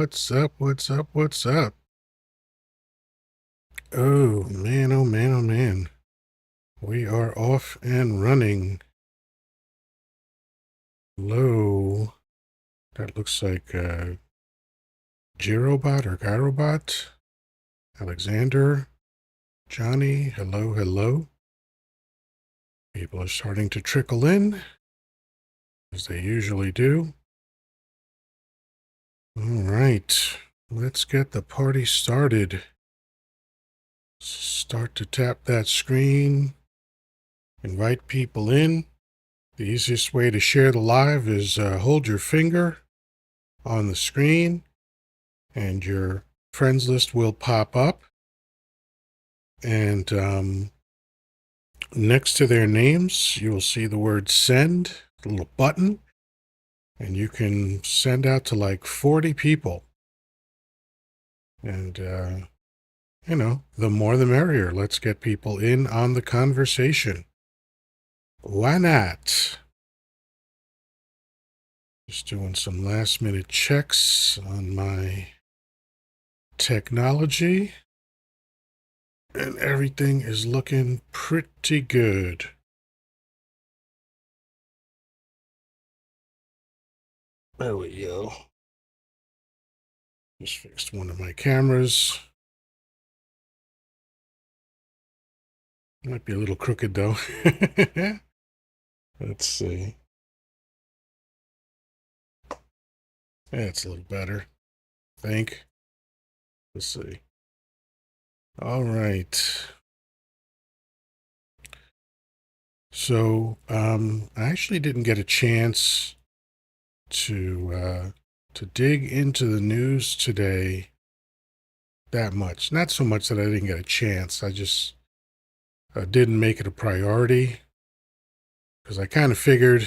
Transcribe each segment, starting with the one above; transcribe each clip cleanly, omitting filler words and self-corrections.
What's up? What's up? What's up? Oh man, oh man, oh man. We are off and running. Hello. That looks like Girobot or Gyrobot. Alexander. Johnny. Hello, hello. People are starting to trickle in, as they usually do. All right. Let's get the party started. Start to tap that screen. Invite people in. The easiest way to share the live is hold your finger on the screen and your friends list will pop up. And next to their names, you will see the word send, a little button, and you can send out to like 40 people. And, the more the merrier. Let's get people in on the conversation. Why not? Just doing some last minute checks on my technology. And everything is looking pretty good. There we go. Just fixed one of my cameras. Might be a little crooked though. Let's see. That's a little better, I think. Let's see. All right. So, I actually didn't get a chance to dig into the news today that much. Not so much that I didn't get a chance. I just didn't make it a priority because I kind of figured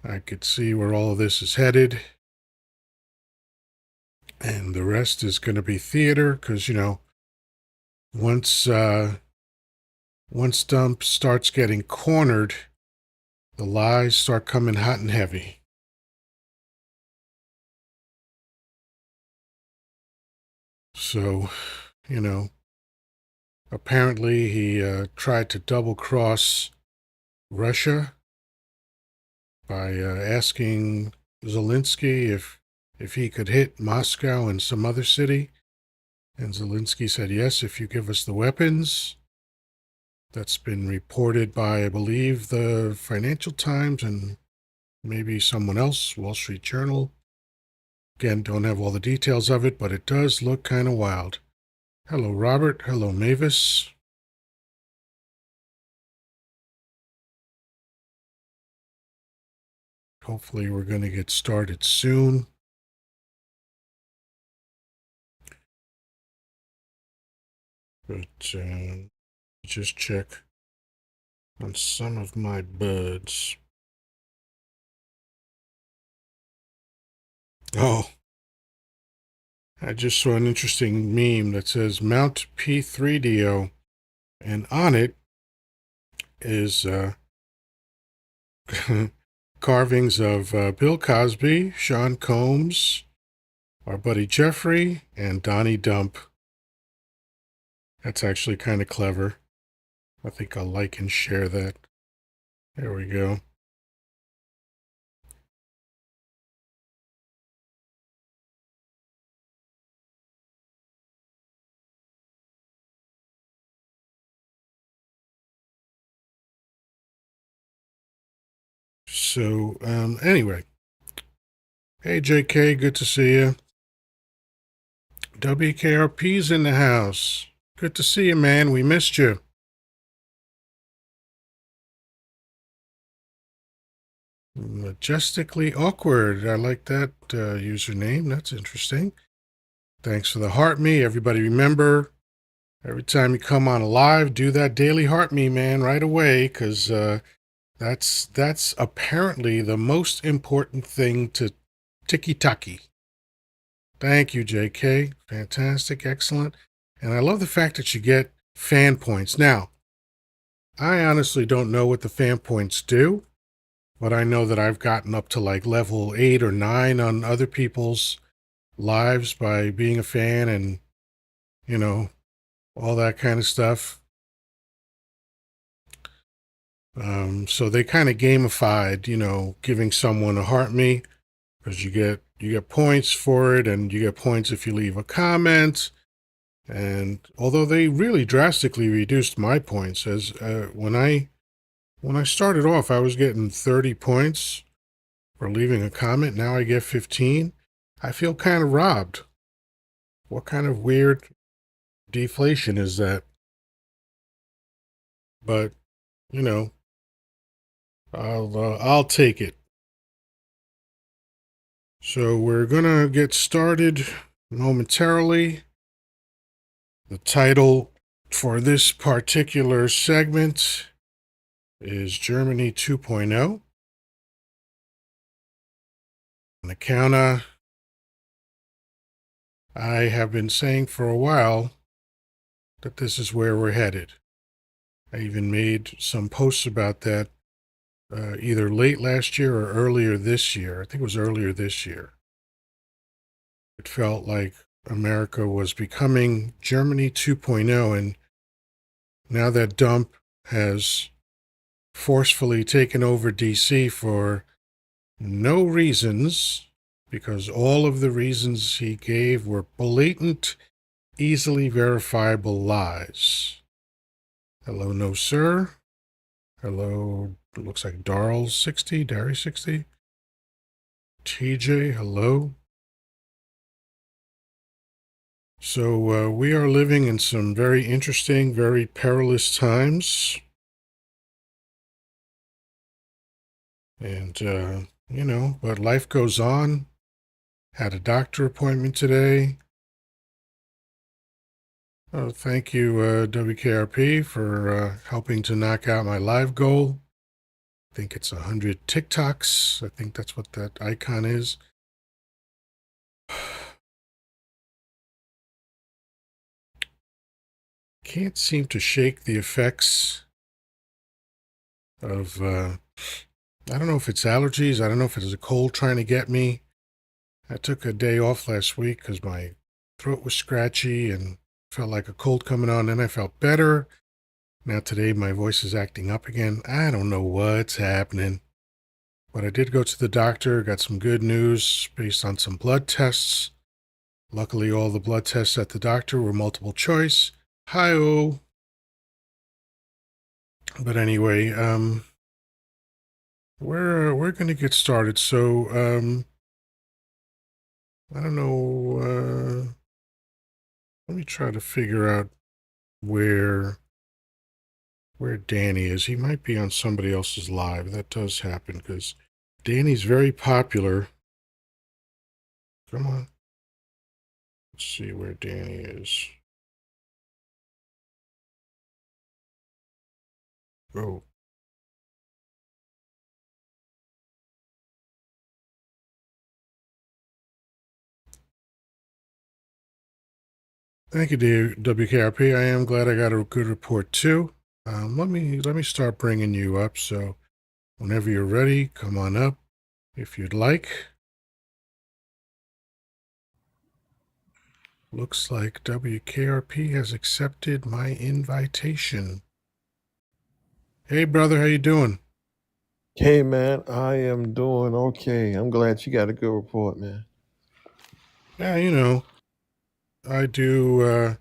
I could see where all of this is headed. And the rest is going to be theater because, once Dump starts getting cornered, the lies start coming hot and heavy. So, apparently he tried to double cross Russia by asking Zelensky if he could hit Moscow and some other city. And Zelensky said, yes, if you give us the weapons. That's been reported by, I believe, the Financial Times and maybe someone else, Wall Street Journal. Again, don't have all the details of it, but it does look kind of wild. Hello, Robert. Hello, Mavis. Hopefully we're going to get started soon. But just check on some of my buds. Oh, I just saw an interesting meme that says Mount P3DO, and on it is carvings of Bill Cosby, Sean Combs, our buddy Jeffrey, and Donnie Dump. That's actually kind of clever. I think I'll like and share that. There we go. So, anyway. Hey, JK, good to see you. WKRP's in the house. Good to see you, man. We missed you. Majestically awkward. I like that username. That's interesting. Thanks for the heart me. Everybody remember, every time you come on a live, do that daily heart me, man, right away, because that's apparently the most important thing to tiki-taki. Thank you, JK. Fantastic. Excellent. And I love the fact that you get fan points. Now, I honestly don't know what the fan points do, but I know that I've gotten up to like level 8 or 9 on other people's lives by being a fan and, you know, all that kind of stuff. So they kind of gamified, giving someone a heart me because you get points for it, and you get points if you leave a comment. And although they really drastically reduced my points, as when I started off, I was getting 30 points for leaving a comment. Now I get 15. I feel kind of robbed. What kind of weird deflation is that? But you know, I'll take it. So we're gonna get started momentarily. The title for this particular segment is Germany 2.0. On the count, I have been saying for a while that this is where we're headed. I even made some posts about that either late last year or earlier this year. I think it was earlier this year. It felt like America was becoming Germany 2.0, and now that Dump has forcefully taken over DC for no reasons, because all of the reasons he gave were blatant, easily verifiable lies. Hello, no sir. Hello, looks like Darl60, Dari60. TJ, hello. So we are living in some very interesting, very perilous times. And, but life goes on. Had a doctor appointment today. Oh, thank you, WKRP, for helping to knock out my live goal. I think it's 100 TikToks. I think that's what that icon is. Can't seem to shake the effects of, I don't know if it's allergies. I don't know if it's a cold trying to get me. I took a day off last week because my throat was scratchy and felt like a cold coming on. Then I felt better. Now today my voice is acting up again. I don't know what's happening. But I did go to the doctor, got some good news based on some blood tests. Luckily, all the blood tests at the doctor were multiple choice. Hi-oh. But anyway, we're gonna get started. So, I don't know. Let me try to figure out where Danny is. He might be on somebody else's live. That does happen because Danny's very popular. Come on. Let's see where Danny is. Oh. Thank you, WKRP. I am glad I got a good report too. Let me start bringing you up. So whenever you're ready, come on up if you'd like. Looks like WKRP has accepted my invitation. Hey, brother, how you doing? Hey man, I am doing okay. I'm glad you got a good report, man. Yeah, I do.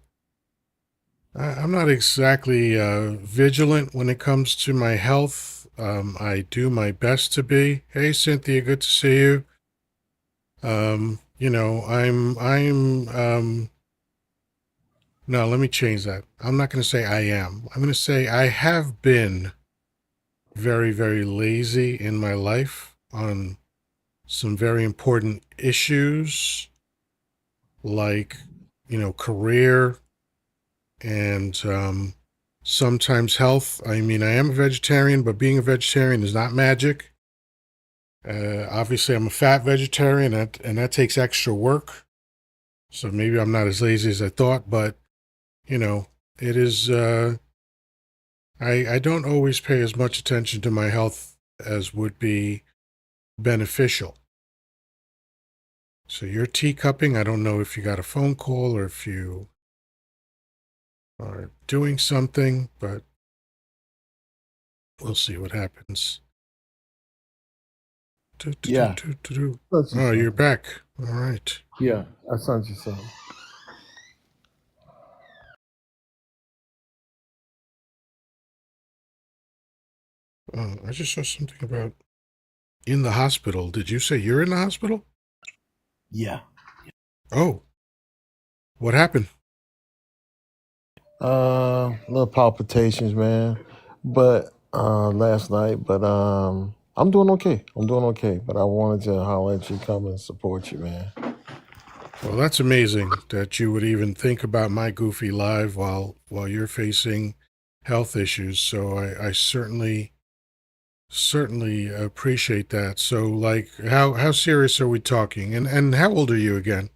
I'm not exactly vigilant when it comes to my health. I do my best to be. Hey, Cynthia, good to see you. No, let me change that. I'm not going to say I am. I'm going to say I have been very, very lazy in my life on some very important issues like, career and sometimes health. I mean, I am a vegetarian, but being a vegetarian is not magic. Obviously, I'm a fat vegetarian, and that takes extra work. So maybe I'm not as lazy as I thought, but you know, it is. I don't always pay as much attention to my health as would be beneficial. So you're teacupping. I don't know if you got a phone call or if you are doing something, but we'll see what happens. Do, do, do, Yeah, do, do, do. sent you Oh, you're something. back. All right. Yeah, I sent you something. I just saw something about in the hospital. Did you say you're in the hospital? Yeah. Oh, what happened? Little palpitations, man. But last night, but I'm doing okay. I'm doing okay. But I wanted to holler at you, come and support you, man. Well, that's amazing that you would even think about my goofy live while you're facing health issues. So I certainly appreciate that. So like how serious are we talking? And how old are you again?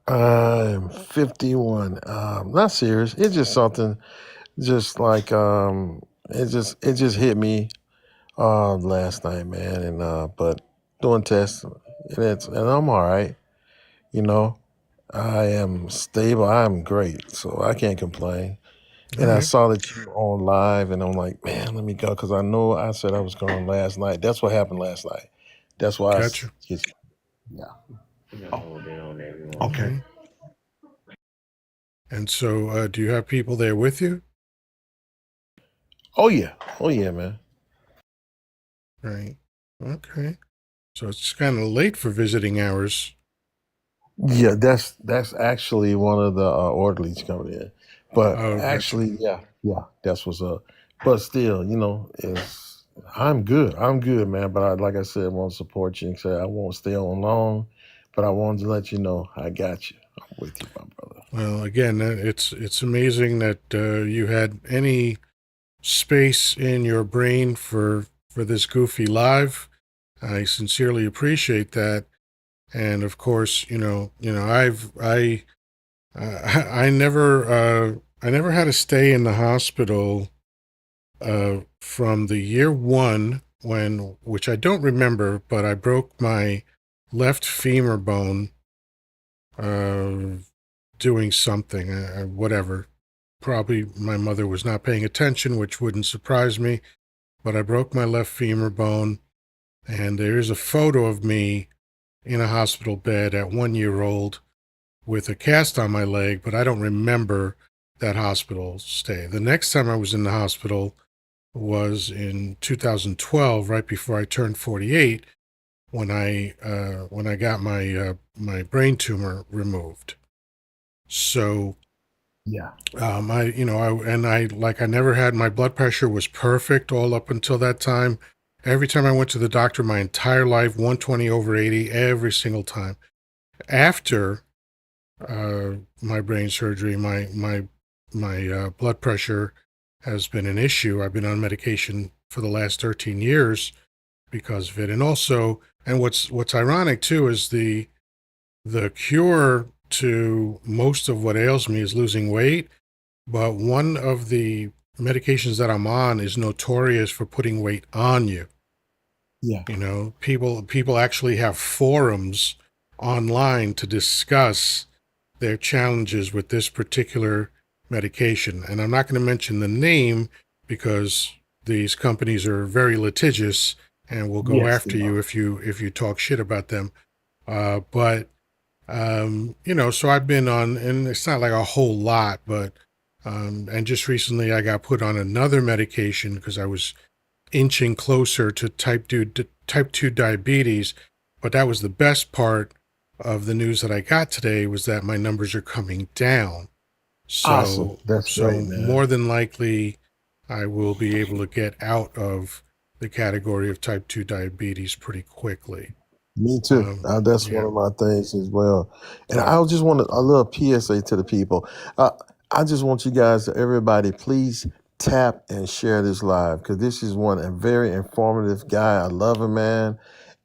I'm 51. Not serious. It's just something, just like it just hit me last night, man. And but doing tests, and I'm all right. You know, I am stable. I'm great, so I can't complain. All And I right. saw that you were on live, and I'm like, man, let me go because I know I said I was going last night. That's what happened last night. That's why Gotcha. yeah. Okay. Hmm. And so do you have people there with you? Oh yeah. Oh yeah, man. Right. Okay. So it's kind of late for visiting hours. Yeah, that's actually one of the orderlies coming in. But Oh, gotcha. actually, yeah, that's what's up. But still, it's I'm good. I'm good, man. But like I said, I want to support you and say I won't stay on long. But I wanted to let you know I got you. I'm with you, my brother. Well, again, it's amazing that you had any space in your brain for this goofy live. I sincerely appreciate that, and of course, I never had to stay in the hospital from the year one when, which I don't remember, but I broke my left femur bone uh, doing something, whatever. Probably my mother was not paying attention, which wouldn't surprise me, but I broke my left femur bone, and there is a photo of me in a hospital bed at 1 year old with a cast on my leg, but I don't remember that hospital stay. The next time I was in the hospital was in 2012, right before I turned 48, when I got my brain tumor removed. So Yeah. I never had, my blood pressure was perfect all up until that time. Every time I went to the doctor, my entire life, 120 over 80, every single time. After my brain surgery, my blood pressure has been an issue. I've been on medication for the last 13 years because of it, and also, and what's ironic too is the cure to most of what ails me is losing weight, but one of the medications that I'm on is notorious for putting weight on you. Yeah. People actually have forums online to discuss their challenges with this particular medication. And I'm not going to mention the name because these companies are very litigious and will go Yes, they after you are. if you talk shit about them. But so I've been on, and it's not like a whole lot, but and just recently I got put on another medication because I was inching closer to type 2 diabetes. But that was the best part of the news that I got today, was that my numbers are coming down. Awesome. So That's great, man. more than likely I will be able to get out of the category of type 2 diabetes pretty quickly. Me too. That's one Yeah. of my things as well. And Yeah. I just want a little PSA to the people. Uh, I just want you guys, everybody, please tap and share this live because this is a very informative guy. I love him, man,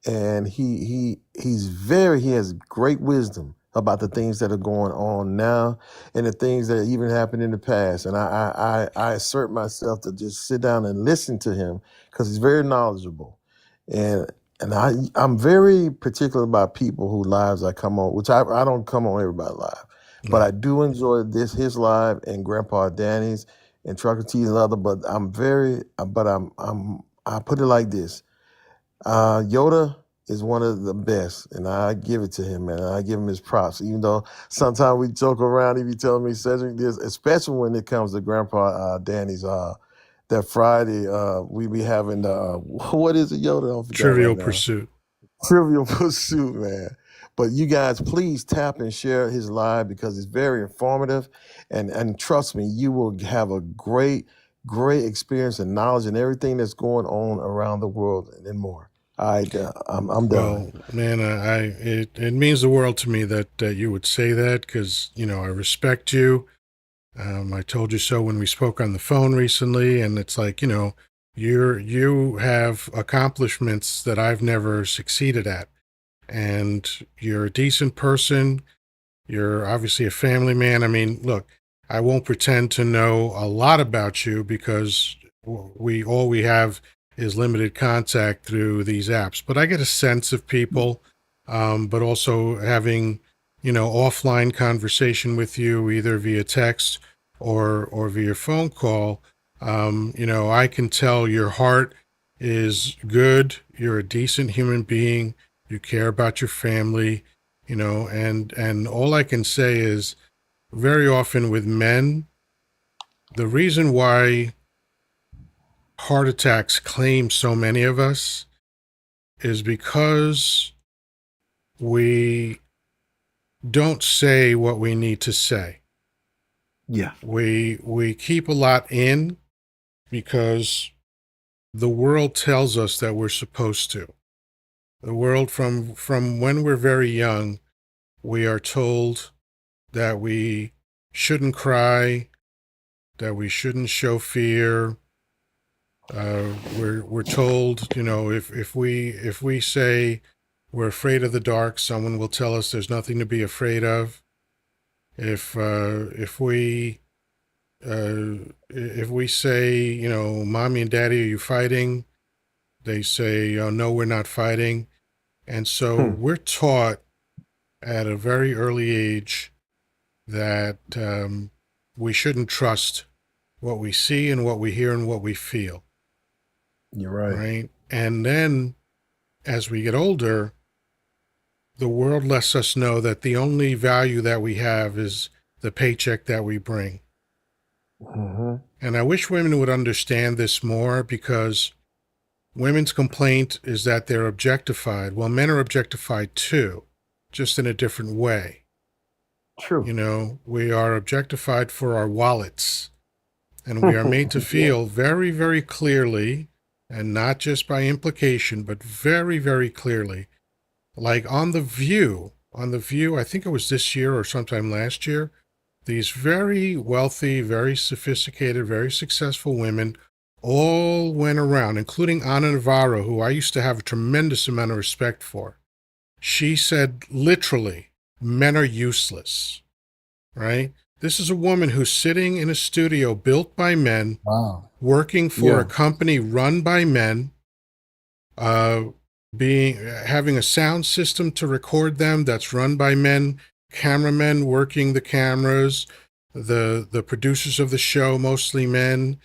and he has great wisdom about the things that are going on now and the things that even happened in the past. And I assert myself to just sit down and listen to him because he's very knowledgeable. And and I'm very particular about people whose lives I come on, which I don't come on everybody's live, but No. I do enjoy his live and Grandpa Danny's and Trucker T's and other. But I put it like this: Yoda is one of the best, and I give it to him, man. I give him his props, even though sometimes we joke around. He be telling me Cedric this, especially when it comes to Grandpa Danny's. That Friday, we be having the what is it, Yoda? I forgot right Trivial now. Pursuit. Trivial Pursuit, man. But you guys, please tap and share his live because it's very informative, and trust me, you will have a great experience and knowledge and everything that's going on around the world and more. All right, I'm done. Well, man, it means the world to me that you would say that because I respect you. I told you so when we spoke on the phone recently, and it's like you have accomplishments that I've never succeeded at, and you're a decent person. You're obviously a family man. I mean, look, I won't pretend to know a lot about you because we have is limited contact through these apps. But I get a sense of people, but also having offline conversation with you either via text or via phone call. I can tell your heart is good. You're a decent human being. You care about your family, and all I can say is very often with men, the reason why heart attacks claim so many of us is because we don't say what we need to say. Yeah. We keep a lot in because the world tells us that we're supposed to. The world from when we're very young, we are told that we shouldn't cry, that we shouldn't show fear. We're told, if we say we're afraid of the dark, someone will tell us there's nothing to be afraid of. If we say, mommy and daddy, are you fighting? They say, oh, no, we're not fighting. And so Hmm. we're taught at a very early age that we shouldn't trust what we see and what we hear and what we feel, You're right. right? And then as we get older, the world lets us know that the only value that we have is the paycheck that we bring. Hmm. And I wish women would understand this more because women's complaint is that they're objectified. Well, men are objectified too, just in a different way. True. We are objectified for our wallets, and we are made to Yeah. feel very, very clearly, and not just by implication, but very, very clearly. Like on the View, I think it was this year or sometime last year, these very wealthy, very sophisticated, very successful women all went around, including Ana Navarro, who I used to have a tremendous amount of respect for. She said literally, men are useless, right? This is a woman who's sitting in a studio built by men, Wow. working for a Yeah. company run by men, uh, having a sound system to record them that's run by men, cameramen working the cameras, the producers of the show mostly men.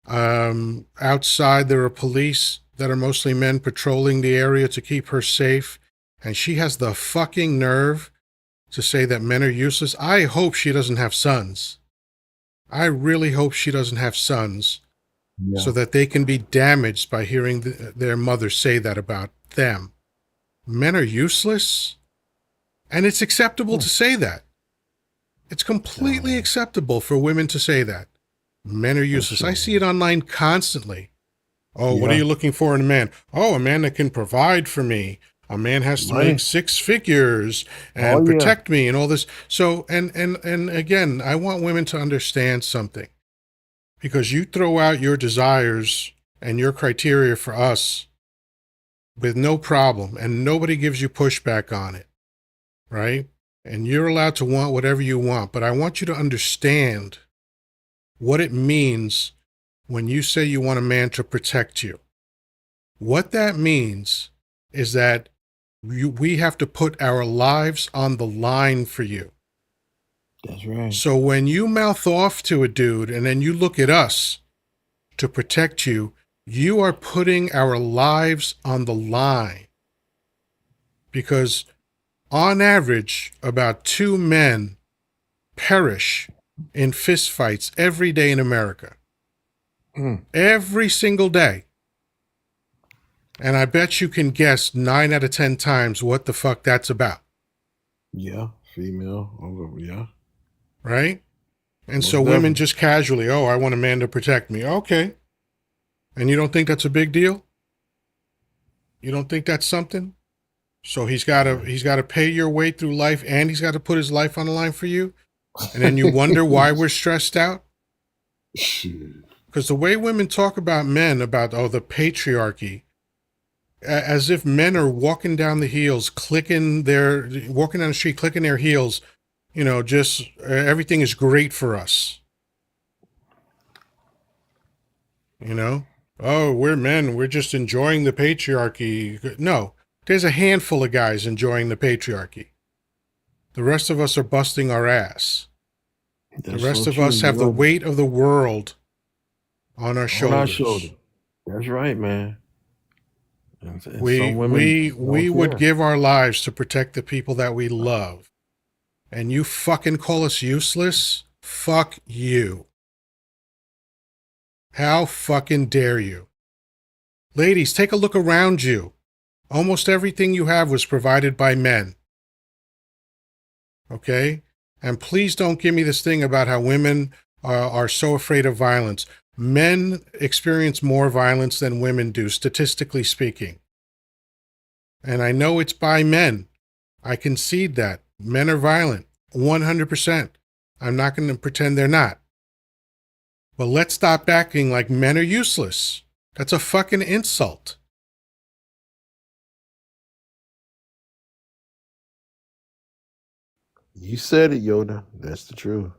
Outside there are police that are mostly men patrolling the area to keep her safe, and she has the fucking nerve to say that men are useless. I hope she doesn't have sons. I really hope she doesn't have sons so Yeah. that they can be damaged by hearing their mother say that about them. Men are useless, and it's acceptable Hmm. to say that. It's completely Oh, acceptable for women to say that. Men are for useless. I see it sure. online constantly. Oh, what are Yeah. you looking for in a man? Oh, a man that can provide for me. A man has to make Money. 6 figures Oh and yeah. protect me and all this. So, and again, I want women to understand something because you throw out your desires and your criteria for us with no problem, and nobody gives you pushback on it, right? And you're allowed to want whatever you want, but I want you to understand what it means when you say you want a man to protect you. What that means is that we have to put our lives on the line for you. That's right. So when you mouth off to a dude and then you look at us to protect you, you are putting our lives on the line. Because on average, about 2 men perish in fistfights every day in America. Every single day. And I bet you can guess 9 out of 10 times what the fuck that's about. Yeah, female. Yeah, Right? And most so women definitely. just casually, oh, I want a man to protect me. Okay. And you don't think that's a big deal? You don't think that's something? So he's gotta pay your way through life and he's got to put his life on the line for you. And then you wonder why we're stressed out? Shit. Because the way women talk about men, about, oh, the patriarchy, as if men are walking down the heels, walking down the street, clicking their heels, just everything is great for us. You know, oh, we're men, we're just enjoying the patriarchy. No, there's a handful of guys enjoying the patriarchy. The rest of us are busting our ass. The That's rest so of true. us You have the know, weight of the world on our on our shoulder. shoulders. That's right, man. And We some women we don't we would care. give our lives to protect the people that we love. And you fucking call us useless? Fuck you. How fucking dare you? Ladies, take a look around you. Almost everything you have was provided by men. Okay? And please don't give me this thing about how women are so afraid of violence. Men experience more violence than women do, statistically speaking. And I know it's by men. I concede that. Men are violent, 100%. I'm not going to pretend they're not. But let's stop acting like men are useless. That's a fucking insult. You said it, Yoda. That's the truth.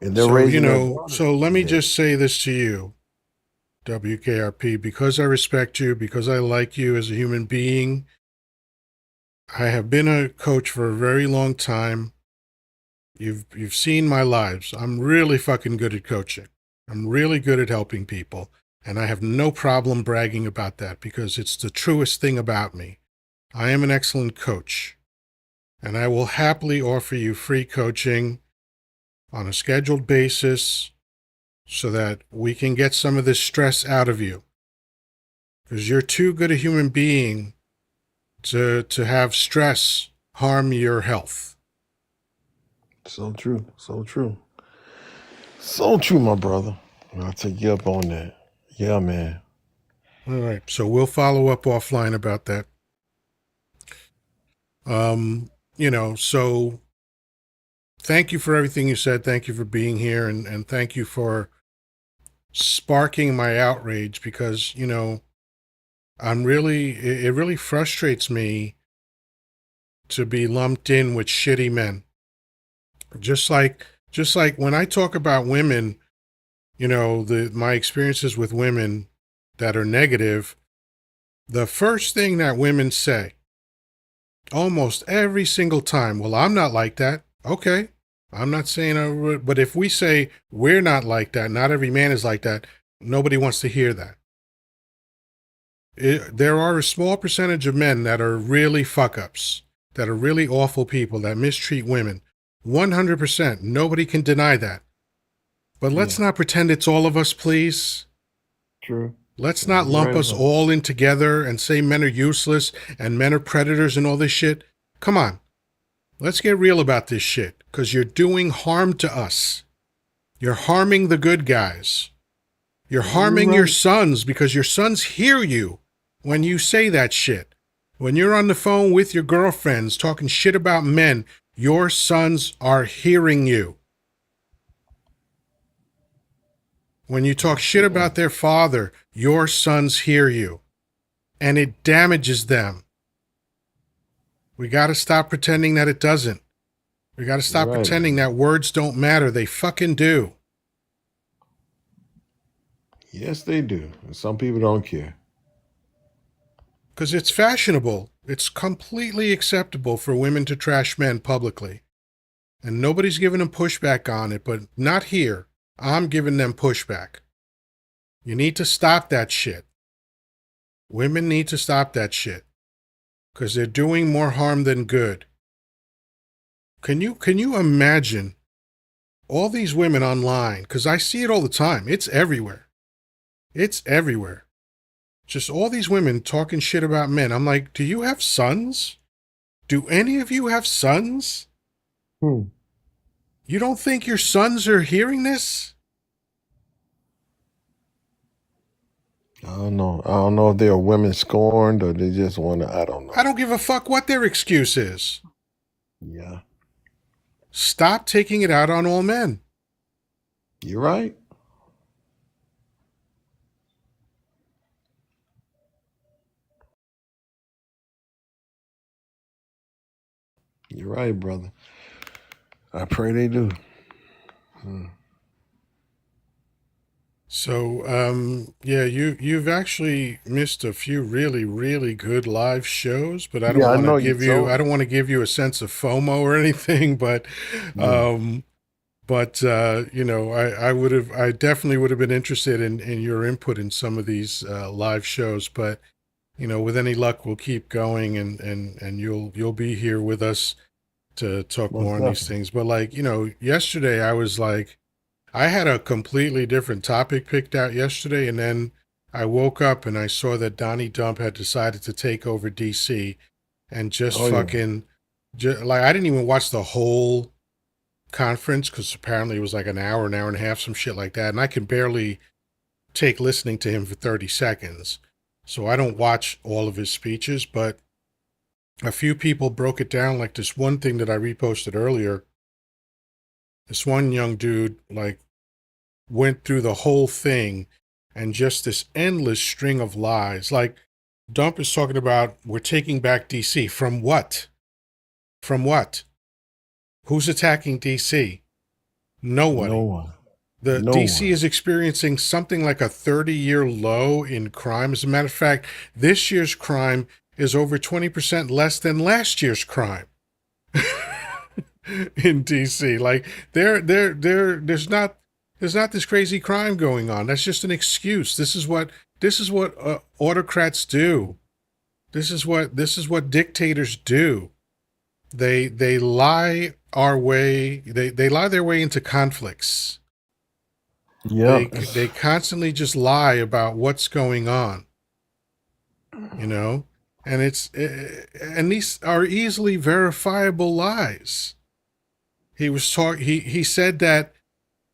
And they're So, raising their daughters. so let me Yeah. just say this to you, WKRP, because I respect you, because I like you as a human being. I have been a coach for a very long time. You've seen my lives. I'm really fucking good at coaching. I'm really good at helping people. And I have no problem bragging about that because it's the truest thing about me. I am an excellent coach. And I will happily offer you free coaching on a scheduled basis so that we can get some of this stress out of you. Because you're too good a human being to have stress harm your health. So true. So true. So true, my brother. I'll take you up on that. Yeah, man. All right. So we'll follow up offline about that. So thank you for everything you said. Thank you for being here and thank you for sparking my outrage because, it really frustrates me to be lumped in with shitty men. Just like when I talk about women, my experiences with women that are negative, the first thing that women say almost every single time, well, I'm not like that. Okay. I'm not saying, but if we say we're not like that, not every man is like that, nobody wants to hear that. There are a small percentage of men that are really fuck ups, that are really awful people, that mistreat women. 100%. Nobody can deny that. But let's Yeah. not pretend it's all of us, please. True. Let's Yeah, not you're lump right us about that. all in together and say men are useless and men are predators and all this shit. Come on. Let's get real about this shit because you're doing harm to us. You're harming the good guys. You're Yeah, you're harming your right. sons because your sons hear you when you say that shit. When you're on the phone with your girlfriends talking shit about men, your sons are hearing you. When you talk Yes, shit sir. about their father, your sons hear you. And it damages them. We got to stop pretending that it doesn't. We got to You're stop right. pretending that words don't matter. They fucking do. Yes, they do. And some people don't care. because it's fashionable. It's completely acceptable for women to trash men publicly. And nobody's giving them pushback on it, but not here. I'm giving them pushback. You need to stop that shit. Women need to stop that shit because they're doing more harm than good. Can you imagine all these women online? Because I see it all the time. It's everywhere. It's everywhere. Just all these women talking shit about men. I'm like, do you have sons? Do any of you have sons? Hmm. You don't think your sons are hearing this? I don't know. I don't know if they're women scorned or they just want to. I don't I know. don't give a fuck what their excuse is. Yeah, Stop taking it out on all men. you're right. You're right, brother. I pray they do. Hmm. So, yeah, you've actually missed a few really, really good live shows, but I Yeah, don't I want to know you give you told I me. don't want to give you a sense of FOMO or anything, but Yeah, um, you know, I definitely would have been interested in your input in some of these live shows, but you know, with any luck, we'll keep going, and you'll be here with us to talk most more on these definitely. things. But like, you know, yesterday I was like, I had a completely different topic picked out yesterday, and then I woke up and I saw that Donnie Dump had decided to take over DC and just Oh yeah. fucking, like, I didn't even watch the whole conference because apparently it was like an hour and a half, some shit like that. And I can barely take listening to him for 30 seconds. So I don't watch all of his speeches, but a few people broke it down. Like this one thing that I reposted earlier, this one young dude, like, went through the whole thing and just this endless string of lies. Like, Dump is talking about we're taking back DC. From what? From what? Who's attacking DC? No Nobody. one. The No DC one. is experiencing something like a 30-year low in crime. As a matter of fact, this year's crime is over 20% less than last year's crime in DC. Like there's not this crazy crime going on. That's just an excuse. This is what autocrats do. This is what dictators do. They lie our way. They lie their way into conflicts. Yeah. They constantly just lie about what's going on, you know, and and these are easily verifiable lies. He said that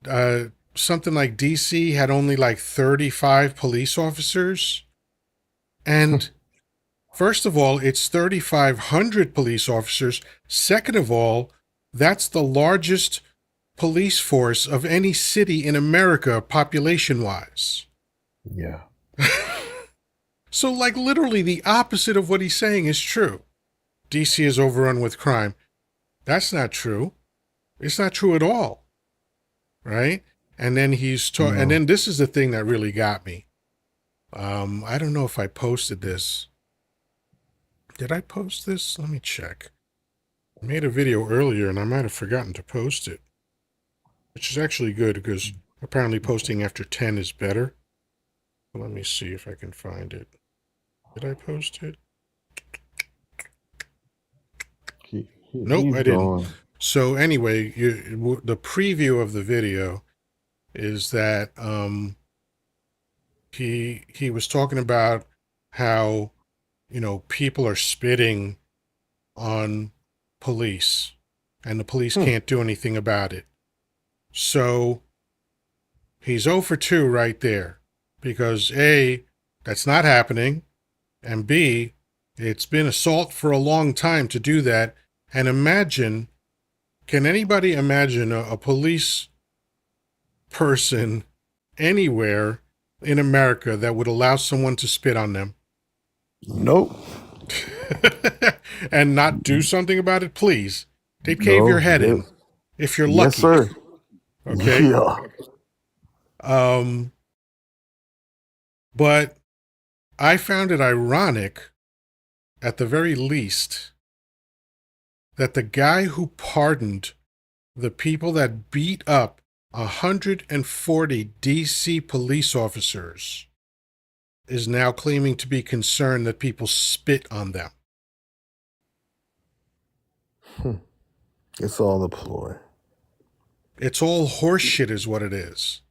uh, something like DC had only like 35 police officers, and first of all, it's 3,500 police officers. Second of all, that's the largest police force of any city in America population wise. Yeah. So, like, literally the opposite of what he's saying is true. DC is overrun with crime. That's not true. It's not true at all, right? And then and No. then this is the thing that really got me. I don't know if I posted this. Did I post this? Let me check. I made a video earlier and I might have forgotten to post it, which is actually good because apparently posting after 10 is better. But let me see if I can find it. Did I post it? Nope, He's I didn't. gone. So anyway, the preview of the video is that he was talking about how, you know, people are spitting on police and the police Hmm. can't do anything about it. So he's 0 for 2 right there because A, that's not happening, and B, it's been assault for a long time to do that. And imagine, can anybody imagine a police person anywhere in America that would allow someone to spit on them Nope. and not do something about it? Please, they'd cave your No. head in if you're Yes, lucky. sir. Okay. Yeah. Um, but I found it ironic at the very least, that the guy who pardoned the people that beat up 140 DC police officers is now claiming to be concerned that people spit on them. It's all a ploy. It's all horseshit is what it is.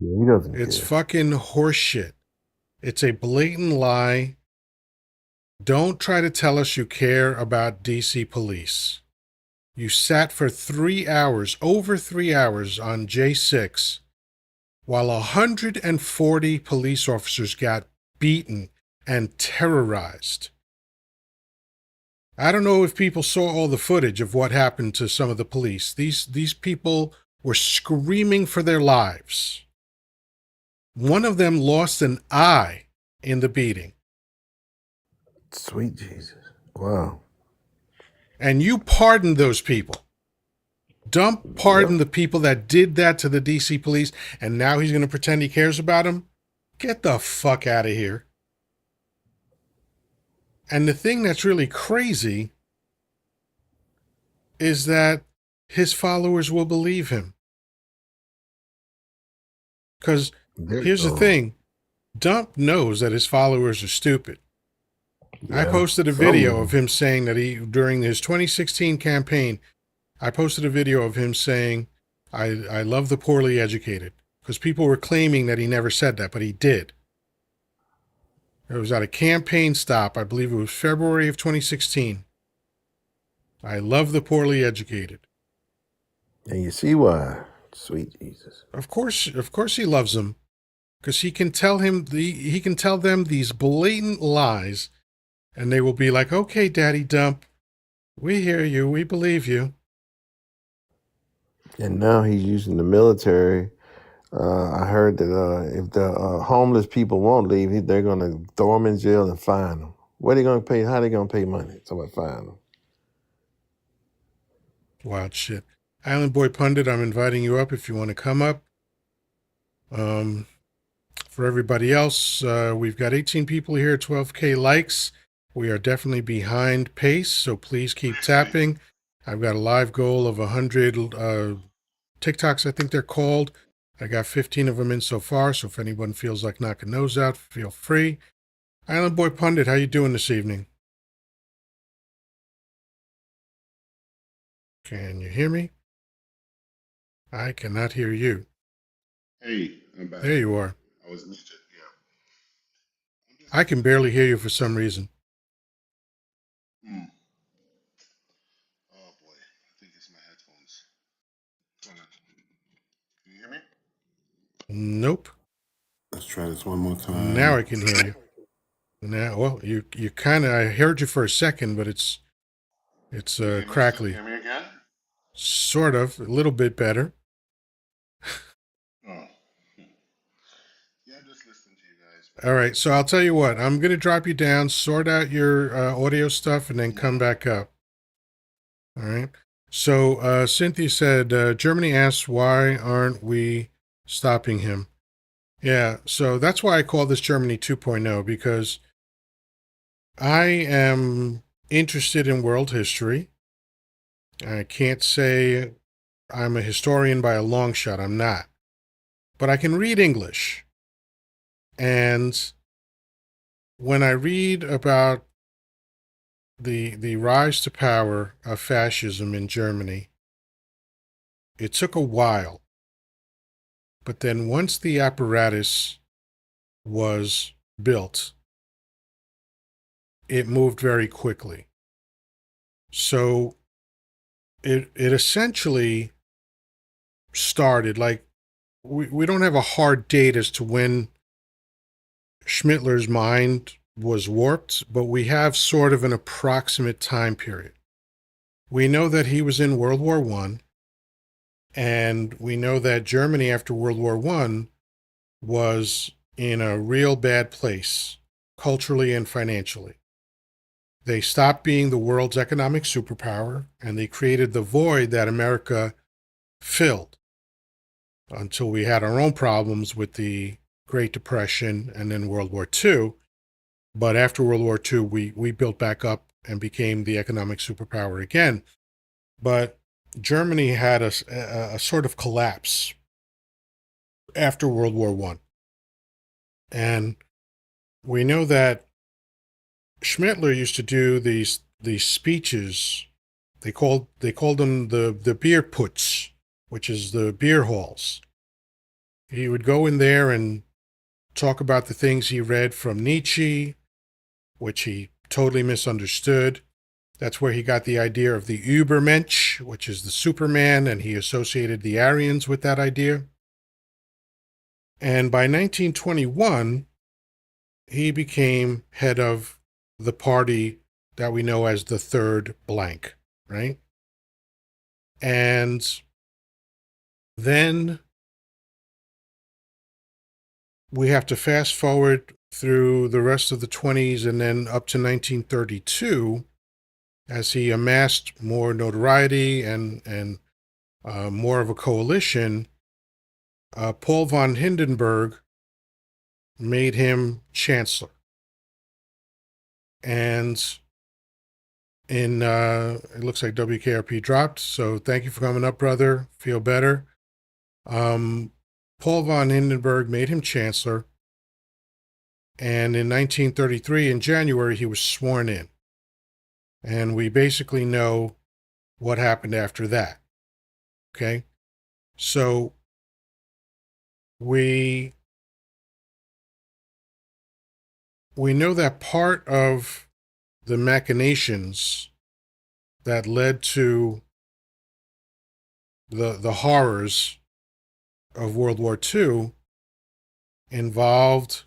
Yeah, he doesn't It's care. fucking horseshit. It's a blatant lie. Don't try to tell us you care about DC police. You sat for 3 hours, over 3 hours on J6, while 140 police officers got beaten and terrorized. I don't know if people saw all the footage of what happened to some of the police. These people were screaming for their lives. One of them lost an eye in the beating. Sweet Jesus. Wow. And you pardoned those people. Dump pardoned Yep. the people that did that to the DC police, and now he's going to pretend he cares about them? Get the fuck out of here. And the thing that's really crazy is that his followers will believe him. Because here's the thing. Dump knows that his followers are stupid. I posted a video of him saying that during his 2016 campaign, I posted a video of him saying, I love the poorly educated. Because people were claiming that he never said that, but he did. It was at a campaign stop. I believe it was February of 2016. I love the poorly educated. And you see why. Sweet Jesus. Of course he loves them. Because he can tell them these blatant lies, and they will be like, okay, Daddy Dump, we hear you, we believe you. And now he's using the military. I heard that if the homeless people won't leave, they're going to throw them in jail and fine them. What are they going to pay? How are they going to pay money? Somebody fine them. Wild shit. Island Boy Pundit, I'm inviting you up if you want to come up. For everybody else, we've got 18 people here, 12K likes. We are definitely behind pace, so please keep tapping. I've got a live goal of 100 TikToks, I think they're called. I got 15 of them in so far, so if anyone feels like knocking those out, feel free. Island Boy Pundit, how you doing this evening? Can you hear me? I cannot hear you. Hey, I'm back. There you are. I was muted. Yeah. I can barely hear you for some reason. Oh boy, I think it's my headphones. Hold on. Can you hear me? Nope. Let's try this one more time. Now I can hear you. Now, well, you kind of, I heard you for a second, but it's crackly. Hear me again? Sort of, a little bit better. Oh. Yeah, I'm just listening to you guys. All right, so I'll tell you what. I'm going to drop you down, sort out your audio stuff, and then come back up. All right. So Cynthia said, Germany asks, why aren't we stopping him? Yeah, so that's why I call this Germany 2.0, because I am interested in world history. I can't say I'm a historian by a long shot. I'm not. But I can read English. And when I read about the rise to power of fascism in Germany, it took a while. But then once the apparatus was built, it moved very quickly. So it essentially started like, we don't have a hard date as to when Schmittler's mind was warped, but we have sort of an approximate time period. We know that he was in World War I, and we know that Germany after World War I was in a real bad place, culturally and financially. They stopped being the world's economic superpower, and they created the void that America filled until we had our own problems with the Great Depression and then World War II. But after World War II, we built back up and became the economic superpower again. But Germany had a sort of collapse after World War One, and we know that Schmittler used to do these speeches. They called them the beer puts, which is the beer halls. He would go in there and talk about the things he read from Nietzsche, which he totally misunderstood. That's where he got the idea of the Übermensch, which is the Superman, and he associated the Aryans with that idea. And by 1921, he became head of the party that we know as the Third Blank, right? And then we have to fast forward through the rest of the 20s and then up to 1932 as he amassed more notoriety and more of a coalition. Paul von Hindenburg made him chancellor. And it looks like WKRP dropped, so thank you for coming up, brother. Feel better. Paul von Hindenburg made him chancellor, and in 1933, in January, he was sworn in. And we basically know what happened after that. Okay? So we know that part of the machinations that led to the horrors of World War II involved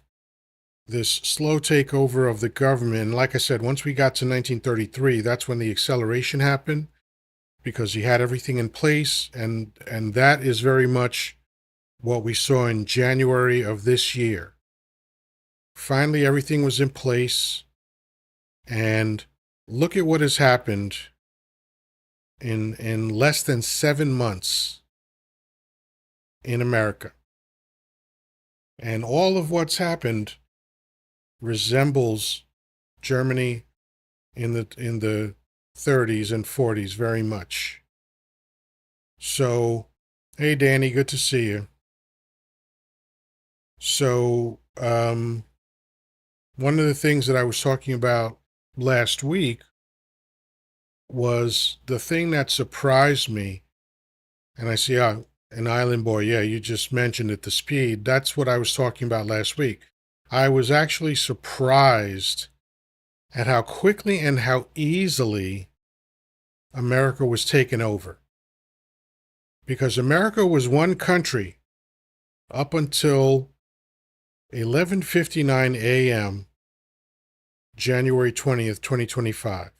this slow takeover of the government. And like I said, once we got to 1933, that's when the acceleration happened, because he had everything in place, and that is very much what we saw in January of this year. Finally, everything was in place, and look at what has happened in less than 7 months in America. And all of what's happened resembles Germany in the 30s and 40s very much. So, hey Danny, good to see you. So, one of the things that I was talking about last week was the thing that surprised me. And I see, an island boy, yeah, you just mentioned it, the speed. That's what I was talking about last week. I was actually surprised at how quickly and how easily America was taken over. Because America was one country up until 11:59 a.m., January 20th, 2025.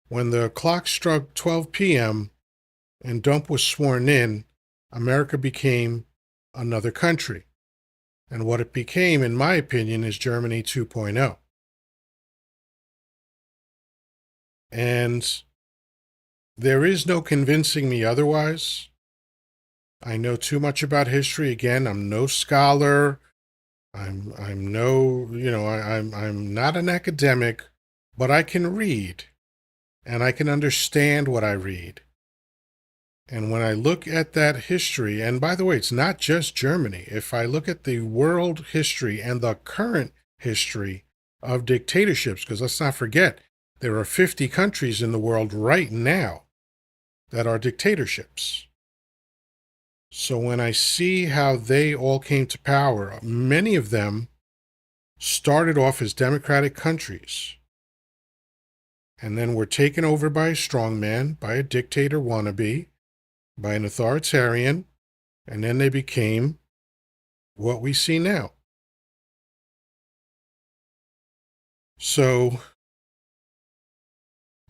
When the clock struck 12 p.m. and Dump was sworn in, America became another country. And what it became, in my opinion, is Germany 2.0. And there is no convincing me otherwise. I know too much about history. Again, I'm no scholar. I'm no, I'm not an academic, but I can read and I can understand what I read. And when I look at that history, and by the way, it's not just Germany. If I look at the world history and the current history of dictatorships, because let's not forget, there are 50 countries in the world right now that are dictatorships. So when I see how they all came to power, many of them started off as democratic countries and then were taken over by a strongman, by a dictator wannabe, by an authoritarian, and then they became what we see now. So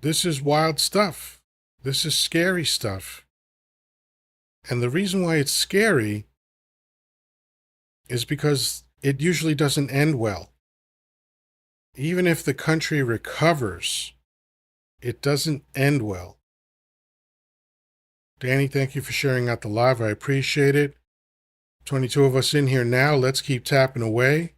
this is wild stuff. This is scary stuff. And the reason why it's scary is because it usually doesn't end well. Even if the country recovers, it doesn't end well. Danny, thank you for sharing out the live. I appreciate it. 22 of us in here now. Let's keep tapping away.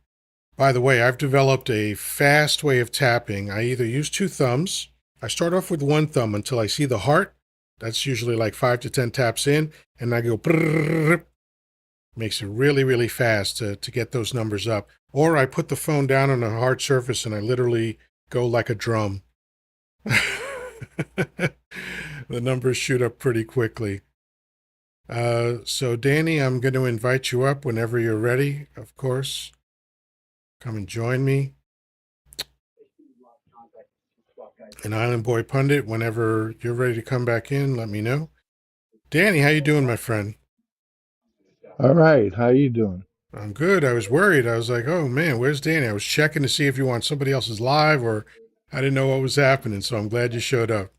By the way, I've developed a fast way of tapping. I either use two thumbs. I start off with one thumb until I see the heart. That's usually like 5 to 10 taps in, and I go brrrr. Makes it really, really fast to get those numbers up. Or I put the phone down on a hard surface and I literally go like a drum. The numbers shoot up pretty quickly. So, Danny, I'm going to invite you up whenever you're ready, of course. Come and join me. And Island Boy Pundit, whenever you're ready to come back in, let me know. Danny, how you doing, my friend? All right, how you doing? I'm good. I was worried. I was like, oh man, where's Danny? I was checking to see if you want somebody else's live or I didn't know what was happening. So I'm glad you showed up.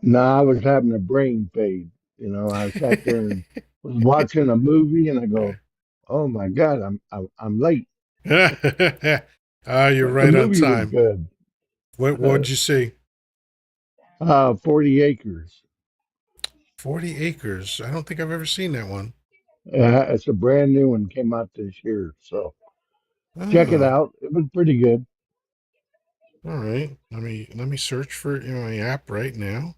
No, I was having a brain fade. I sat there and was watching a movie, and I go, "Oh my God, I'm late." You're But the right on movie was time. good. What'd you see? 40 Acres. 40 Acres. I don't think I've ever seen that one. It's a brand new one, came out this year, so check it Ah, out. It was pretty good. all right. Let me search for it in my app right now.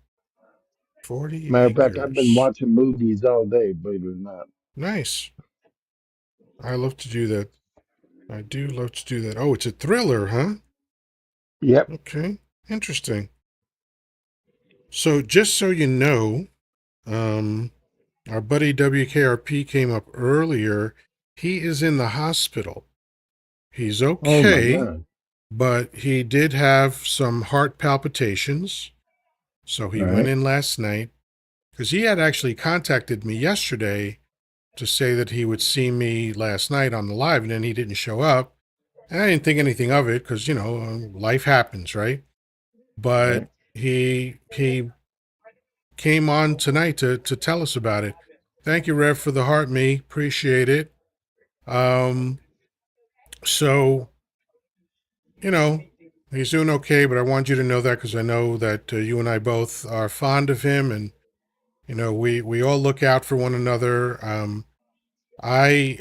40 Matter of fact, I've been Acres. watching movies all day, believe it or not. Nice. I love to do that. I do love to do that. Oh, it's a thriller, huh? Yep. Okay. Interesting. So just so you know, um, our buddy WKRP came up earlier. He is in the hospital. He's Oh my okay, God. but he did have some heart palpitations. So he went Right. in last night because he had actually contacted me yesterday to say that he would see me last night on the live, and then he didn't show up. And I didn't think anything of it because, life happens, right? But Right. he came on tonight to tell us about it. Thank you, Rev, for the heart me. Appreciate it. Um, so, you know, he's doing okay, but I want you to know that because I know that you and I both are fond of him and, we all look out for one another. I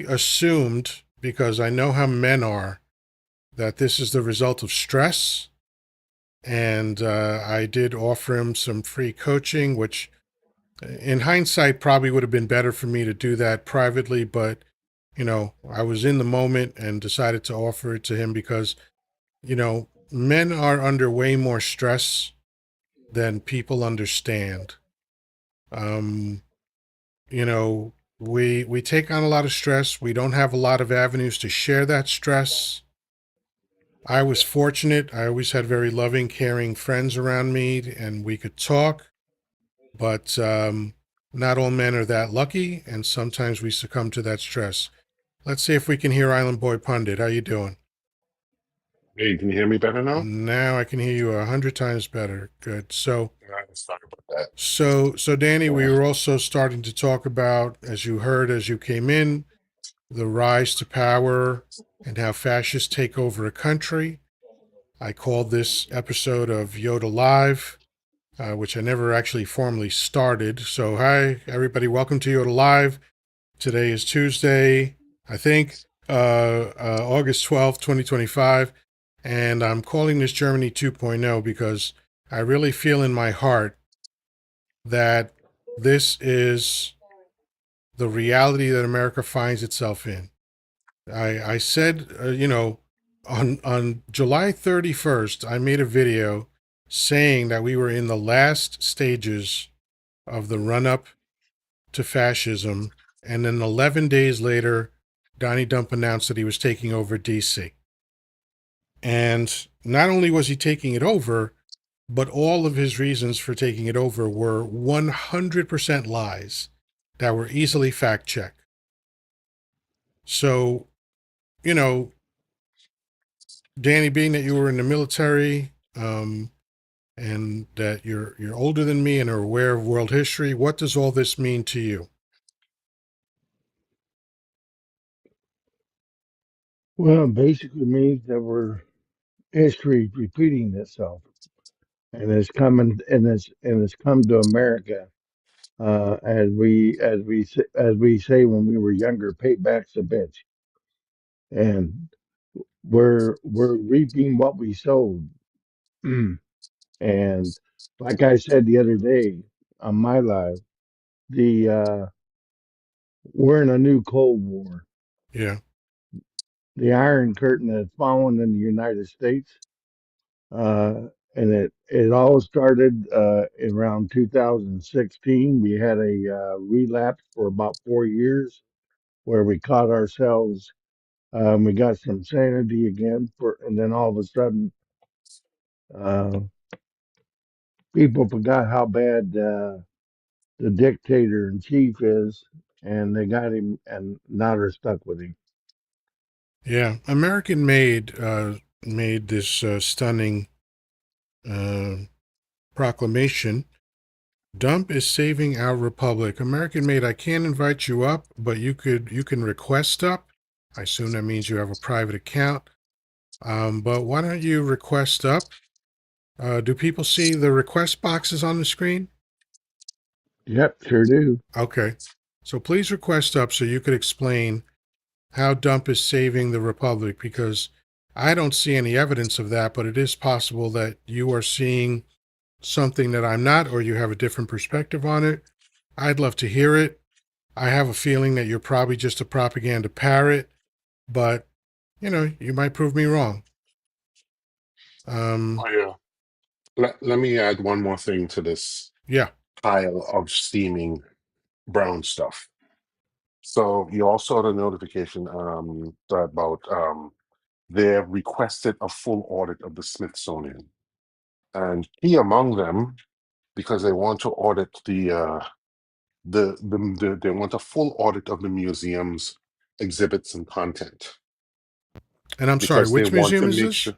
assumed because I know how men are that this is the result of stress. And I did offer him some free coaching, which in hindsight probably would have been better for me to do that privately, but I was in the moment and decided to offer it to him because men are under way more stress than people understand. um we take on a lot of stress. We don't have a lot of avenues to share that stress. I was fortunate. I always had very loving, caring friends around me and we could talk. But not all men are that lucky, and sometimes we succumb to that stress. Let's see if we can hear Island Boy Pundit. How you doing? Hey, can you hear me better now? Now I can hear you 100 times better. Good. So, Sorry about so Danny, we that. were also starting to talk about, as you heard as you came in, the rise to power and how fascists take over a country. I called this episode of Yoda Live, which I never actually formally started. So, hi, everybody. Welcome to Yoda Live. Today is Tuesday, I think, August 12th, 2025. And I'm calling this Germany 2.0 because I really feel in my heart that this is the reality that America finds itself in. I said, on July 31st, I made a video saying that we were in the last stages of the run up to fascism. And then 11 days later, Donnie Dump announced that he was taking over DC. And not only was he taking it over, but all of his reasons for taking it over were 100% lies that were easily fact checked. So, you know, Danny, being that you were in the military, and that you're older than me and are aware of world history, what does all this mean to you? Well, it basically means that we're history repeating itself, and it's coming, and it's come to America. As we say when we were younger, payback's a bitch. and we're reaping what we sowed. And like I said the other day on my live, the we're in a new Cold War. Yeah. The Iron Curtain has fallen in the United States, and it all started around 2016. We had a relapse for about 4 years where we caught ourselves. We got some sanity again, and then all of a sudden, uh, people forgot how bad the dictator in chief is, and they got him, and now they're stuck with him. Yeah. American made this stunning uh, proclamation. Dump is saving our republic. American made. I can't invite you up, but you can request up. I assume that means you have a private account. But why don't you request up? Do people see the request boxes on the screen? Yep, sure do. Okay. So please request up so you could explain how dump is saving the republic, because I don't see any evidence of that, but it is possible that you are seeing something that I'm not, or you have a different perspective on it. I'd love to hear it. I have a feeling that you're probably just a propaganda parrot, but you might prove me wrong. Oh yeah. Let me add one more thing to this Yeah. pile of steaming brown stuff. So you all saw the notification about they have requested a full audit of the Smithsonian, and key among them, because they want to audit they want a full audit of the museum's exhibits and content, And I'm sorry, because they which want museum to is make this? sure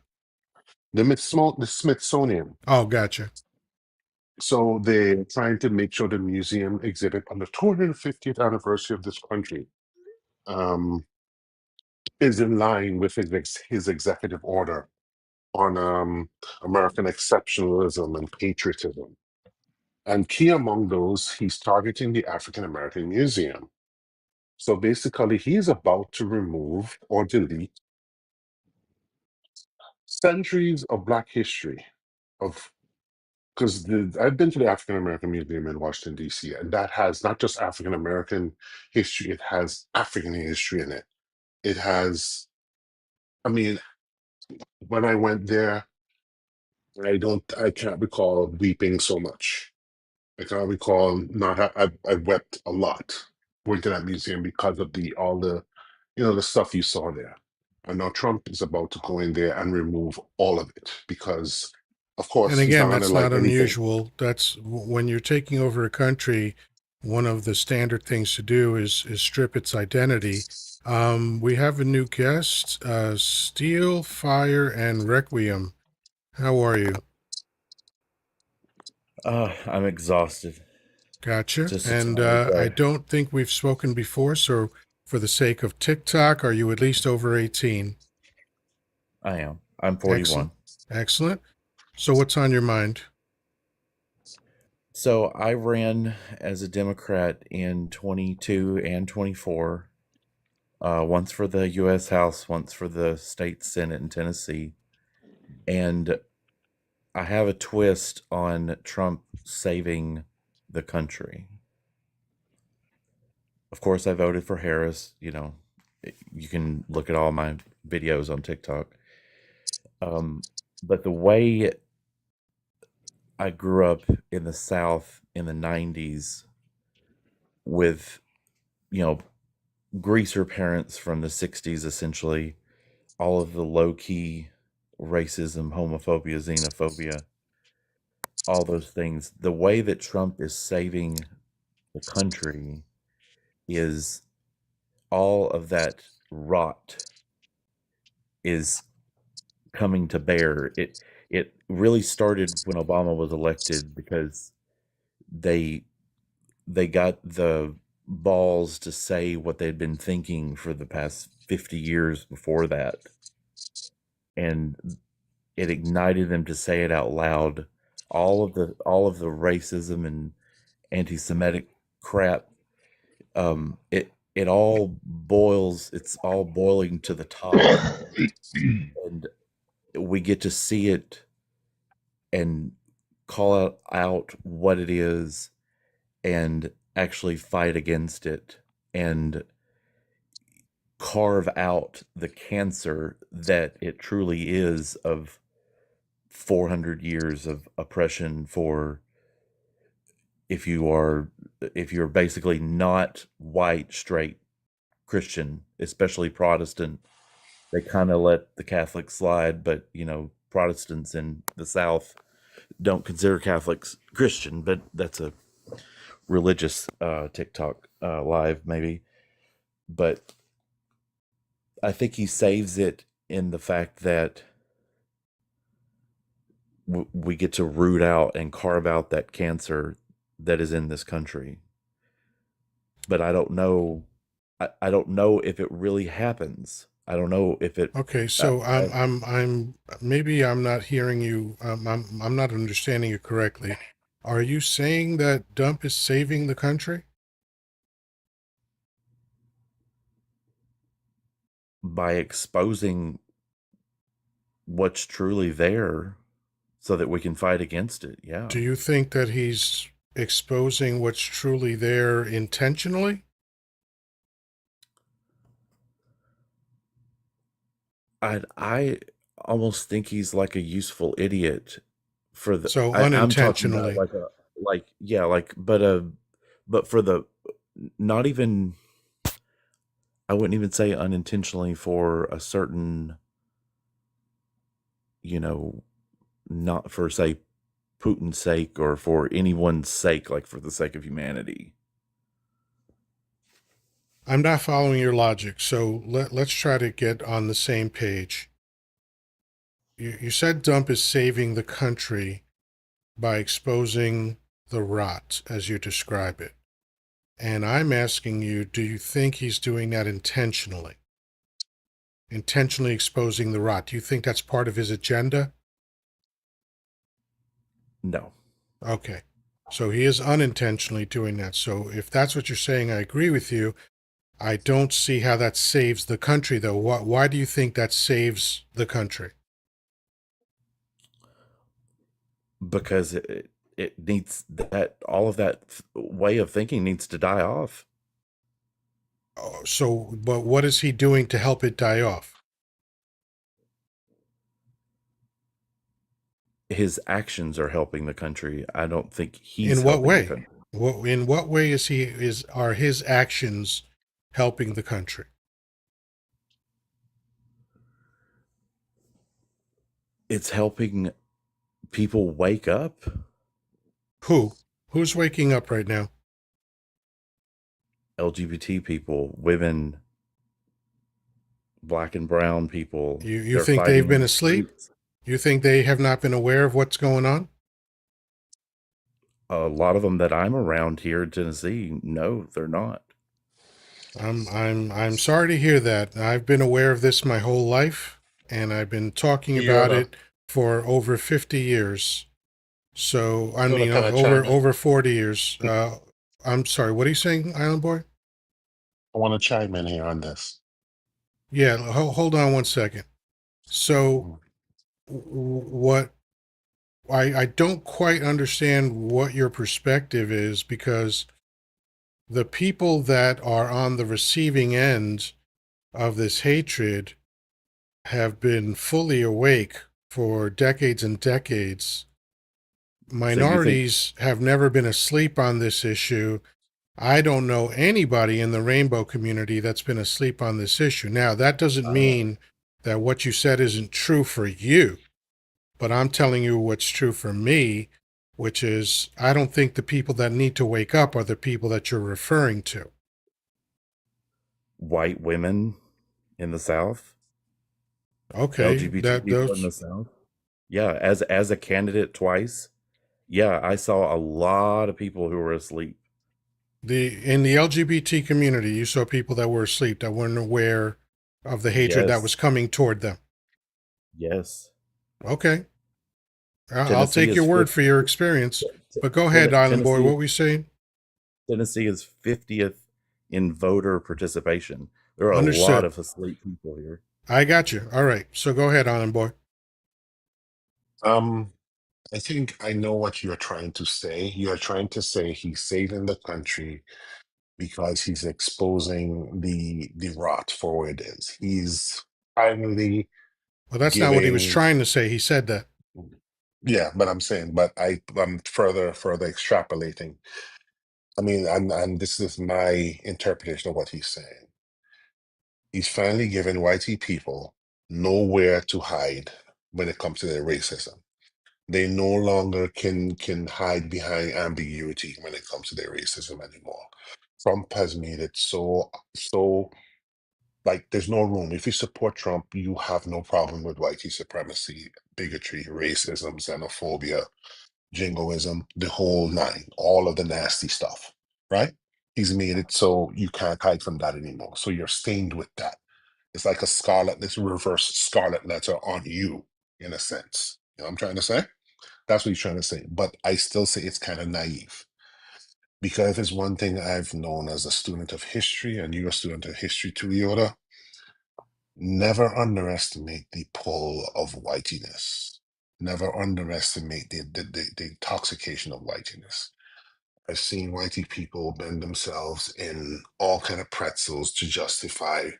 the Smithsonian. Oh, gotcha. So they're trying to make sure the museum exhibit on the 250th anniversary of this country um, is in line with his executive order on American exceptionalism and patriotism. And key among those, he's targeting the African American Museum. So basically, he's about to remove or delete centuries of Black history of because I've been to the African American Museum in Washington, D.C., and that has not just African American history, it has African history in it. It has, I mean, when I went there, I can't recall weeping so much. I can't recall not, I wept a lot going to that museum because of all the, the stuff you saw there. And now Trump is about to go in there and remove all of it because, of And course, he's not again, going to that's like not anything. unusual. When you're taking over a country, one of the standard things to do is strip its identity. We have a new guest, Steel, Fire, and Requiem. How are you? I'm exhausted. Gotcha. Just a And tired I day. don't think we've spoken before, so for the sake of TikTok, are you at least over 18? I am. I'm Excellent. 41. Excellent. So what's on your mind? So I ran as a Democrat in 22 and 24. Once for the U.S. House, once for the state Senate in Tennessee. And I have a twist on Trump saving the country. Of course, I voted for Harris. You can look at all my videos on TikTok. But the way I grew up in the South in the 90s with, you know, greaser parents from the 60s, essentially, all of the low key racism, homophobia, xenophobia, all those things. The way that Trump is saving the country is all of that rot is coming to bear. It really started when Obama was elected because they they got the balls to say what they'd been thinking for the past 50 years before that, and it ignited them to say it out loud. All of the racism and anti-Semitic crap, it it all boils, it's all boiling to the top, and we get to see it and call out what it is and actually fight against it and carve out the cancer that it truly is of 400 years of oppression for if you are if you're basically not white straight Christian, especially Protestant. They kind of let the Catholics slide, but Protestants in the South don't consider Catholics Christian, but that's a religious TikTok live maybe. But I think he saves it in the fact that we get to root out and carve out that cancer that is in this country. But I don't know. I don't know if it really happens. I don't know if it. Okay, I, so I, I'm maybe I'm not hearing you. I'm not understanding you correctly. Are you saying that Dump is saving the country? by exposing what's truly there, so that we can fight against it. Yeah. Do you think that he's exposing what's truly there intentionally? I almost think he's like a useful idiot for the. So I'm talking about unintentionally. like a like yeah like but for the not even I wouldn't even say unintentionally for a certain you know not for say Putin's sake or for anyone's sake, like for the sake of humanity. I'm not following your logic, so let's try to get on the same page. You said Dump is saving the country by exposing the rot, as you describe it. And I'm asking you, do you think he's doing that intentionally? Intentionally exposing the rot? Do you think that's part of his agenda? No. Okay. So he is unintentionally doing that. So if that's what you're saying, I agree with you. I don't see how that saves the country, though. Why do you think that saves the country? Because it needs that all of that way of thinking needs to die off. Oh, so, but what is he doing to help it die off? His actions are helping the country. I don't think he's In what helping the way? country. In what way are his actions helping the country? It's helping people wake up. Who? Who's waking up right now? LGBT people, women, black and brown people. You They're think fighting they've in been the asleep? streets. You think they have not been aware of what's going on? A lot of them that I'm around here in Tennessee, no, they're not. I'm sorry to hear that. I've been aware of this my whole life, and I've been talking about Yoda, it for over 50 years. So, I Yoda, mean, can I chime in? over 40 years. I'm sorry. What are you saying, Island Boy? I want to chime in here on this. Yeah, hold on one second. So, Mhm. what I don't quite understand what your perspective is, because the people that are on the receiving end of this hatred have been fully awake for decades and decades. So you think Minorities have never been asleep on this issue. I don't know anybody in the rainbow community that's been asleep on this issue. Now, that doesn't Uh, mean that what you said isn't true for you, but I'm telling you what's true for me, which is I don't think the people that need to wake up are the people that you're referring to. white women in the South, Okay, LGBT that people in those the South? Yeah, as a candidate twice, yeah, I saw a lot of people who were asleep. the in the LGBT community, you saw people that were asleep that weren't aware of the hatred that was Yes, coming toward them. yes. Okay, I'll Tennessee take your is word 50, for your experience. But go ahead, Island Boy. Tennessee What we saying? Tennessee is 50th in voter participation. There are a lot Understood. of asleep people here. I got you. All right. So go ahead, Island Boy. Um, I think I know what you're trying to say. You're trying to say he's saving the country because he's exposing the rot for what it is. He's finally Well, that's not what he was giving. trying to say. He said that. Yeah, but I'm saying, but I'm further extrapolating. I mean, and this is my interpretation of what he's saying. He's finally given whitey people nowhere to hide when it comes to their racism. They no longer can hide behind ambiguity when it comes to their racism anymore. Trump has made it so like there's no room. If you support Trump, you have no problem with whitey supremacy, bigotry, racism, xenophobia, jingoism, the whole nine, all of the nasty stuff, right? He's made it so you can't hide from that anymore. So you're stained with that. It's like a scarlet, this reverse scarlet letter on you, in a sense. You know what I'm trying to say? That's what he's trying to say. But I still say it's kind of naive. Because if it's one thing I've known as a student of history, and you're a student of history too, Yoda, never underestimate the pull of whitiness. Never underestimate the intoxication of whitiness. I've seen whitey people bend themselves in all kind of pretzels to justify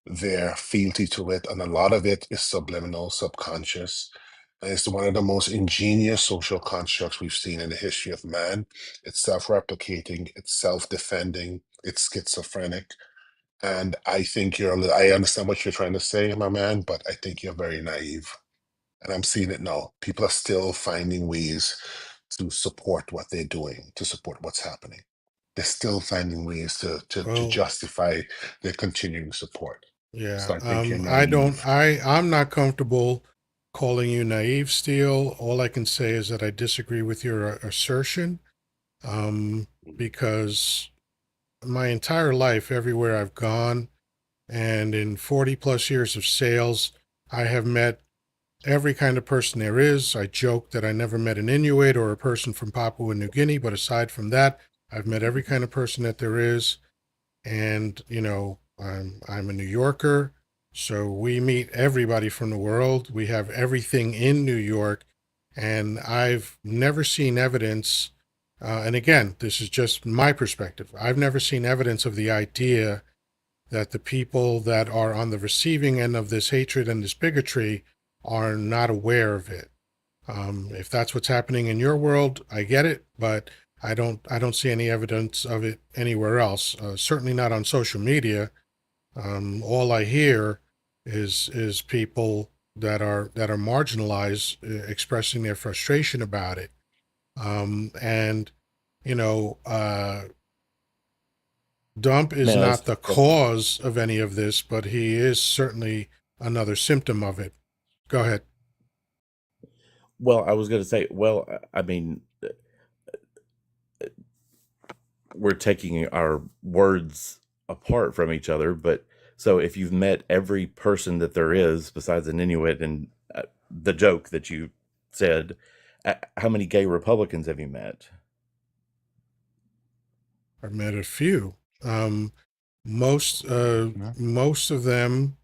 their fealty to it, and a lot of it is subliminal, subconscious. And it's one of the most ingenious social constructs we've seen in the history of man. It's self-replicating, it's self-defending, it's schizophrenic. And I think I understand what you're trying to say, my man, but I think you're very naive. And I'm seeing it now. People are still finding ways to support what they're doing, to support what's happening. They're still finding ways to Well, justify their continuing support. yeah. So I think you're I don't. naive. I'm not comfortable calling you naive, Steele. All I can say is that I disagree with your assertion. Because my entire life, everywhere I've gone, and in 40 plus years of sales, I have met every kind of person there is. I joke that I never met an Inuit or a person from Papua New Guinea, but aside from that, I've met every kind of person that there is. And, I'm a New Yorker, so we meet everybody from the world. We have everything in New York, and I've never seen evidence. And again, this is just my perspective. I've never seen evidence of the idea that the people that are on the receiving end of this hatred and this bigotry are not aware of it. If that's what's happening in your world, I get it, but I don't see any evidence of it anywhere else. Certainly not on social media. All I hear is people that are marginalized expressing their frustration about it. And you know, Dump is Man, not the that's cause of any of this, but he is certainly another symptom of it. Go ahead. well. I was going to say, well, I mean, we're taking our words apart from each other, but so if you've met every person that there is besides an Inuit and the joke that you said, how many gay Republicans have you met? I've met a few. Um, most Yeah. most of them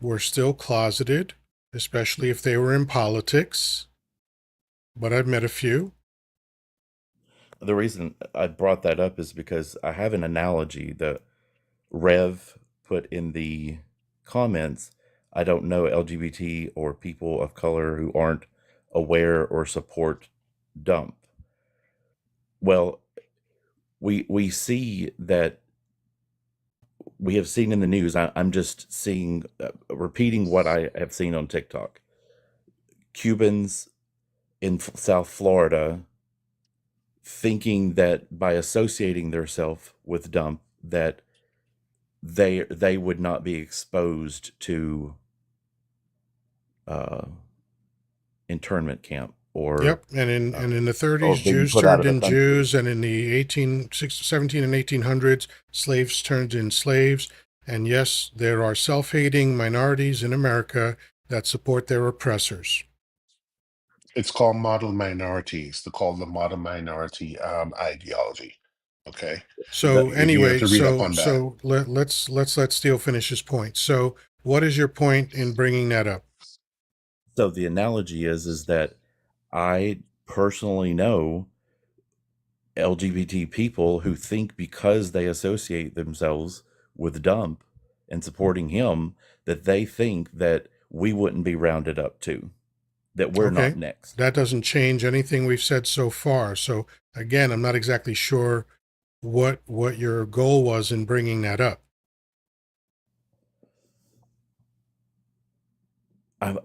were still closeted, especially if they were in politics. But I've met a few. The reason I brought that up is because I have an analogy that Rev put in the comments. I don't know LGBT or people of color who aren't aware or support Dump. Well, we see that we have seen in the news. I'm just seeing, repeating what I have seen on TikTok. Cubans in South Florida thinking that by associating themselves with Dump that they would not be exposed to uh, internment camp Yep, and in the or 30s, being Jews put out turned of the in country. Jews, and in the 17 and 1800s, slaves turned in slaves. And yes, there are self-hating minorities in America that support their oppressors. It's called model minorities. They call the model minority ideology. Okay, The, So you have anyway, to read up on that. let's let Steele finish his point. So what is your point in bringing that up? so the analogy is that I personally know LGBT people who think because they associate themselves with Dump and supporting him, that they think that we wouldn't be rounded up too, that we're not Okay, next. that doesn't change anything we've said so far. So again, I'm not exactly sure what your goal was in bringing that up. I,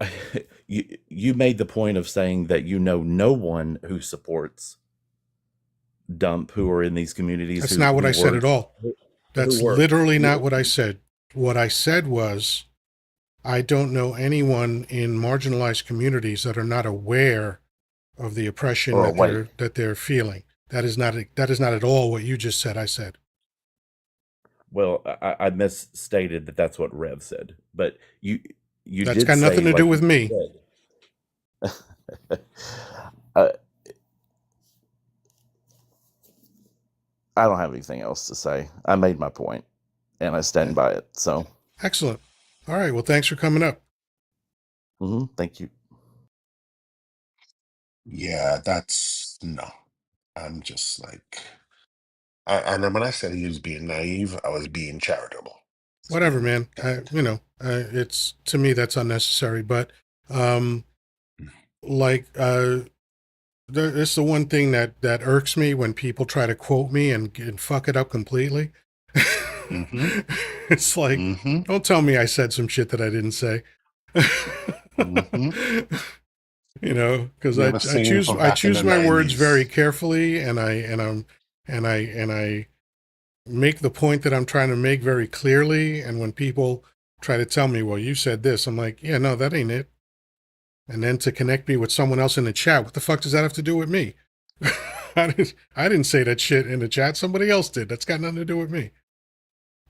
you made the point of saying that you know no one who supports Dump who are in these communities That's not what who I said at works all. who That's work. literally not what I said. What I said was I don't know anyone in marginalized communities that are not aware of the oppression Or wait, that they're feeling. That is not at all what you just said. I said well, I misstated that that's what Rev said, but you that's did got nothing say to do like with you me. said. uh, I don't have anything else to say. I made my point, and I stand by it. So, Excellent. All right. Well, thanks for coming up. thank you. Yeah, that's no. I'm just like, and then when I said he was being naive, I was being charitable. It's Whatever, being man. kind. It's to me that's unnecessary. But um, like it's the one thing that irks me when people try to quote me and fuck it up completely. Mm-hmm. It's like, Mm-hmm. don't tell me I said some shit that I didn't say. Mm-hmm. Because You have a saying from I back in choose the my words very 90s. carefully, and I make the point that I'm trying to make very clearly. And when people try to tell me, well, you said this, I'm like, yeah, no, that ain't it. And then to connect me with someone else in the chat, what the fuck does that have to do with me? I didn't say that shit in the chat. Somebody else did. That's got nothing to do with me.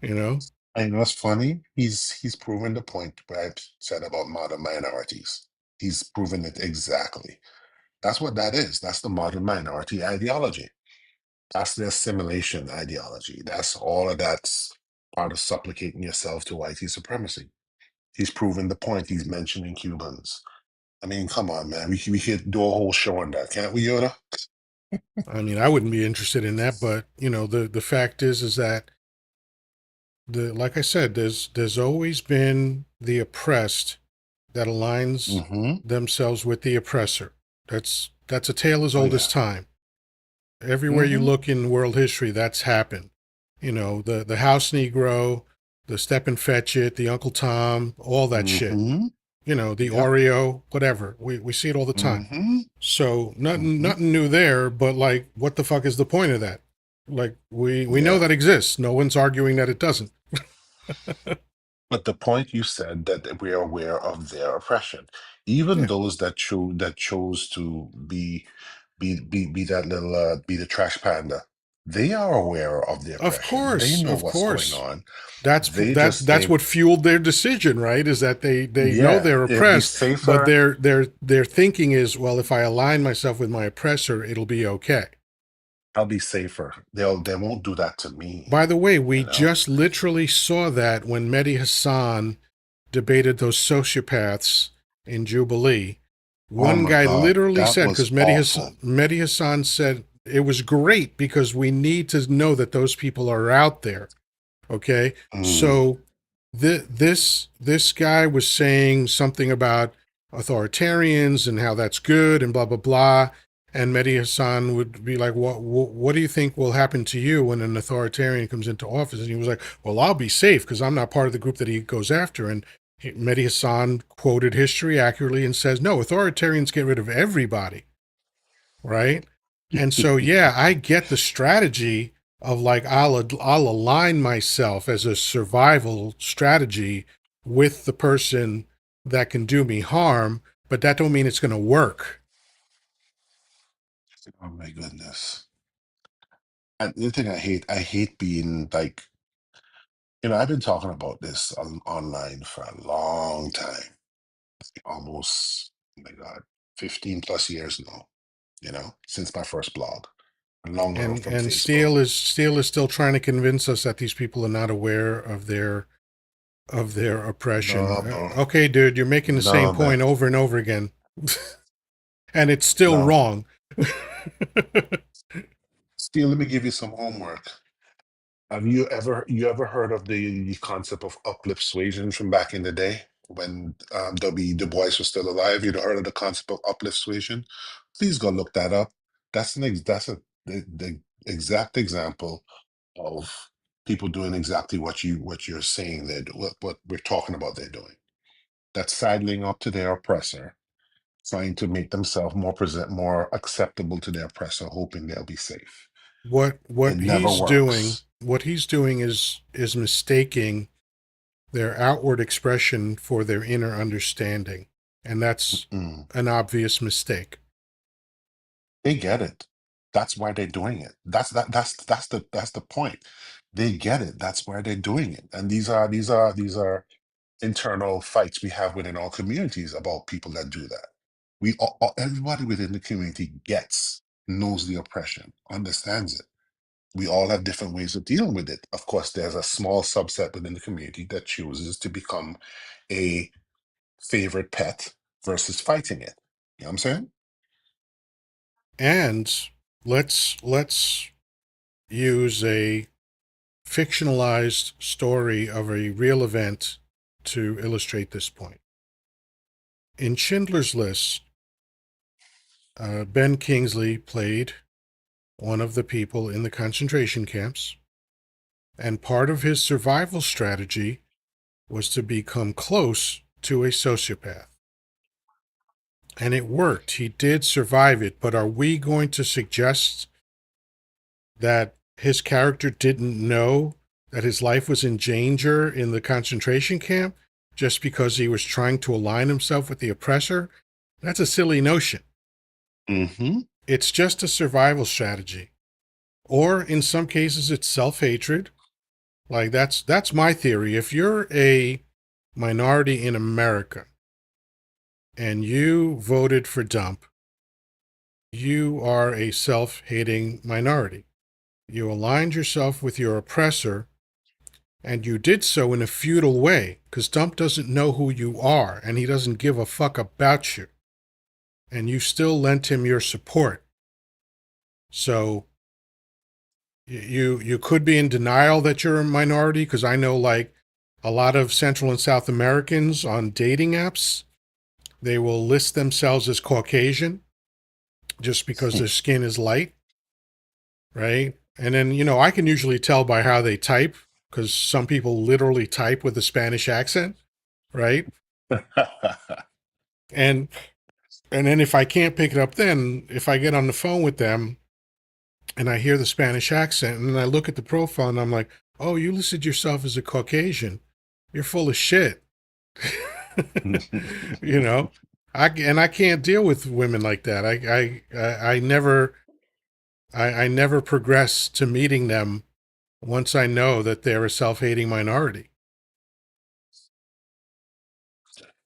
You know? I know it's funny. He's proven the point what I said about modern minorities. He's proven it exactly. That's what that is. That's the modern minority ideology. That's the assimilation ideology. That's all of that's part of supplicating yourself to white supremacy. He's proven the point. He's mentioning Cubans. I mean, come on, man. We could do a whole show on that, can't we, Yoda? I mean, I wouldn't be interested in that, but the fact is that like I said, there's always been the oppressed that aligns Mm-hmm. themselves with the oppressor. That's a tale as Oh old yeah. as time. Everywhere you Mm-hmm. look in world history, that's happened. The house Negro, the step and fetch it, the Uncle Tom, all that shit. Mm-hmm. The Yep. Oreo, whatever. We see it all the time. Mm-hmm. So nothing Mm-hmm. nothing new there, but like what the fuck is the point of that? Like we know Yeah. that exists. No one's arguing that it doesn't. But the point you said that we are aware of their oppression, even Yeah. those that chose to be that little be the trash panda, they are aware of the Of oppression. They course, know of what's going course. on. That's They that just that's think, what fueled their decision, right? Is that they know yeah, they're it'd be oppressed, but safer. their thinking is, well, if I align myself with my oppressor, it'll be okay. I'll be safer. They won't do that to me. By the way, You we know. just literally saw that when Mehdi Hassan debated those sociopaths in Jubilee. Oh One my guy God, literally that said, because was awful. Mehdi Hassan said it was great because we need to know that those people are out there. Okay, Mm, so this guy was saying something about authoritarians and how that's good and blah blah blah. And Mehdi Hassan would be like, what do you think will happen to you when an authoritarian comes into office?" And he was like, "Well, I'll be safe because I'm not part of the group that he goes after." And Mehdi Hassan quoted history accurately and says, "No, authoritarians get rid of everybody." Right? And so, yeah, I get the strategy of like I'll align myself as a survival strategy with the person that can do me harm, but that don't mean it's going to work. oh my goodness. And the thing I hate being like, I've been talking about this online for a long time, almost, oh my God, 15 plus years now, since my first blog. long road from And Facebook. Steele is still trying to convince us that these people are not aware of their oppression. No, bro. Okay, dude, you're making the same No, man. point over and over again, and it's still No. wrong. Still, let me give you some homework. Have you ever heard of the concept of uplift suasion from back in the day when W. Du Bois was still alive? You'd heard of the concept of uplift suasion? Please go look that up. That's the exact example of people doing exactly what you're saying what we're talking about they're doing. That's sidling up to their oppressor, trying to make themselves more acceptable to their oppressor, hoping they'll be safe. It never works. What he's doing is mistaking their outward expression for their inner understanding, and that's Mm. an obvious mistake. They get it. That's why they're doing it. That's the point. They get it. That's why they're doing it. And these are internal fights we have within our communities about people that do that. Everybody within the community knows the oppression, understands it. We all have different ways of dealing with it. Of course, there's a small subset within the community that chooses to become a favorite pet versus fighting it. You know what I'm saying? And let's use a fictionalized story of a real event to illustrate this point. In Schindler's List, Ben Kingsley played one of the people in the concentration camps, and part of his survival strategy was to become close to a sociopath. And it worked. He did survive it, but are we going to suggest that his character didn't know that his life was in danger in the concentration camp just because he was trying to align himself with the oppressor? That's a silly notion. Mm-hmm. It's just a survival strategy. Or in some cases, it's self-hatred. Like that's my theory. If you're a minority in America and you voted for Dump, you are a self-hating minority. You aligned yourself with your oppressor, and you did so in a futile way, because Dump doesn't know who you are, and he doesn't give a fuck about you. And you still lent him your support. So you could be in denial that you're a minority, because I know like a lot of Central and South Americans on dating apps, they will list themselves as Caucasian just because their skin is light, right? And then, I can usually tell by how they type, because some people literally type with a Spanish accent, right? And and then if I can't pick it up, then if I get on the phone with them and I hear the Spanish accent and then I look at the profile and I'm like, oh, you listed yourself as a Caucasian. You're full of shit. you know, I can't deal with women like that. I never progress to meeting them once I know that they're a self-hating minority.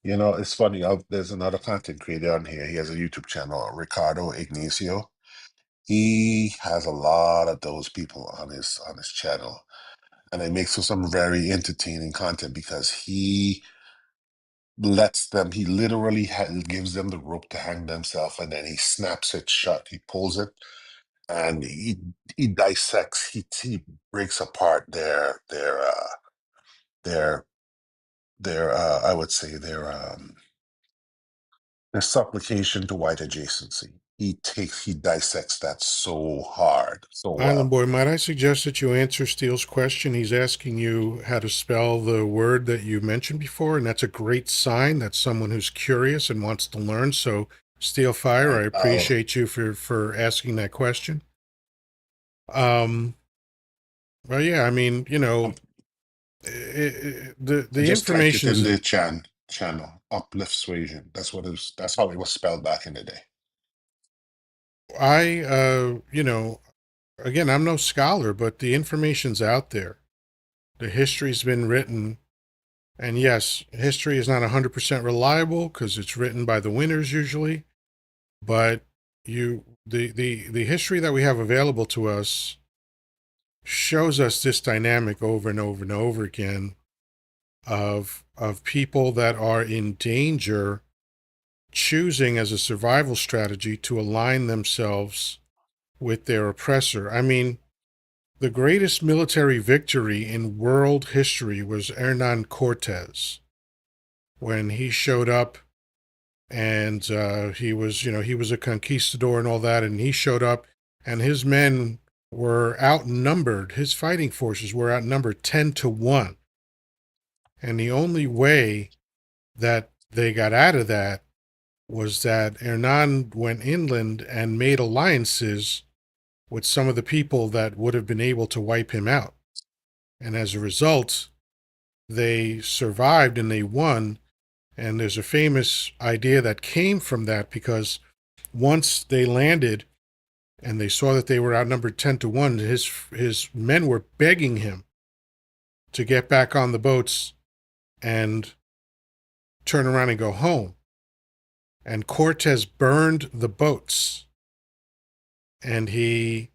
It's funny. There's another content creator on here. He has a YouTube channel, Ricardo Ignacio. He has a lot of those people on his channel, and it makes for some very entertaining content because he lets them. He literally gives them the rope to hang themselves, and then he snaps it shut. He pulls it, and he dissects. He breaks apart their I would say their supplication to white adjacency. He dissects that so hard, so Island well. Boy, might I suggest that you answer Steele's question? He's asking you how to spell the word that you mentioned before, and that's a great sign. That's someone who's curious and wants to learn. So, Steel Fire, I I'll appreciate you for asking that question. Um, well, yeah, I mean, Um, I the just typed it information in is the channel. Uplift suasion. That's how it was spelled back in the day. I again, I'm no scholar, but the information's out there. The history's been written. And yes, history is not 100% reliable because it's written by the winners usually. But the history that we have available to us shows us this dynamic over and over and over again of people that are in danger choosing as a survival strategy to align themselves with their oppressor. I mean, the greatest military victory in world history was Hernan Cortez when he showed up and he was, he was a conquistador and all that, and he showed up and his men were outnumbered. His fighting forces were outnumbered 10-1. And the only way that they got out of that was that Hernan went inland and made alliances with some of the people that would have been able to wipe him out. And as a result, they survived and they won. And there's a famous idea that came from that because once they landed and they saw that they were outnumbered 10-1, his men were begging him to get back on the boats and turn around and go home. And Cortez burned the boats. And he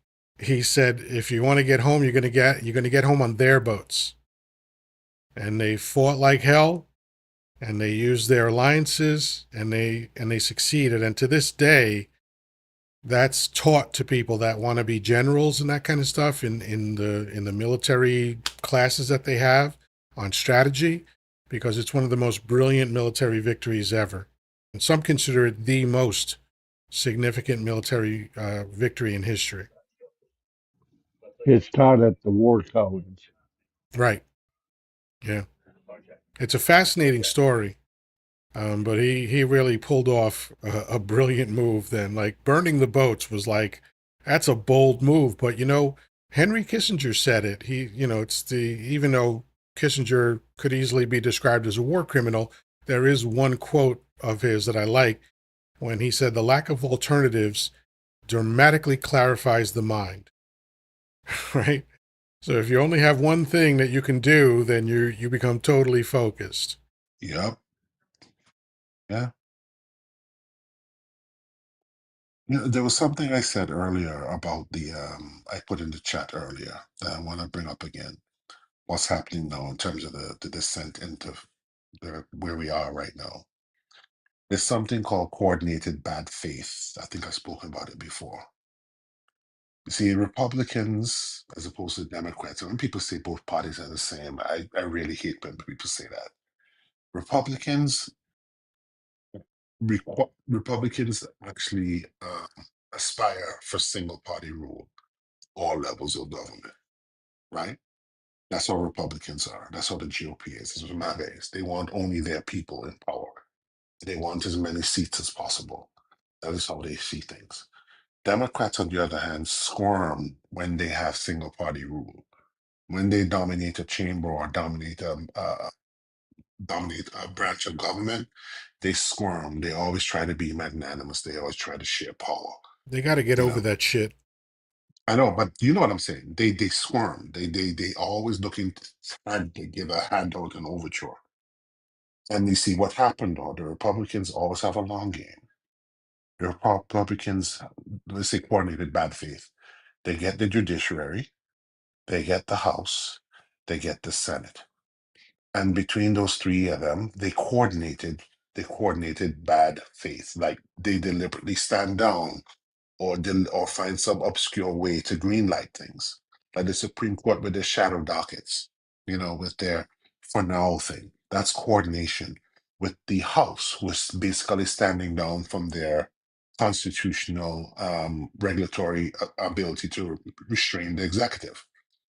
said, if you want to get home, you're going to get home on their boats. And they fought like hell, and they used their alliances, and they succeeded. And to this day, that's taught to people that want to be generals and that kind of stuff in the military classes that they have on strategy, because it's one of the most brilliant military victories ever. And some consider it the most significant military victory in history. It's taught at the war college. Right. Yeah. It's a fascinating story. But he really pulled off a brilliant move then. Like burning the boats was like, that's a bold move. But Henry Kissinger said it. Even though Kissinger could easily be described as a war criminal, there is one quote of his that I like when he said, the lack of alternatives dramatically clarifies the mind. Right? So if you only have one thing that you can do, then you become totally focused. Yep. Yeah. There was something I said earlier about I put in the chat earlier that I want to bring up again. What's happening now in terms of the descent into where we are right now. There's something called coordinated bad faith. I think I've spoken about it before. You see, Republicans, as opposed to Democrats, and when people say both parties are the same, I really hate when people say that. Republicans actually aspire for single party rule, all levels of government, right? That's how Republicans are. That's how the GOP is. That's what MAGA is. They want only their people in power. They want as many seats as possible. That is how they see things. Democrats, on the other hand, squirm when they have single party rule. When they dominate a chamber or dominate a branch of government, they squirm. They always try to be magnanimous. They always try to share power. They got to get You over know, that shit. I know, but you know what I'm saying. They squirm. They always looking to give a handout and overture. And you see what happened though. The Republicans always have a long game. The Republicans, let's say, coordinated bad faith. They get the judiciary, they get the House, they get the Senate. And between those three of them, they coordinated bad faith. Like they deliberately stand down or find some obscure way to greenlight things. Like the Supreme Court with their shadow dockets, with their for now thing. That's coordination with the House, who's basically standing down from their constitutional regulatory ability to restrain the executive.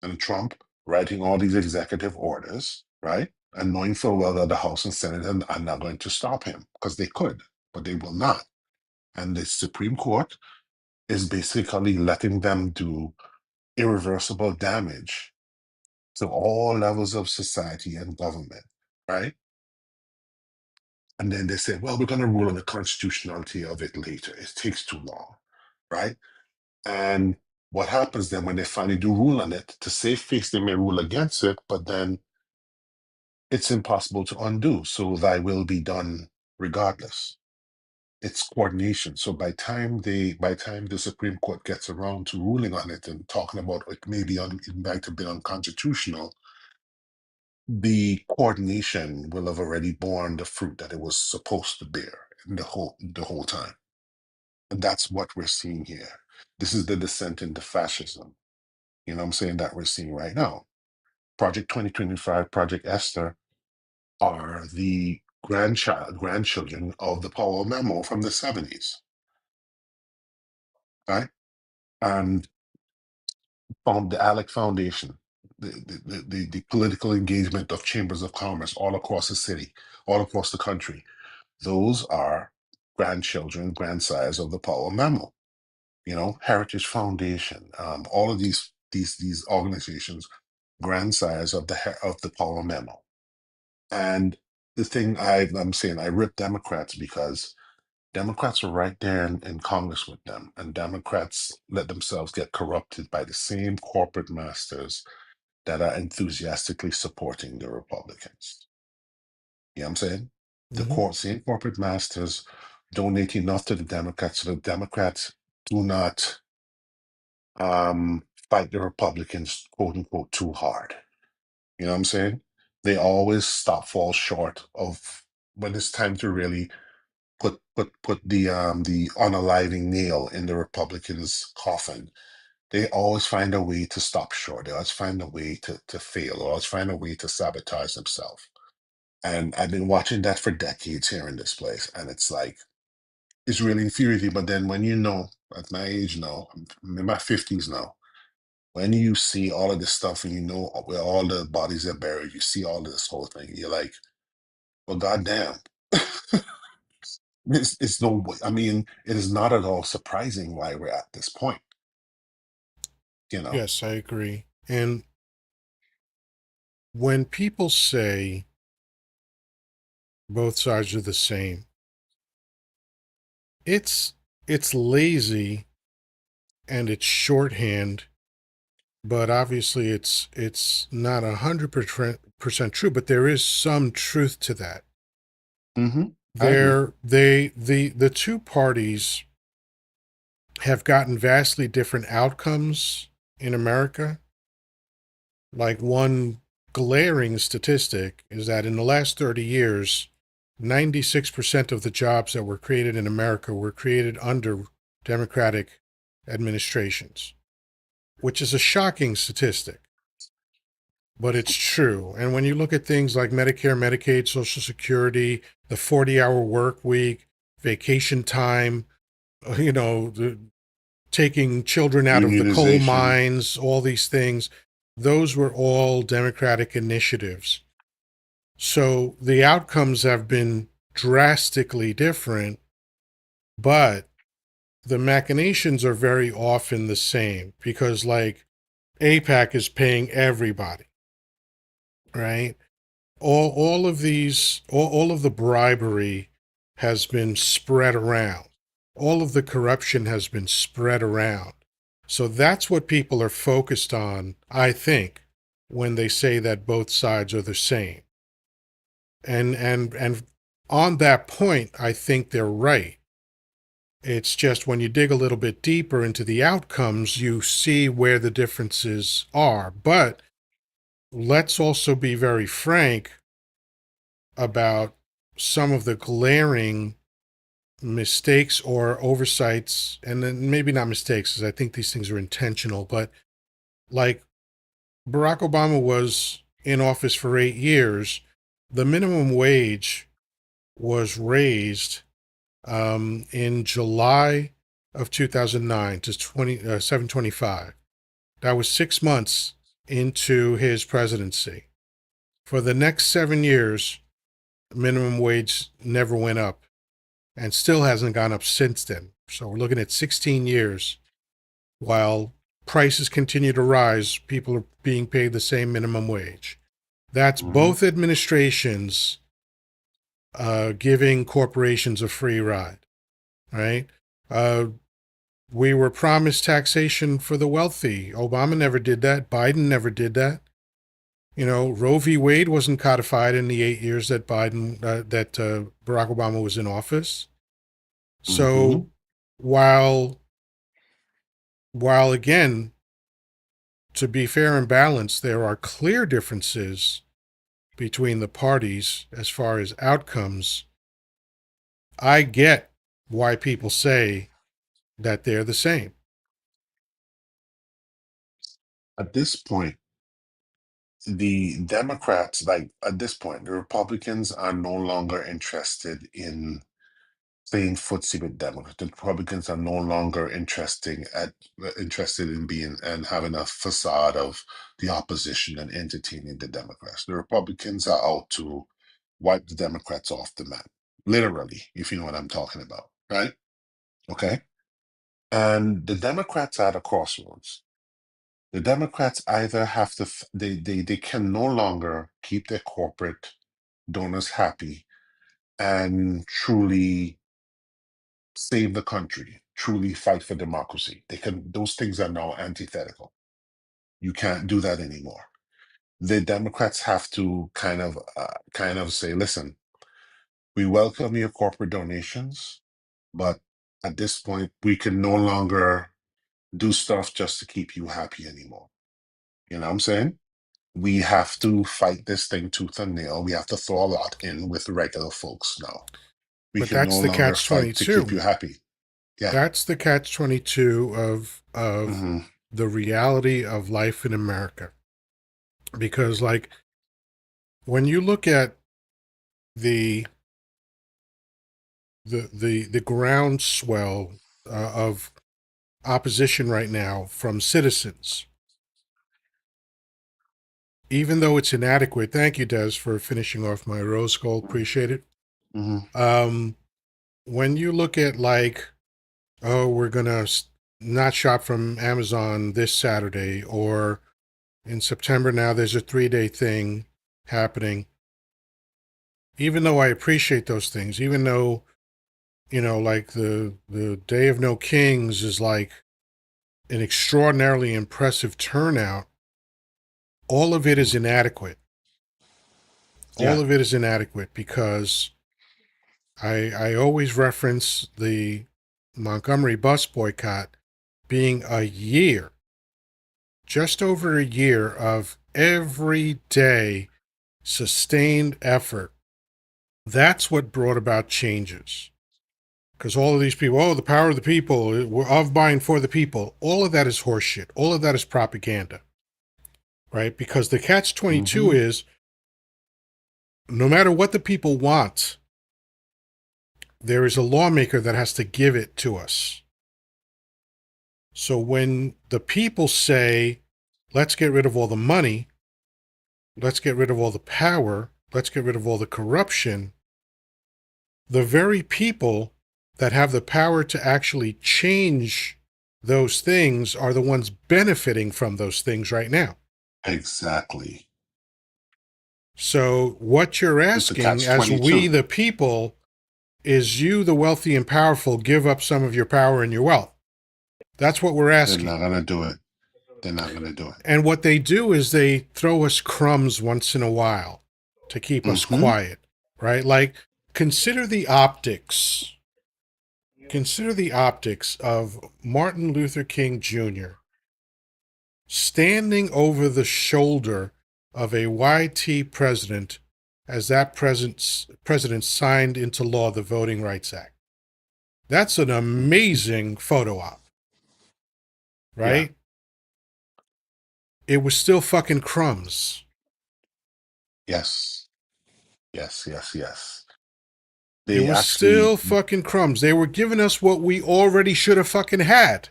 And Trump writing all these executive orders, right? And knowing full well that the House and Senate are not going to stop him because they could, but they will not. And the Supreme Court is basically letting them do irreversible damage to all levels of society and government, right? And then they say, well, we're going to rule on the constitutionality of it later. It takes too long, right? And what happens then when they finally do rule on it, to save face, they may rule against it, but then it's impossible to undo. So thy will be done regardless. It's coordination. So by time the Supreme Court gets around to ruling on it and talking about it might have been unconstitutional, the coordination will have already borne the fruit that it was supposed to bear in the whole time. And that's what we're seeing here. This is the descent into fascism. You know what I'm saying, that we're seeing right now. Project 2025, Project Esther are the grandchildren of the Powell memo from the 70s, right? And from the ALEC Foundation, the political engagement of chambers of commerce all across the city, all across the country. Those are grandchildren, grandsires of the Powell memo. You know, Heritage Foundation, all of these organizations, grandsires of the Powell memo. And the thing I'm saying, I rip Democrats because Democrats are right there in Congress with them, and Democrats let themselves get corrupted by the same corporate masters that are enthusiastically supporting the Republicans. You know what I'm saying? Hmm. Same corporate masters donate enough to the Democrats so the Democrats do not fight the Republicans, quote unquote, too hard. You know what I'm saying? They always fall short of when it's time to really put the unaliving nail in the Republicans' coffin. They always find a way to stop short. They always find a way to fail, or always find a way to sabotage themselves. And I've been watching that for decades here in this place, and it's like it's really infuriating. But then when you know, at my age now, I'm in my 50s now, when you see all of this stuff and you know where all the bodies are buried, you see all of this whole thing, you're like, well, goddamn. It's no way. I mean, it is not at all surprising why we're at this point, you know? Yes, I agree. And when people say both sides are the same, it's it's lazy and it's shorthand, but obviously it's not 100% true, but there is some truth to that. Hmm. I agree. The two parties have gotten vastly different outcomes in America. Like, one glaring statistic is that in the last 30 years, 96% of the jobs that were created in America were created under Democratic administrations, which is a shocking statistic, but it's true. And when you look at things like Medicare, Medicaid, Social Security, the 40-hour work week, vacation time, taking children out of the coal Unionization. mines, all these things, those were all Democratic initiatives. So the outcomes have been drastically different, but the machinations are very often the same because, like, APAC is paying everybody, right? All of the bribery has been spread around. All of the corruption has been spread around. So that's what people are focused on, I think, when they say that both sides are the same. And on that point, I think they're right. It's just when you dig a little bit deeper into the outcomes, you see where the differences are. But let's also be very frank about some of the glaring mistakes or oversights, and then maybe not mistakes, because I think these things are intentional, but like Barack Obama was in office for 8 years, the minimum wage was raised in July of 2009 to 725. That was 6 months into his presidency. For the next 7 years, minimum wage never went up and still hasn't gone up since then. So we're looking at 16 years. While prices continue to rise, people are being paid the same minimum wage. That's Hmm. both administrations giving corporations a free ride, right? Uh, we were promised taxation for the wealthy. Obama never did that. Biden never did that. Roe v. Wade wasn't codified in the 8 years that Barack Obama was in office. Mm-hmm. So while again, to be fair and balanced, there are clear differences between the parties as far as outcomes. I get why people say that they're the same. At this point, the Democrats, like at this point, the Republicans are no longer interested in playing footsie with Democrats. The Republicans are no longer interested in being and having a facade of the opposition and entertaining the Democrats. The Republicans are out to wipe the Democrats off the map, literally, if you know what I'm talking about, right? Okay. And the Democrats are at a crossroads. The Democrats either have to, they can no longer keep their corporate donors happy and truly save the country, truly fight for democracy. Those things are now antithetical. You can't do that anymore. The Democrats have to kind of say, listen, we welcome your corporate donations, but at this point, we can no longer do stuff just to keep you happy anymore. You know what I'm saying? We have to fight this thing tooth and nail. We have to throw a lot in with regular folks now. We But can no that's the longer catch fight to 22. keep you happy. Yeah. That's the catch 22 of Hmm. the reality of life in America. Because like when you look at the the groundswell of opposition right now from citizens, even though it's inadequate. Thank you, Des, for finishing off my rose gold. Appreciate it. Hmm. Um, when you look at like, oh, we're gonna not shop from Amazon this Saturday, or in September now there's a 3-day thing happening. Even though I appreciate those things, even though like the Day of No Kings is like an extraordinarily impressive turnout, all of it is inadequate. All Yeah. of it is inadequate because I always reference the Montgomery bus boycott being a year, just over a year of everyday sustained effort. That's what brought about changes. Because all of these people, oh, the power of the people, we're of, by, and for the people, all of that is horseshit. All of that is propaganda, right? Because the catch 22 Hmm. is no matter what the people want, there is a lawmaker that has to give it to us. So when the people say, let's get rid of all the money, let's get rid of all the power, let's get rid of all the corruption, the very people that have the power to actually change those things are the ones benefiting from those things right now. Exactly. So what you're It's the asking catch as we 22. the people is you, the wealthy and powerful, give up some of your power and your wealth. That's what we're They're asking. not gonna do it. They're not gonna do it. And what they do is they throw us crumbs once in a while to keep us Hmm. quiet, right? Like consider the optics. Consider the optics of Martin Luther King Jr. standing over the shoulder of a YT president as that president signed into law the Voting Rights Act. That's an amazing photo op, Yeah. right? It was still fucking crumbs. Yes. Yes. Yes. Yes. It They was actually still fucking crumbs. They were giving us what we already should have fucking had,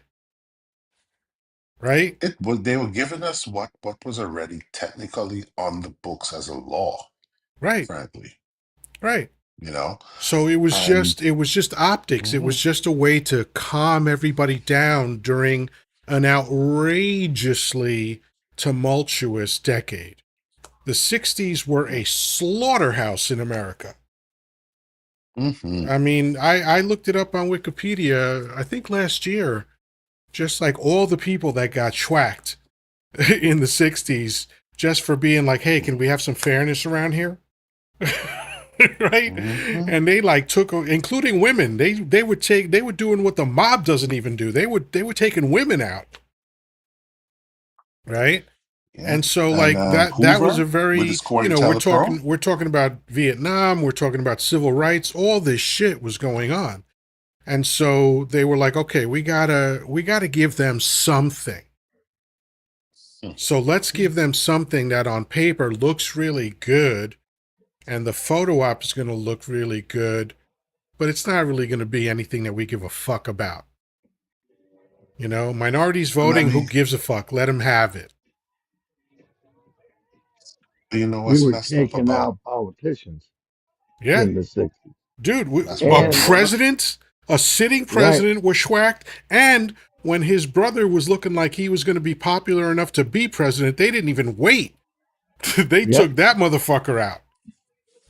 right? it was they were giving us what was already technically on the books as a law, Right, frankly. right. You know? So And it was just optics. It was mhm, just a way to calm everybody down during an outrageously tumultuous decade. The 60s were a slaughterhouse in America. mhm. I mean, I looked it up on Wikipedia, I think last year, just like all the people that got schwacked in the 60s just for being like, hey, can we have some fairness around here? right? Hmm. And they like took, including women. They were doing what the mob doesn't even do. They were taking women out, right? Yeah. And so And like that was a Hoover with his very, we're COINTELPRO. talking about Vietnam, we're talking about civil rights, all this shit was going on. And so they were like, okay, we gotta give them something. So let's give them something that on paper looks really good, and the photo op is going to look really good, but it's not really going to be anything that we give a fuck about. Minorities Let voting, who me. gives a fuck? Let them have it. You know We what's were messed up taking about? out politicians Yeah, in the 60s. dude, That's a what I'm And saying. president, a sitting right, president was schwacked, and when his brother was looking like he was going to be popular enough to be president, they didn't even wait. They yep. took that motherfucker out.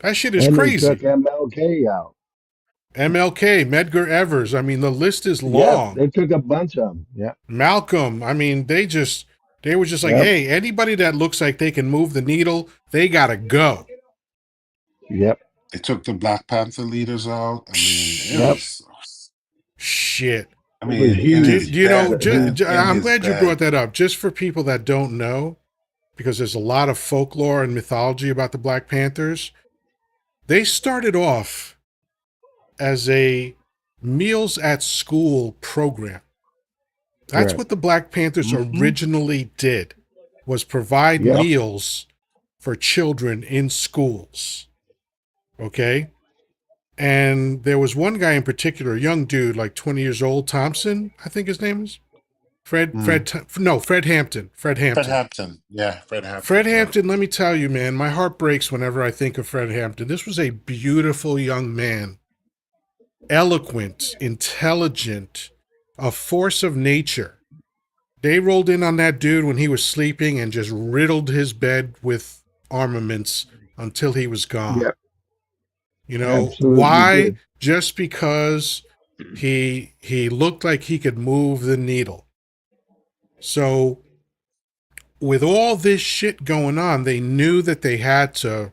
That shit is And they took crazy. MLK out. MLK, Medgar Evers. I mean, the list is Yep, long. they took a bunch of them. Yep, Malcolm. I mean, they were just like, yep, hey, anybody that looks like they can move the needle, they gotta go. yep, They took the Black Panther leaders out. I mean, it yep. Psh, was. shit. I It was mean, in Do, his huge. do you know? bed, man. In I'm his glad you brought bed. that up. Just for people that don't know, because there's a lot of folklore and mythology about the Black Panthers. They started off as a meals at school program. That's Right. what the Black Panthers Hmm. originally did, was provide Yep. meals for children in schools. Okay? And there was one guy in particular, a young dude, like 20 years old, Thompson, I think his name is. Mm. Fred Hampton. Fred Fred Hampton. Hampton. Yeah, Fred Hampton. Fred Yeah. Hampton, let me tell you, man, my heart breaks whenever I think of Fred Hampton. This was a beautiful young man, eloquent, intelligent, a force of nature. They rolled in on that dude when he was sleeping and just riddled his bed with armaments until he was gone. Yep. Absolutely Why? did. Just because he looked like he could move the needle. So with all this shit going on, they knew that they had to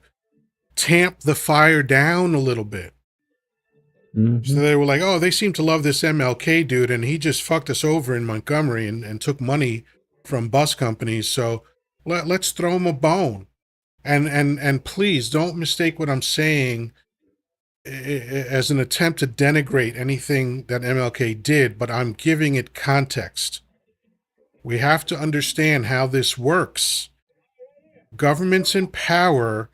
tamp the fire down a little bit. So Hmm. they were like, oh, they seem to love this MLK dude, and he just fucked us over in Montgomery and took money from bus companies. So let's throw him a bone. And please don't mistake what I'm saying as an attempt to denigrate anything that MLK did, but I'm giving it context. We have to understand how this works. Governments in power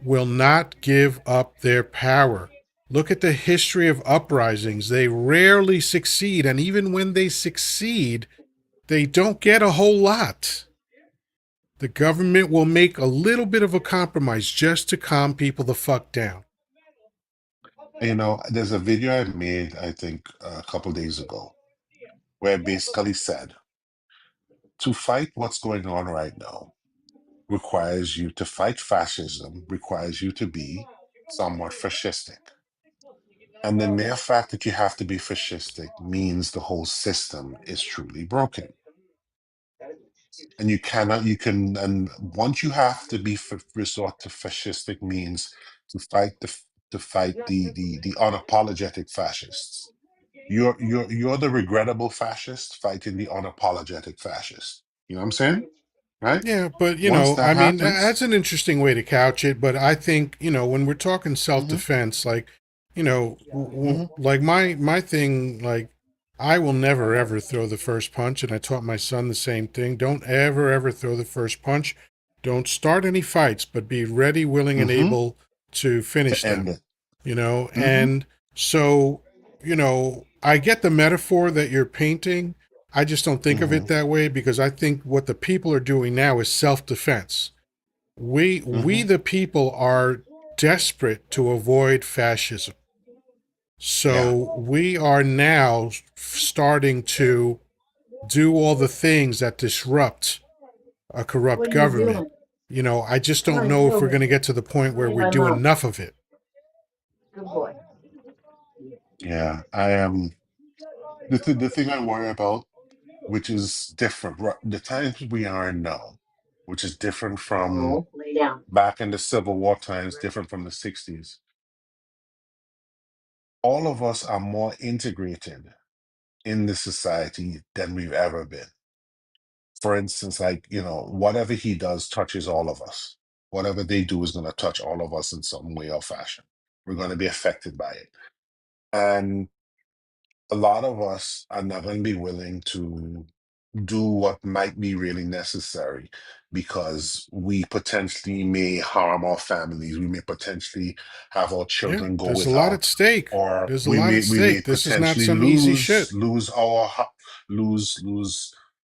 will not give up their power. Look at the history of uprisings. They rarely succeed, and even when they succeed, they don't get a whole lot. The government will make a little bit of a compromise just to calm people the fuck down. There's a video I made, I think, a couple days ago, where I basically said to fight what's going on right now requires you to fight fascism, requires you to be somewhat fascistic. And the mere fact that you have to be fascistic means the whole system is truly broken. And and once you have to resort to fascistic means to fight the unapologetic fascists. You're the regrettable fascist fighting the unapologetic fascist. You know what I'm saying? Right? Yeah, but Once that I mean, happens, that's an interesting way to couch it. But I think, when we're talking hmm self-defense, like, hmm like my thing, like, I will never ever throw the first punch, and I taught my son the same thing. Don't ever throw the first punch. Don't start any fights, but be ready, willing, and hmm able to finish to end them. it. Hmm. And so, I get the metaphor that you're painting. I just don't think of Hmm. it that way because I think what the people are doing now is self-defense. We Hmm. the people are desperate to avoid fascism. Yeah. So we are now starting to do all the things that disrupt a corrupt government. I just don't know if we're going to get to the point where we do enough of it. Yeah. I am the thing I worry about, which is different, the times we are in now, which is different from back in the Civil War times, different from the 60s. All of us are more integrated in the society than we've ever been. For instance, like, whatever he does touches all of us. Whatever they do is going to touch all of us in some way or fashion. We're going to be affected by it. And a lot of us are not going to be willing to do what might be really necessary because we potentially may harm our families. We may potentially have our Yeah, children go there's a lot at without, stake. or There's a we lot may at we may stake. This is not potentially some easy shit. lose our lose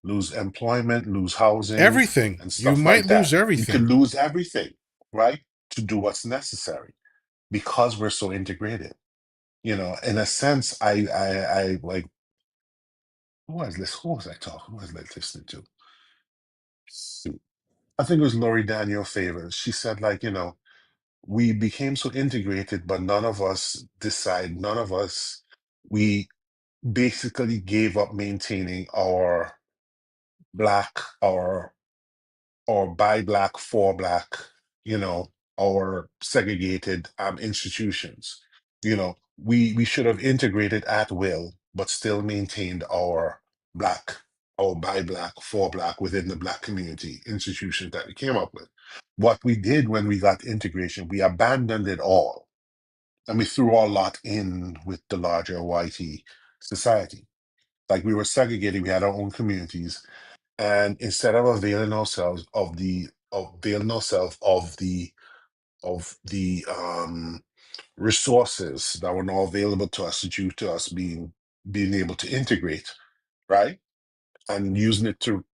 lose employment, lose housing Everything. and You stuff might like lose that. You everything. can lose everything, right? To do what's necessary because we're so integrated. In a sense, I like who was I talking? Who was I listening to? Shoot. I think it was Lori Daniel Favors. She said, like, we became so integrated, but none of us, we basically gave up maintaining our black, or by black, for black, you know, our segregated institutions. We should have integrated at will, but still maintained black, our by black, for black within the black community institutions that we came up with. What we did when we got integration, we abandoned it all and we threw our lot in with the larger whitey society. Like we were segregated, we had our own communities, and instead of availing ourselves of the resources that were now available to us due to us being able to integrate, right, and using it to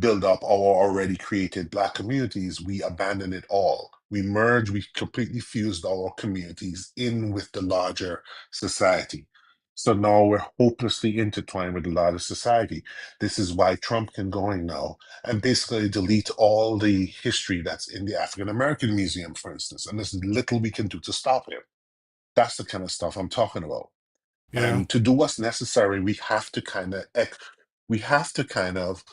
build up our already created black communities, we abandoned it all. We merged, we completely fused our communities in with the larger society. So now we're hopelessly intertwined with the larger society. This is why Trump can go in now and basically delete all the history that's in the African American Museum, for instance. And there's little we can do to stop him. That's the kind of stuff I'm talking about. Yeah. And to do what's necessary, we have to kind of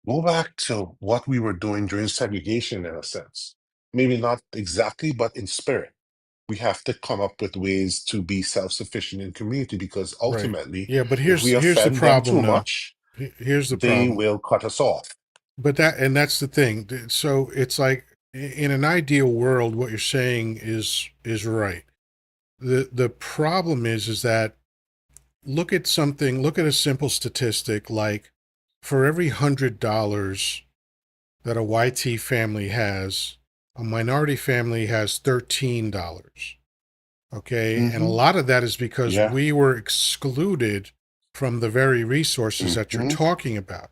go back to what we were doing during segregation in a sense. Maybe not exactly, but in spirit. We have to come up with ways to be self-sufficient in community because Right. ultimately, Yeah, but if we here's the offend them too problem though. much, Here's the they problem. will cut us off. But that's the thing. So it's like in an ideal world, what you're saying is right. The problem is that look at a simple statistic like for every $100 that a YT family has, a minority family has $13. Okay. And a Hmm. lot of that is because Yeah. we were excluded from the very resources that you're Hmm. talking about,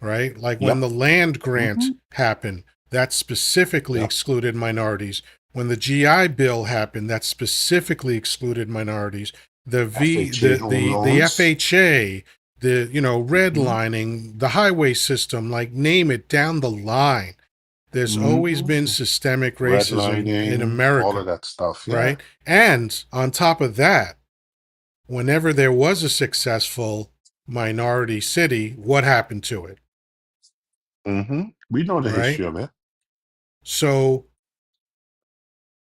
right? Like when Yep. the land Hmm. grant happened, that specifically Yep. excluded minorities. When the GI Bill happened, that specifically excluded minorities. FHA home The loans. FHA, Hmm. redlining, the highway system, like name it down the line. There's always been Hmm. systemic racism in Redlining, all of America, that stuff. Yeah. right? And on top of that, whenever there was a successful minority city, what happened to it, We know the right? history of it. So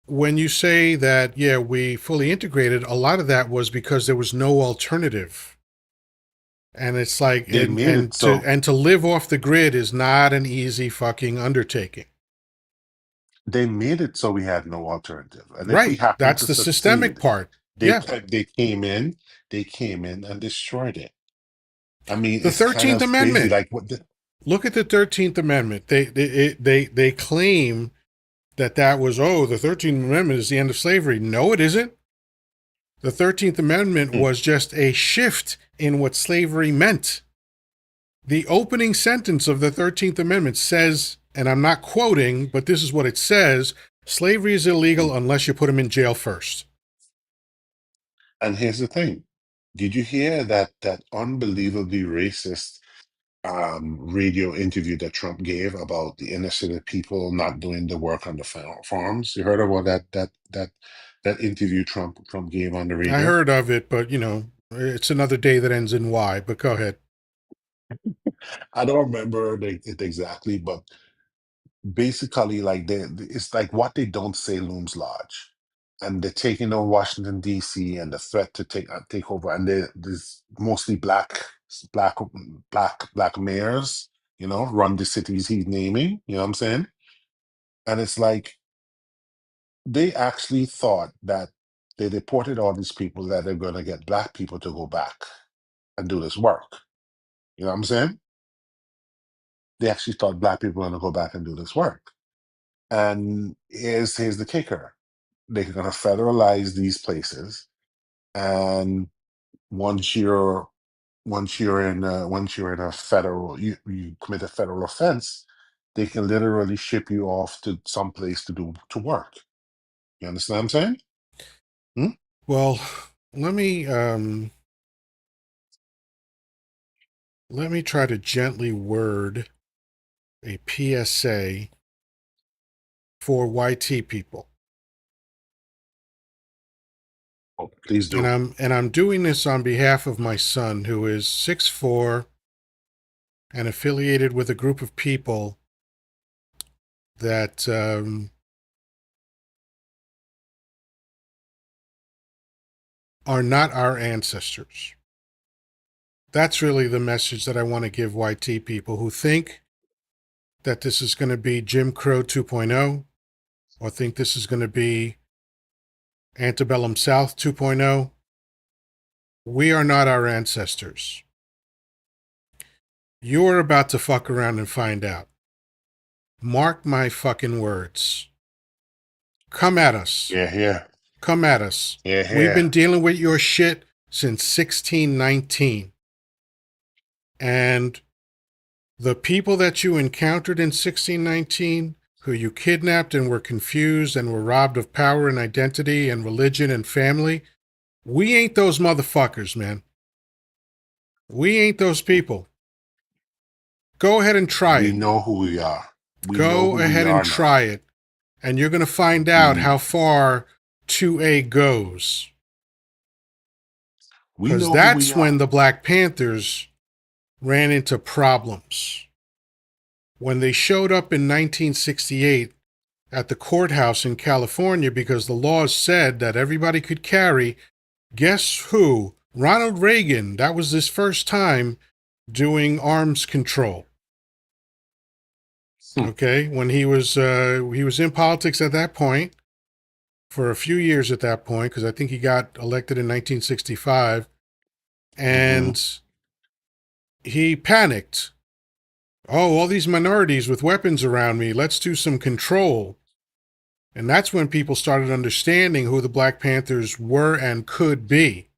when you say that, yeah, we fully integrated, a lot of that was because there was no alternative. And it's like, They made it so. and to live off the grid is not an easy fucking undertaking. They made it so we had no alternative. And if we Right. happen That's to the systemic succeed, part. they Yeah. ca- they came in, they came in and destroyed it. I mean, The it's kind 13th of crazy. Amendment. Like what the Look at the 13th Amendment. They claim that was, oh, the 13th Amendment is the end of slavery. No, it isn't. The 13th Amendment Mm. was just a shift in what slavery meant. The opening sentence of the 13th Amendment says, and I'm not quoting, but this is what it says: slavery is illegal Mm. unless you put them in jail first. And here's the thing. Did you hear that unbelievably racist radio interview that Trump gave about the inner city people not doing the work on the farms? You heard about that interview Trump gave on the I radio? heard of it, but it's another day that ends in Y, but go ahead. I don't remember it exactly, but basically like it's like what they don't say looms large, and they're taking on Washington D.C. and the threat to take over, and there's mostly black black mayors, run the cities he's naming. You know what I'm saying? And it's like they actually thought that they deported all these people that they're going to get black people to go back and do this work. You know what I'm saying? They actually thought black people were going to go back and do this work. And here's the kicker: they're going to federalize these places, and once you're in a federal, you commit a federal offense, they can literally ship you off to some place to work. You understand what I'm saying? Hmm? Well, let me let me try to gently word a PSA for YT people. Oh, please And do. I'm doing this on behalf of my son, who is 6'4" and affiliated with a group of people that are not our ancestors. That's really the message that I want to give YT people who think that this is going to be Jim Crow 2.0, or think this is going to be Antebellum South 2.0. We are not our ancestors. You're about to fuck around and find out. Mark my fucking words. Come at us. Yeah, yeah, Come at us. yeah, We've yeah. been dealing with your shit since 1619. And the people that you encountered in 1619, who you kidnapped and were confused and were robbed of power and identity and religion and family, we ain't those motherfuckers, man. We ain't those people. Go ahead and try We it. know who we are. We know Go who we ahead and are now. try it. And you're going to find out We how far 2A goes. we Because know who we that's when are. the Black Panthers ran into problems. When they showed up in 1968 at the courthouse in California because the laws said that everybody could carry, guess who? Ronald Reagan. That was his first time doing arms control. Hmm. Okay, when he was in politics at that point for a few years at that point, because I think he got elected in 1965, Mm-hmm. and he panicked. Oh, all these minorities with weapons around me. Let's do some control. And that's when people started understanding who the Black Panthers were and could be.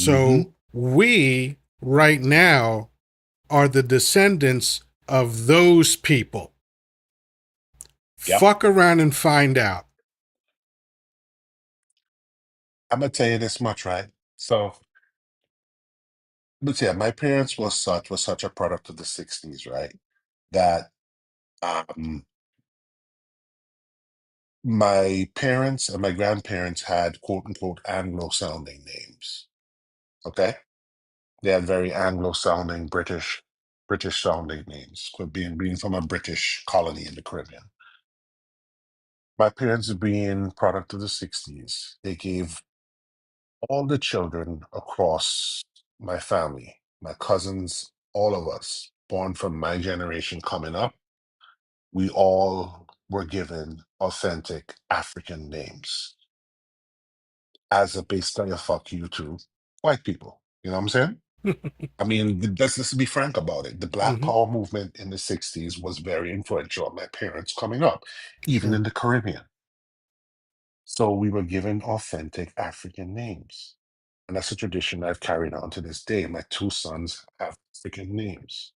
Mm-hmm. So we, right now, are the descendants of those people. Yep. Fuck around and find out. I'm gonna tell you this much, right? So, but yeah, my parents was such a product of the '60s, right? That um my parents and my grandparents had quote unquote Anglo sounding names. Okay? They had very Anglo sounding British sounding names, being from a British colony in the Caribbean. My parents being product of the '60s, they gave all the children across my family, my cousins, all of us born from my generation coming up, we all were given authentic African names as a basically a fuck you to white people. You know what I'm saying? I mean, let's be frank about it. The Black Mm-hmm. Power movement in the '60s was very influential on my parents coming up, even Sure. in the Caribbean. So we were given authentic African names. And that's a tradition I've carried on to this day. My two sons have African names.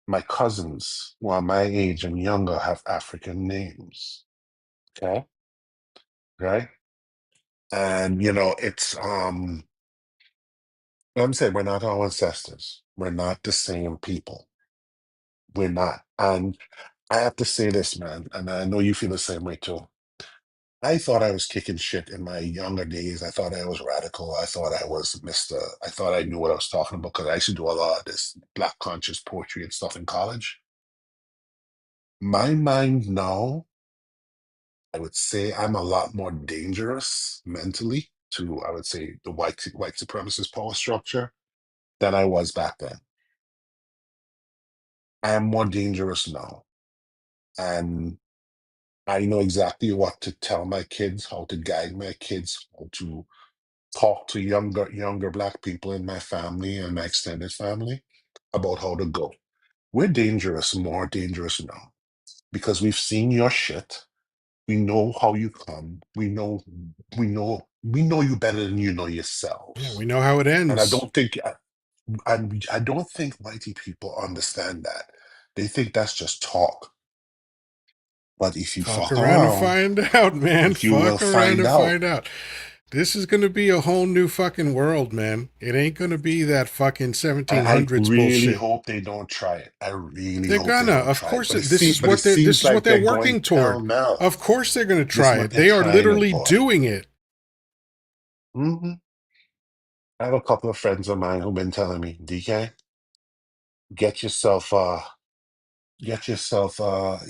My cousins, who are my age and younger, have African names. Okay. Right. And it's I'm saying we're not our ancestors. We're not the same people. We're not. And I have to say this, man, and I know you feel the same way too. I thought I was kicking shit in my younger days. I thought I was radical. I thought I was Mr. I thought I knew what I was talking about because I used to do a lot of this Black conscious poetry and stuff in college. My mind now, I would say I'm a lot more dangerous mentally to, I would say, the white supremacist power structure than I was back then. I am more dangerous now. And I know exactly what to tell my kids, how to guide my kids, how to talk to younger black people in my family and my extended family about how to go. We're dangerous, more dangerous now, because we've seen your shit. We know how you come. We know you better than you know Yeah, we yourselves. know how it And I ends. don't think I don't think whitey people understand that. They think that's just talk. But if you Fuck fuck around and around, find out, man. you will Fuck around find and out. find out. This is going to be a whole new fucking world, man. It ain't going to be that fucking I 1700s really bullshit. hope they don't try it. I really They're hope they gonna, don't of try it. course. This is But it what seems this is what like they're they're going working pell toward. mell. Of course, they're gonna This is try what it. they're They are trying it literally for. doing it. Hmm. I have a couple of friends of mine who've been telling me, DK, get yourself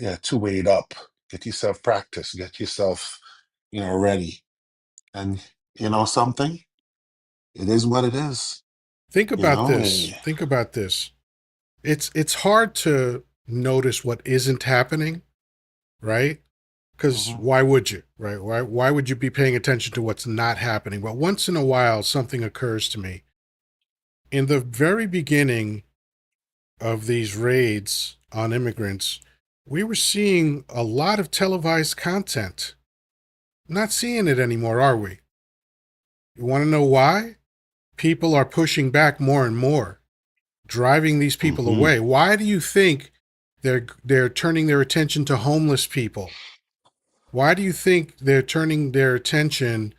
yeah, two-weight up. Get yourself practice. Get yourself, ready. And you know something? It is what it is. Think You about know? this. Think about this. It's hard to notice what isn't happening, right? Because Mhm. why would you, right? Why would you be paying attention to what's not happening? But once in a while, something occurs to me. In the very beginning of these raids on immigrants, we were seeing a lot of televised content. Not seeing it anymore, are we? You want to know why? People are pushing back more and more, driving these people Mhm. away. Why do you think they're turning their attention to homeless people? Why do you think they're turning their attention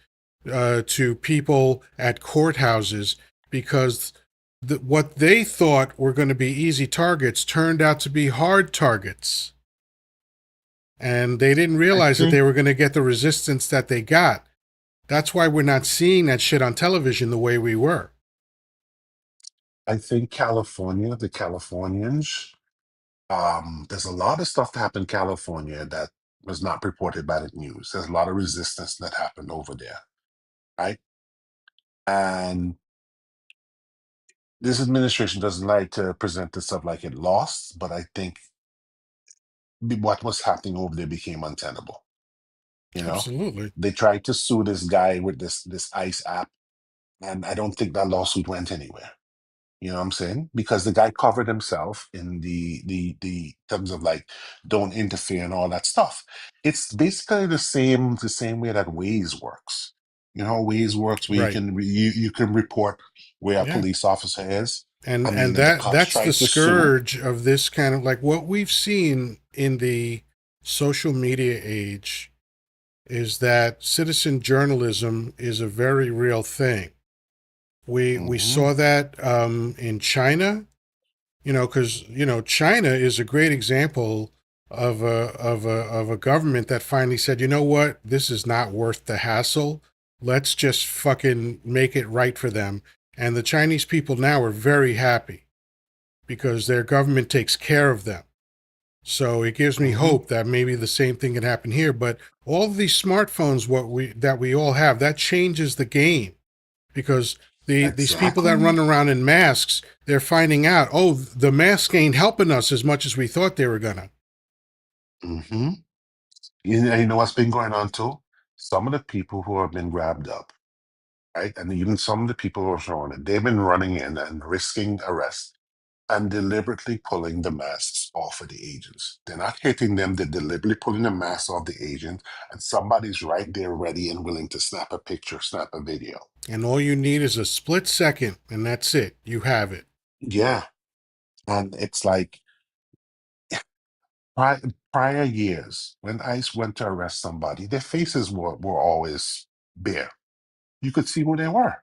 to people at courthouses? Because what they thought were going to be easy targets turned out to be hard targets. And they didn't I realize that they think were going to get the resistance that they got. That's why we're not seeing that shit on television the way we were. I think California, the Californians, there's a lot of stuff that happened in California that was not reported by the news. There's a lot of resistance that happened over there, right? And this administration doesn't like to present this stuff like it lost, but I think what was happening over there became untenable. You know, Absolutely. they tried to sue this guy with this ICE app, and I don't think that lawsuit went anywhere. You know what I'm saying? Because the guy covered himself in the terms of like don't interfere and all that stuff. It's basically the same way that Waze works. You know how Waze works, where you Right. can you can report where a Yeah. police officer is. I And mean, and the that cops that's the tried to sue. scourge of this kind of like what we've seen in the social media age is that citizen journalism is a very real thing. We Hmm. saw that in China, because China is a great example of a government that finally said, you know what, this is not worth the hassle. Let's just fucking make it right for them. And the Chinese people now are very happy because their government takes care of them. So it gives me Hmm. hope that maybe the same thing can happen here. But all of these smartphones, that we all have, that changes the game because these people that Exactly. run around in masks, they're finding out, oh, the mask ain't helping us as much as we thought they were gonna. Hmm. You know what's been going on too? Some of the people who have been grabbed up, right? And even some of the people who are showing it, they've been running in and risking arrest and deliberately pulling the masks off of the agents. They're not hitting them, they're deliberately pulling the mask off the agent, and somebody's right there ready and willing to snap a picture, snap a video. And all you need is a split second, and that's it. You have it. Yeah. And it's like pri- prior years, when ICE went to arrest somebody, their faces were always bare. You could see who they were.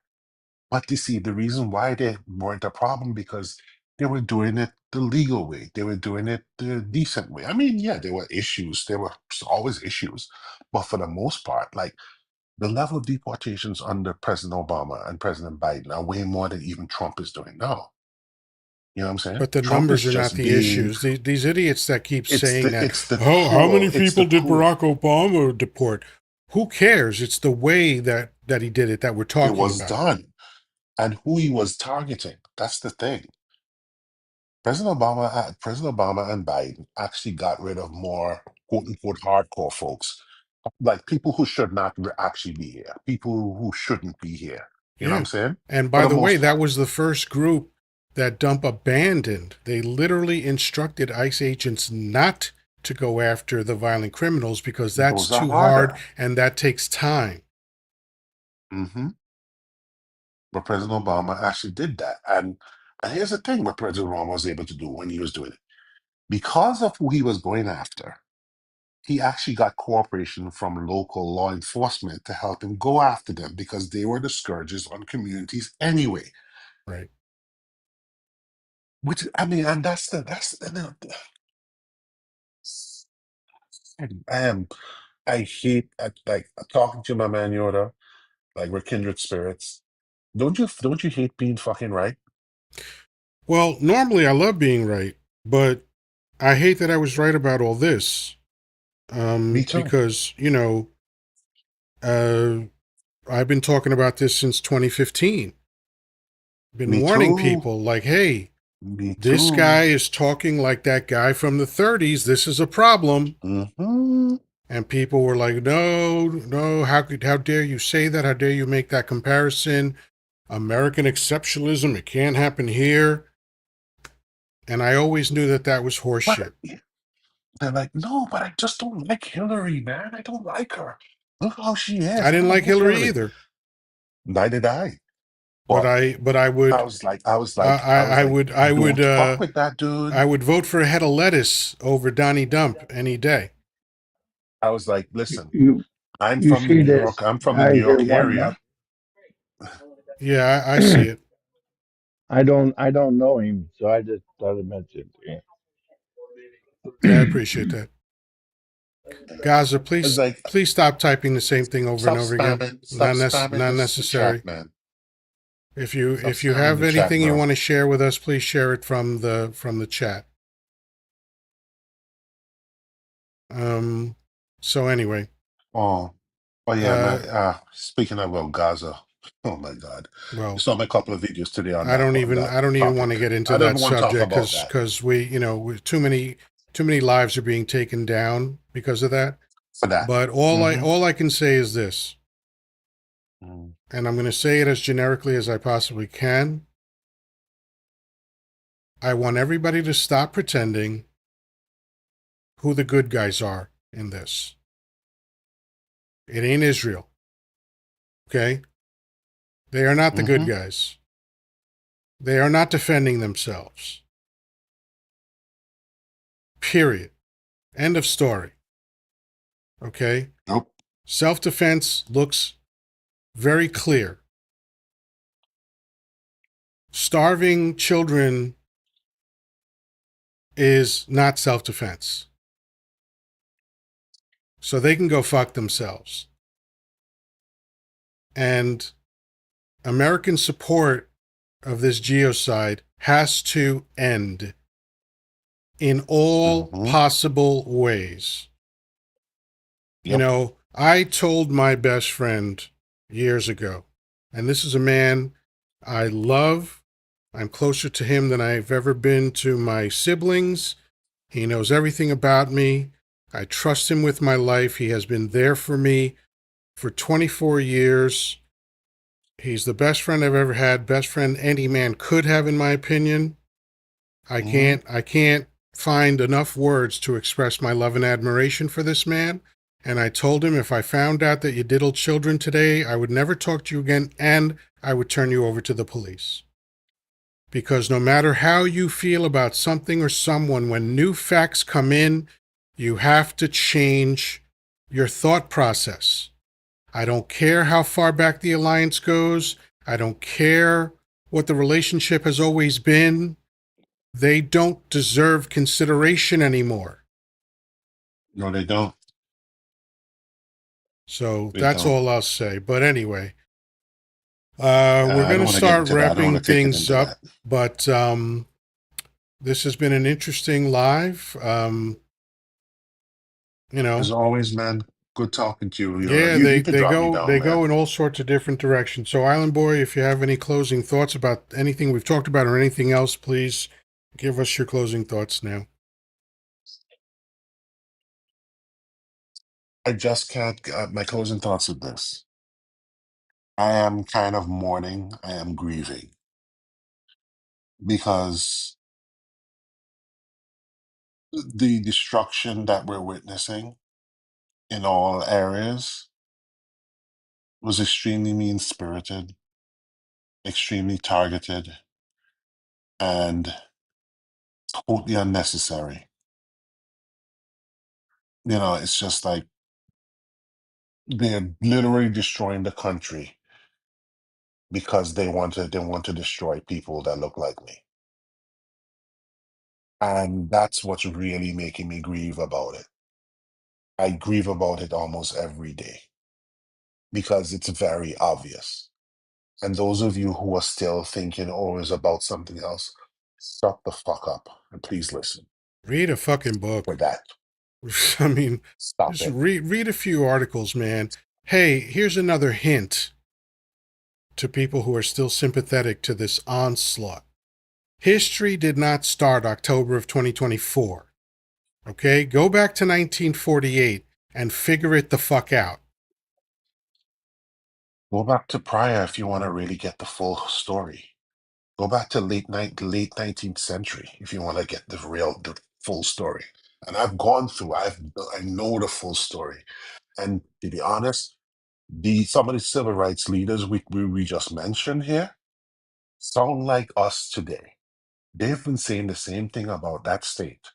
But you see, the reason why they weren't a problem because they were doing it the legal way. They were doing it the decent way. I mean, yeah, there were issues. There were always issues, but for the most part, like the level of deportations under President Obama and President Biden are way more than even Trump is doing now. You know what I'm saying? But the Trump is numbers are not just the being. issues. These idiots that keep It's saying the that, it's the oh, how many cool. It's the people did cool. Barack Obama deport? Who cares? It's the way that he did it that we're It talking was about. done, and who he was targeting. That's the thing. President Obama and Biden actually got rid of more quote unquote hardcore folks, like people who should not actually be here, people who shouldn't be here. You know what I'm Yeah. saying? And For by the the way, most that part, was the first group that Dump abandoned. They literally instructed ICE agents not to go after the violent criminals because that's those are too hard harder. and that takes time. hmm But President Obama actually did that, and here's the thing: what President Obama was able to do when he was doing it, because of who he was going after, he actually got cooperation from local law enforcement to help him go after them because they were the scourges on communities anyway. Right. Which I mean, and I am I hate like talking to my man Yoda, like we're kindred spirits. Don't you hate being fucking right? Well, normally I love being right, but I hate that I was right about all this. Me too. Because, uh, I've been talking about this since 2015. Been Me warning too. people like, hey, Me this too. guy is talking like that guy from the 30s. This is a problem. hmm And people were like, no, no, how dare you say that? How dare you make that comparison? American exceptionalism, it can't happen here. And I always knew that that was But horseshit. they're like, no, but I just don't like Hillary, man. I don't like her. Look how she I is. I didn't don't like like Hillary Hillary. either, Neither did I. but But I I would, was like, I was I, like, I was I like, would, I would, don't fuck with that dude. I would vote for a head of lettuce over Donnie Dump any day. I was like, listen, You I'm you from the see New York. this I'm from the New guy here York wanting area. Yeah, I see it. I don't know him, so I just thought I'd mention it I to appreciate you. that. Gaza, I was please, like, please stop typing the same thing over and over again. stop spamming Not this the chat, necessary. man. Stop If you spamming have the chat, anything you bro. want to share with us, please share it from the chat. Um. So anyway, Oh, oh yeah, uh, man. Speaking about Gaza, oh my God, you well, saw my couple of videos today on that that I don't even want topic. to get into I don't that want to talk subject about that because we, too many lives are being taken down because of that. for that. But Mm-hmm. all I can say is this, Mm, and I'm going to say it as generically as I possibly can. I want everybody to stop pretending who the good guys are in this. It ain't Israel, okay? They are not the good Mm-hmm. guys. They are not defending themselves. Period. End of story. Okay? Nope. Self defense looks very clear. Starving children is not self defense. So they can go fuck themselves. And American support of this genocide has to end in all Mm-hmm. possible ways. Yep. I told my best friend years ago, and this is a man I love. I'm closer to him than I've ever been to my siblings. He knows everything about me. I trust him with my life. He has been there for me for 24 years. He's the best friend I've ever had, best friend any man could have, in my opinion. Mm-hmm. I can't find enough words to express my love and admiration for this man. And I told him if I found out that you diddled children today, I would never talk to you again and I would turn you over to the police. Because no matter how you feel about something or someone, when new facts come in, you have to change your thought process. I don't care how far back the alliance goes. I don't care what the relationship has always been. They don't deserve consideration anymore. No, they don't. So They that's don't. all I'll say. But anyway, we're I going don't to want to get start into that. I don't wrapping want to take it things into up. that. But This has been an interesting live. You As know, always, man, good talking to you. yeah, You could drop me down, they man. go in all sorts of different directions. So, Island Boy, if you have any closing thoughts about anything we've talked about or anything else, please give us your closing thoughts now. I just can't. My closing thoughts of this. I am kind of mourning. I am grieving because the destruction that we're witnessing in all areas was extremely mean spirited, extremely targeted, and totally unnecessary. It's just like they're literally destroying the country because they want to destroy people that look like me. And that's what's really making me grieve about it. I grieve about it almost every day because it's very obvious. And those of you who are still thinking, oh, it's about something else, shut the fuck up and please listen Read a fucking for book. that. I mean, Stop just it. read a few articles, man. Hey, here's another hint to people who are still sympathetic to this onslaught. History did not start October of 2024. Okay? Go back to 1948 and figure it the fuck out. Go back to prior if you want to really get the full story. Go back to late 19th century if you want to get the full story. And I've gone through. I know the full story. And to be honest, some of the civil rights leaders we just mentioned here sound like us today. They've been saying the same thing about that state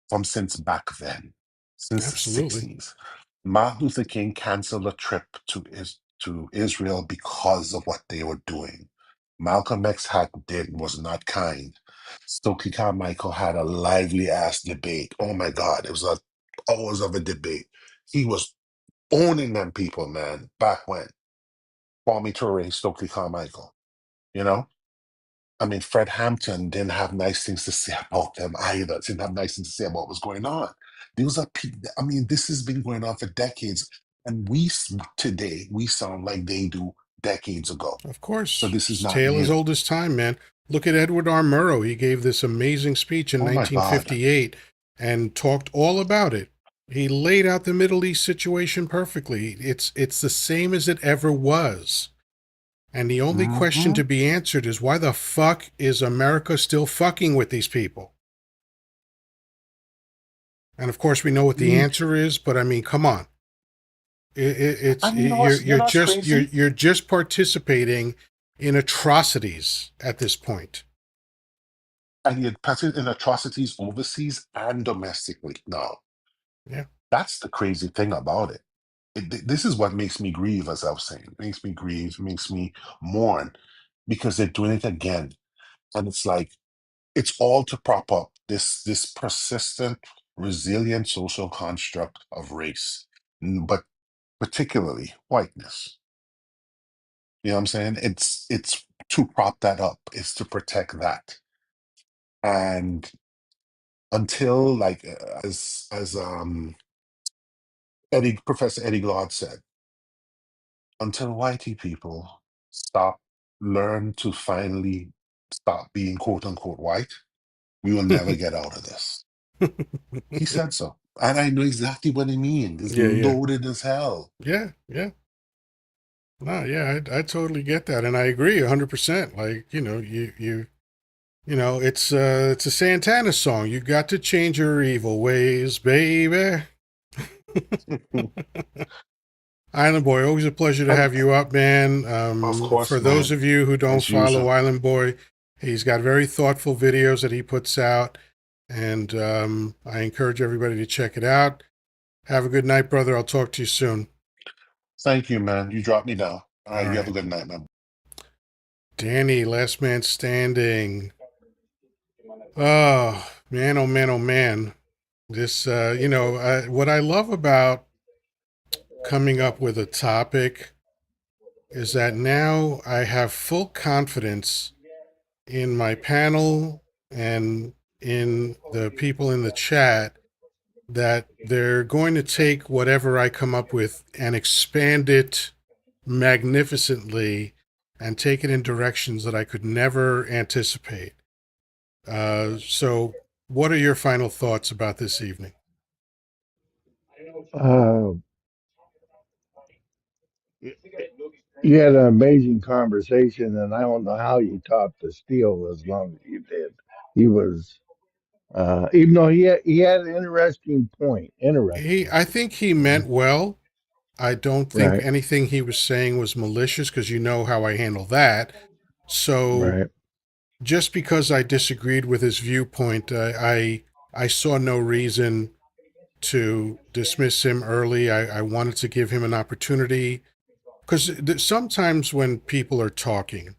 from since back then, since the Absolutely. 60s. Martin Luther King canceled a trip to Israel because of what they were doing. Malcolm X was not kind. Stokely Carmichael had a lively ass debate. Oh my God, it was hours of a debate. He was owning them people, man, back when. Kwame Ture, Stokely Carmichael, you know? I mean, Fred Hampton didn't have nice things to say about them either. Didn't have nice things to say about what was going on. These are people. I mean, this has been going on for decades, and today we sound like they do decades ago. Of So course. this is It's a not tale as new. old as time, man. Look at Edward R. Murrow. He gave this amazing speech in Oh my God. 1958 and talked all about it. He laid out the Middle East situation perfectly. It's the same as it ever was. And the only question Hmm. to be answered is why the fuck is America still fucking with these people? And of course, we know what the answer is, but I mean, come on. It's And you know what's crazy? you're just participating in atrocities at this point. And he had participated in atrocities overseas and domestically. No, Yeah, that's the crazy thing about it. This is what makes me grieve, as I was saying. It makes me grieve, makes me mourn because they're doing it again. And it's like, it's all to prop up this persistent, resilient social construct of race, but particularly whiteness. You know what I'm saying? It's to prop that up, it's to protect that. And until like as Professor Eddie Glaude said, until whitey people stop learn to finally stop being quote unquote white, we will never get out of this. He said so. And I know exactly what he means. It's yeah, loaded as hell. yeah. No, yeah, I totally get that, and I agree 100%. Like, it's a Santana song. You got to change your evil ways, baby. Island Boy, always a pleasure to And have you up, man. of For course, those man, of you who don't as follow usual. Island Boy, he's got very thoughtful videos that he puts out, and I encourage everybody to check it out. Have a good night, brother. I'll talk to you soon. Thank you, man. You dropped me down. All All right, you have a right. good night, man. Danny, last man standing. Oh, man, oh, man, oh, man. This, what I love about coming up with a topic is that now I have full confidence in my panel and in the people in the chat that they're going to take whatever I come up with and expand it magnificently and take it in directions that I could never anticipate. So, what are your final thoughts about this evening? Uh, you had an amazing conversation, and I don't know how you taught the steel as long as you did. He was, even though he had an interesting point. Interesting, I think he meant well. I don't think right? anything he was saying was malicious because you know how I handle that. So, Right. just because I disagreed with his viewpoint, I saw no reason to dismiss him early. I wanted to give him an opportunity because sometimes when people are talking,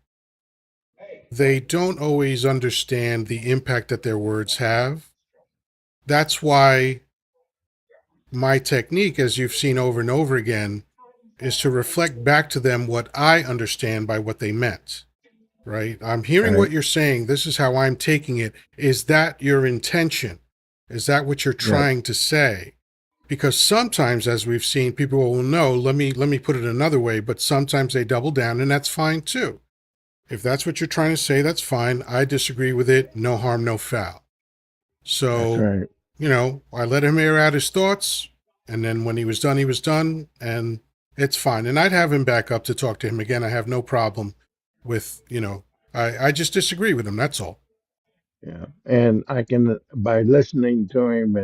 they don't always understand the impact that their words have. That's why my technique, as you've seen over and over again, is to reflect back to them what I understand by what they meant. Right? I'm hearing Right. what you're saying. This is how I'm taking it. Is that your intention? Is that what you're Yes. trying to say? Because sometimes, as we've seen, people will know, let me put it another way, but sometimes they double down, and that's fine too. If that's what you're trying to say, that's fine. I disagree with it. No harm, no foul. That's So, right. I let him air out his thoughts, and then when he was done, and it's fine. And I'd have him back up to talk to him again. I have no problem with, I just disagree with him. That's all. Yeah. And I can, by listening to him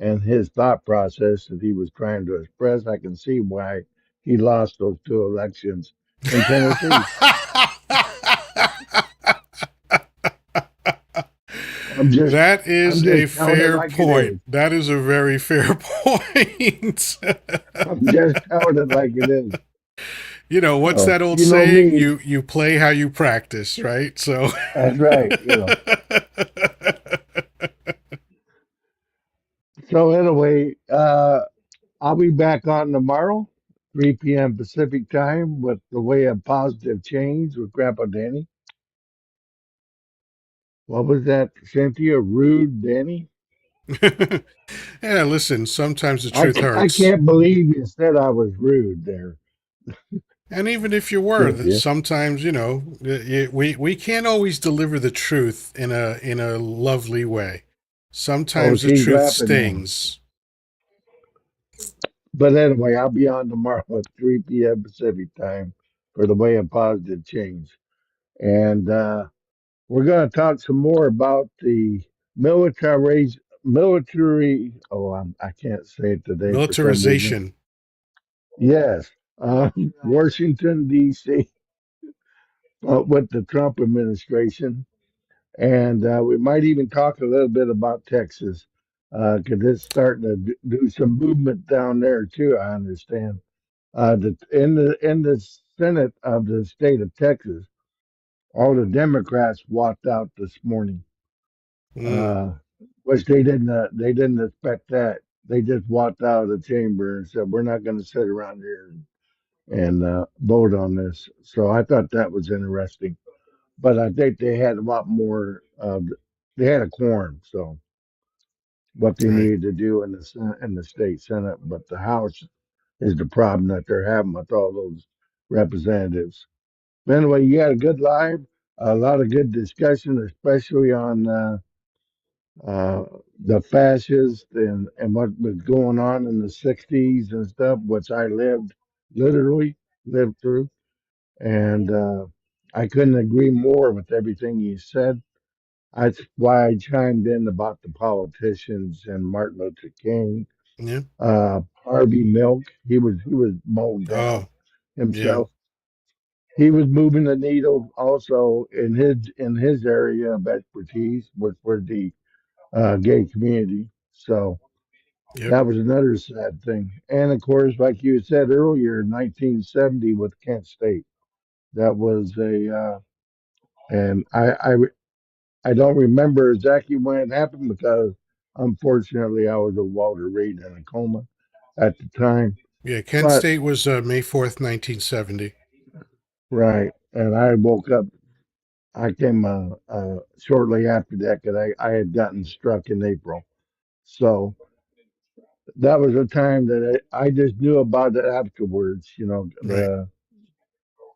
and his thought process that he was trying to express, I can see why he lost those two elections in Tennessee. I'm just, That I'm is a just telling it fair like it point. is. That is a very fair point. I'm just telling it like it is. What's So that old you know saying? me. You play how you practice, right? So That's right. So anyway, I'll be back on tomorrow, 3 p.m. Pacific time, with the way of positive change with Grandpa Danny. What was that, Cynthia? Rude Danny? yeah, listen, sometimes the I, truth I hurts. can't believe you said I was rude there, And even if you were, Cynthia. sometimes, we can't always deliver the truth in a lovely way. Oh, Sometimes the she's truth laughing now. stings. But anyway, I'll be on tomorrow at 3 p.m. Pacific time for the way of positive change. And we're going to talk some more about the military. Oh, I can't say it today for some reason. Militarization. Yes, Washington, D.C., with the Trump administration. And we might even talk a little bit about Texas because it's starting to do some movement down there too. I understand. In the Senate of the state of Texas, all the Democrats walked out this morning, Mm, uh, which they didn't expect that. They just walked out of the chamber and said, "We're not going to sit around here and vote on this." So I thought that was interesting. But I think they had a lot more. They had a quorum, so what they right. needed to do in the in the state senate, but the House is the problem that they're having with all those representatives. But anyway, you had a good live, a lot of good discussion, especially on uh, the fascists and what was going on in the '60s and stuff, which I literally lived through, and I couldn't agree more with everything you said. That's why I chimed in about the politicians and Martin Luther King, Yeah. Harvey Milk. He was mowed down Oh, yeah. himself. He was moving the needle also in his area of expertise, which was the gay community. So Yep. that was another sad thing. And of course, like you said earlier, 1970 with Kent State. That was and I don't remember exactly when it happened because unfortunately I was a Walter Reed in a coma at the time. Yeah. Kent But State was May 4th, 1970. right, and I woke up. I came shortly after that because I had gotten struck in April. So that was a time that I just knew about it afterwards, you know, Right. the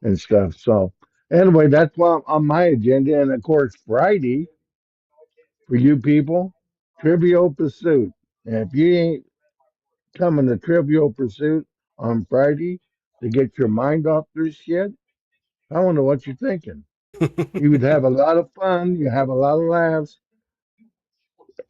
and stuff. So anyway, that's what on my agenda. And of course, Friday for you people, Trivial Pursuit. And if you ain't coming to Trivial Pursuit on Friday to get your mind off this shit, I don't know what you're thinking. You would have a lot of fun. You have a lot of laughs.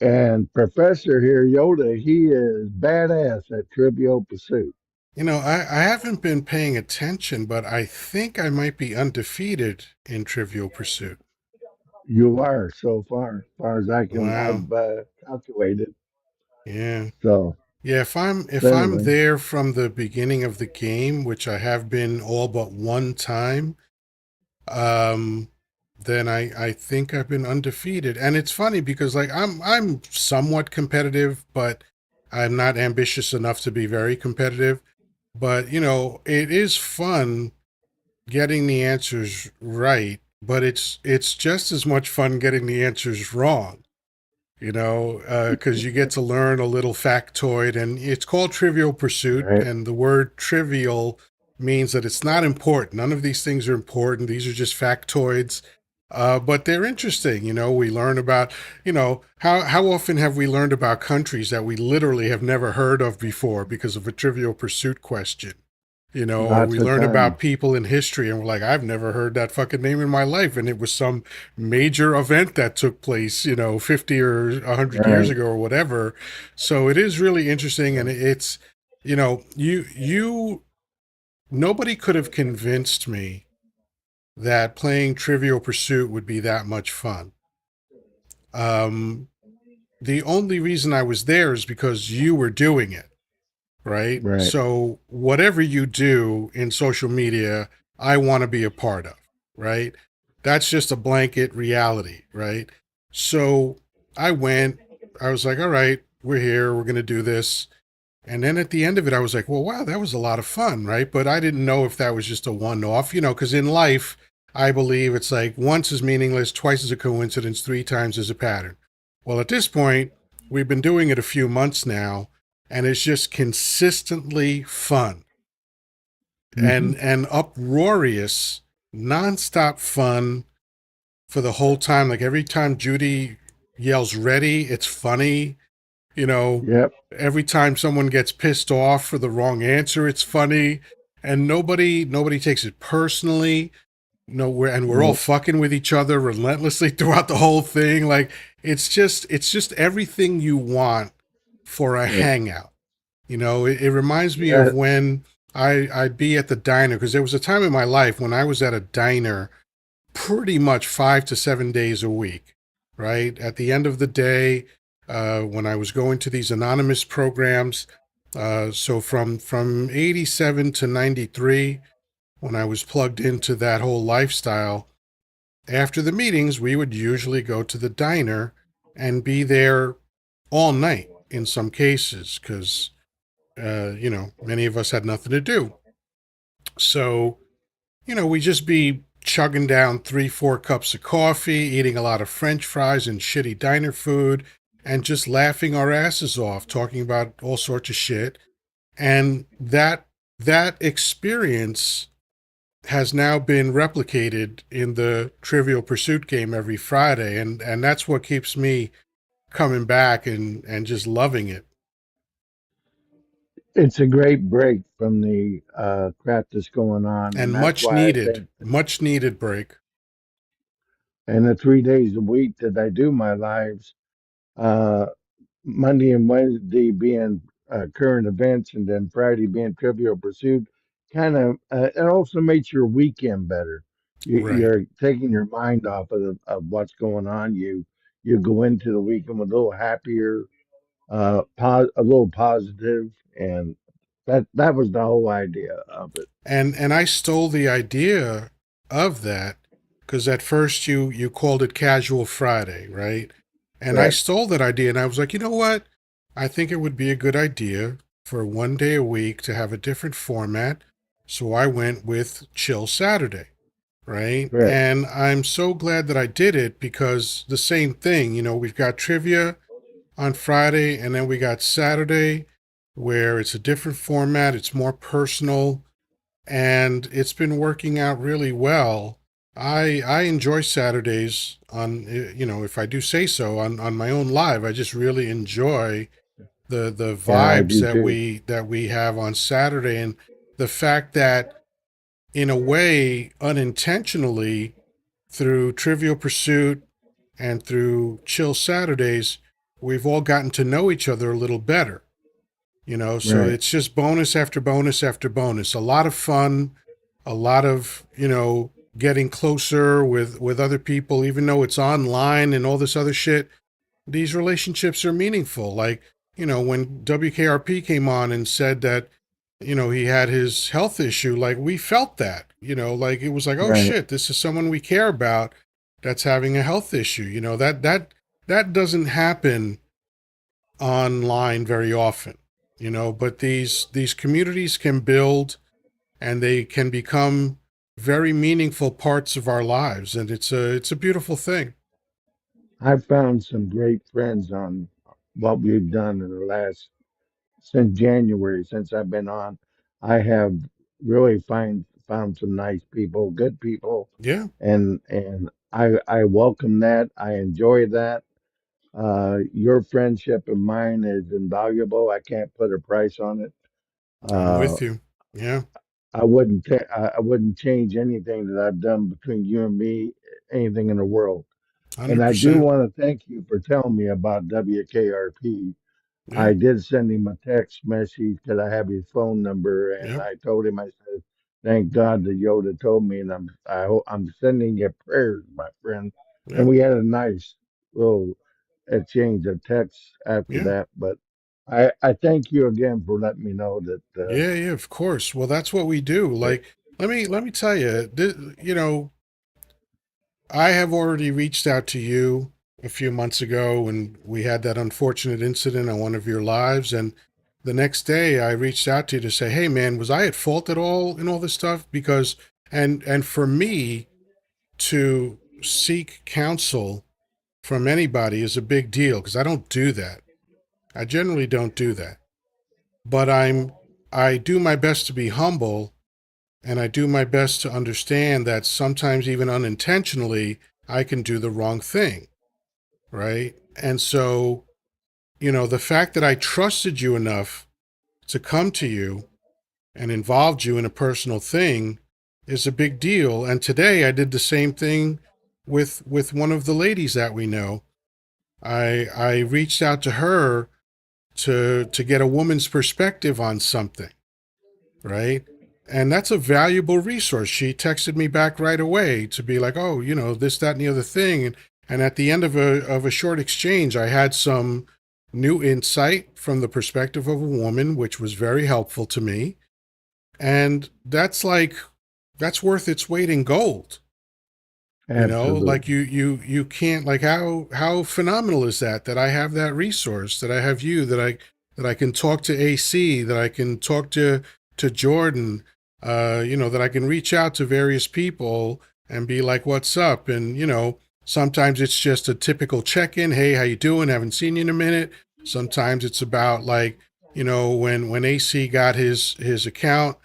And Professor here, Yoda, he is badass at Trivial Pursuit. I haven't been paying attention, but I think I might be undefeated in Trivial Pursuit. You are so far as I can Wow. have calculated. Yeah. So, Yeah, if I'm anyway, there from the beginning of the game, which I have been all but one time, um, then I think I've been undefeated. And it's funny because like I'm somewhat competitive, but I'm not ambitious enough to be very competitive. But it is fun getting the answers right, but it's just as much fun getting the answers wrong. Because you get to learn a little factoid, and it's called Trivial Pursuit, right? and the word trivial means that it's not important. None of these things are important. These are just factoids. But they're interesting. We learn about, how often have we learned about countries that we literally have never heard of before because of a Trivial Pursuit question? Or Lots we of learn about times, people in history and we're like, I've never heard that fucking name in my life. And it was some major event that took place, 50 or 100 years right? ago or whatever. So it is really interesting. And it's, nobody could have convinced me that playing Trivial Pursuit would be that much fun. Um, the only reason I was there is because you were doing it. Right? Right. So whatever you do in social media, I want to be a part of, right? That's just a blanket reality, right? So I went, I was like, all right, we're here, we're going to do this. And then at the end of it, I was like, well, wow, that was a lot of fun, right? But I didn't know if that was just a one off, because in life, I believe it's like once is meaningless, twice is a coincidence, three times is a pattern. Well, at this point, we've been doing it a few months now, and it's just consistently fun Hmm. and uproarious, nonstop fun for the whole time. Like every time Judy yells ready, it's funny. You know, Yep. every time someone gets pissed off for the wrong answer, it's funny. And nobody takes it personally. No, we're all No. fucking with each other relentlessly throughout the whole thing. Like it's just everything you want for a Yep. hangout. It reminds me of Yeah. when I'd be at the diner because there was a time in my life when I was at a diner pretty much 5 to 7 days a week, right? At the end of the day, when I was going to these anonymous programs, so from 87 to 93, when I was plugged into that whole lifestyle, after the meetings, we would usually go to the diner and be there all night in some cases because, many of us had nothing to do. So we just be chugging down 3, 4 cups of coffee, eating a lot of French fries and shitty diner food, and just laughing our asses off, talking about all sorts of shit. And that experience has now been replicated in the Trivial Pursuit game every Friday, and that's what keeps me coming back and just loving it. It's a great break from the crap that's going on, and And that's why I think, much needed break. and the 3 days a week that I do my lives, uh, Monday and Wednesday being current events, and then Friday being Trivial Pursuit, kind of it also makes your weekend better. Right. You're taking your mind off of what's going on. You go into the weekend with a little happier, a little positive, and that was the whole idea of it. And I stole the idea of that because at first you called it Casual Friday, right? And I Correct. stole that idea and I was like, you know what? I think it would be a good idea for one day a week to have a different format. So I went with Chill Saturday. right? Correct. And I'm so glad that I did it because the same thing, we've got trivia on Friday and then we got Saturday where it's a different format, it's more personal, and it's been working out really well. I enjoy Saturdays on if I do say so on my own live. I just really enjoy the Yeah, I vibes do that too. we have on Saturday, and the fact that in a way unintentionally through Trivial Pursuit and through Chill Saturdays we've all gotten to know each other a little better. So Right. it's just bonus after bonus after bonus. A lot of fun, a lot of, getting closer with other people, even though it's online and all this other shit. These relationships are meaningful. Like, when WKRP came on and said that, he had his health issue, like we felt that, like it was like, oh Right. shit, this is someone we care about that's having a health issue. That doesn't happen online very often, but these communities can build and they can become very meaningful parts of our lives, and it's a beautiful thing. I've found some great friends on what we've done in the last since January, since I've been on. I have really found some nice people, good people, Yeah, and I welcome that. I enjoy that. Your friendship and mine is invaluable. I can't put a price on it. I'm Uh, with you. Yeah, I wouldn't change anything that I've done between you and me, anything in the world. And I do 100%. want to thank you for telling me about WKRP. Yeah, I did send him a text message because I have his phone number, and yep, I told him, I said, "Thank God that Yoda told me, and I'm sending you prayers, my friend." And yep, we had a nice little exchange of texts after yeah, that. But I thank you again for letting me know that. yeah, of course. Well, that's what we do. That Like, let me tell you, I have already reached out to you a few months ago when we had that unfortunate incident on one of your lives. And the next day I reached out to you to say, hey man, was I at fault at all in all this stuff? Because, and for me to seek counsel from anybody is a big deal because I don't do that. I generally don't do that. But I do my best to be humble and I do my best to understand that sometimes even unintentionally I can do the wrong thing. Right? And so, the fact that I trusted you enough to come to you and involved you in a personal thing is a big deal. And today I did the same thing with one of the ladies that we know. I reached out to her to get a woman's perspective on something, right? And that's a valuable resource. She texted me back right away to be like, oh, this, that, and the other thing. And at the end of a short exchange, I had some new insight from the perspective of a woman, which was very helpful to me. And that's worth its weight in gold. Like absolutely. you can't, like, how phenomenal is that I have that resource, that I have you, that I can talk to AC, that I can talk to Jordan, that I can reach out to various people and be like, what's up? And sometimes it's just a typical check-in. Hey, how you doing? Haven't seen you in a minute. Sometimes it's about, like, when AC got his account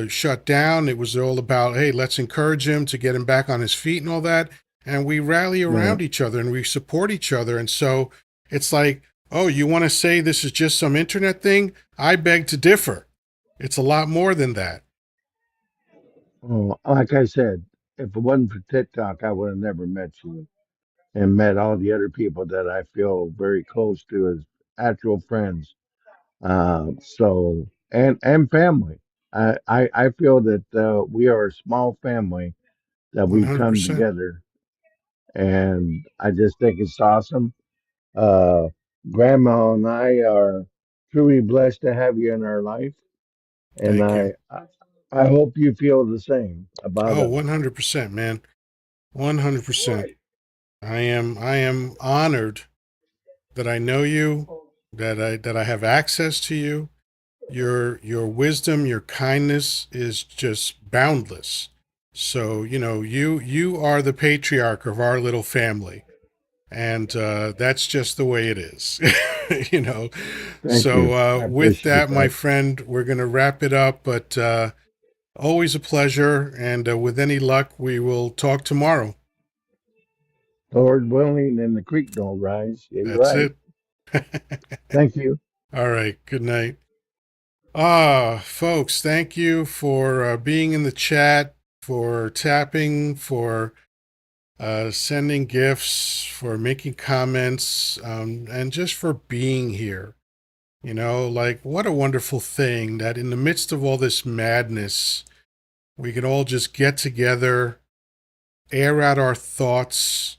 shut down. It was all about, hey, let's encourage him to get him back on his feet and all that. And we rally Right. around each other and we support each other. And so it's like, oh, you want to say this is just some internet thing? I beg to differ. It's a lot more than that. Oh, like I said, if it wasn't for TikTok, I would have never met you and met all the other people that I feel very close to as actual friends. And family. I feel that we are a small family that we've come 100%. together, and I just think it's awesome. Uh, Grandma and I are truly blessed to have you in our life, and Thank you. I hope you feel the same about Oh, us. 100%, man. 100%. I am honored that I know you, that I have access to you. Your wisdom, your kindness is just boundless. So, you are the patriarch of our little family. And that's just the way it is. you know. Thank So, you. I with appreciate that, my that. friend, we're going to wrap it up. But always a pleasure. And with any luck, we will talk tomorrow. Lord willing, and the creek don't rise. Yeah, you're That's right. it. Thank you. All right. Good night. Folks, thank you for being in the chat, for tapping, for sending gifts, for making comments, and just for being here. Like, what a wonderful thing that in the midst of all this madness, we can all just get together, air out our thoughts,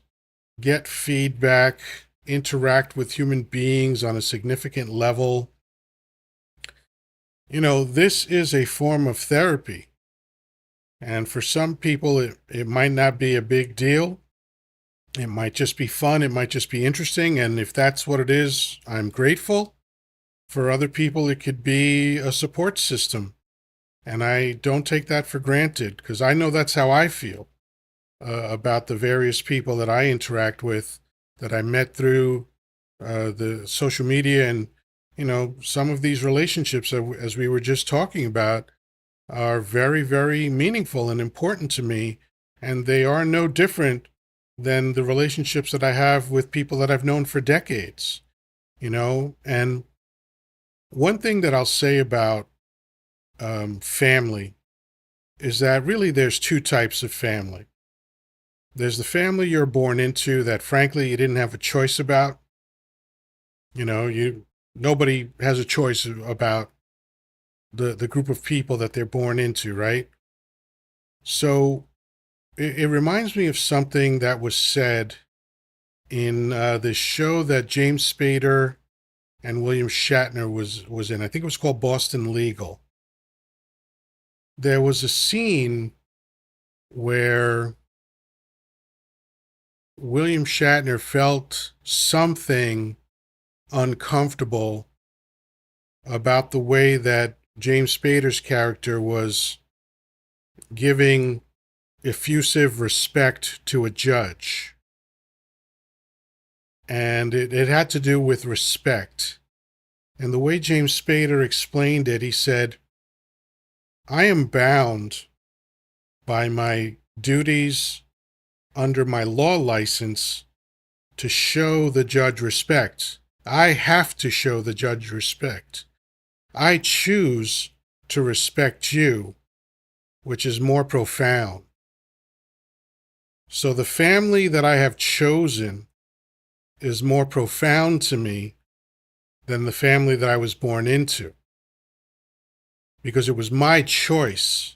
get feedback, interact with human beings on a significant level. This is a form of therapy. And for some people, it might not be a big deal. It might just be fun. It might just be interesting. And if that's what it is, I'm grateful. For other people, it could be a support system. And I don't take that for granted because I know that's how I feel about the various people that I interact with, that I met through the social media. And, some of these relationships, as we were just talking about, are very, very meaningful and important to me. And they are no different than the relationships that I have with people that I've known for decades, And one thing that I'll say about family is that really there's two types of family. There's the family you're born into that frankly you didn't have a choice about. Nobody has a choice about the group of people that they're born into, right? So it reminds me of something that was said in the show that James Spader and William Shatner was in. I think it was called Boston Legal. There was a scene where William Shatner felt something uncomfortable about the way that James Spader's character was giving effusive respect to a judge. And it had to do with respect. And the way James Spader explained it, he said, I am bound by my duties under my law license to show the judge respect. I have to show the judge respect. I choose to respect you, which is more profound. So the family that I have chosen is more profound to me than the family that I was born into, because it was my choice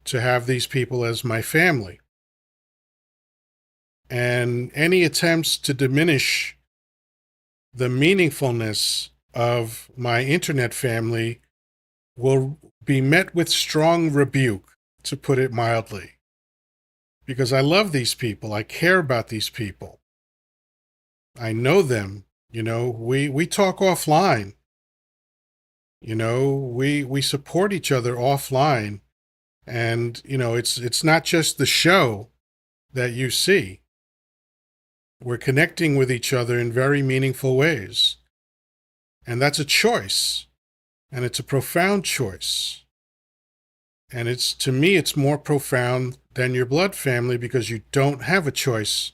to have these people as my family. And any attempts to diminish the meaningfulness of my internet family will be met with strong rebuke, to put it mildly. Because I love these people. I care about these people. I know them. We talk offline. We support each other offline. And, it's not just the show that you see. We're connecting with each other in very meaningful ways. And that's a choice. And it's a profound choice. And to me, it's more profound than your blood family because you don't have a choice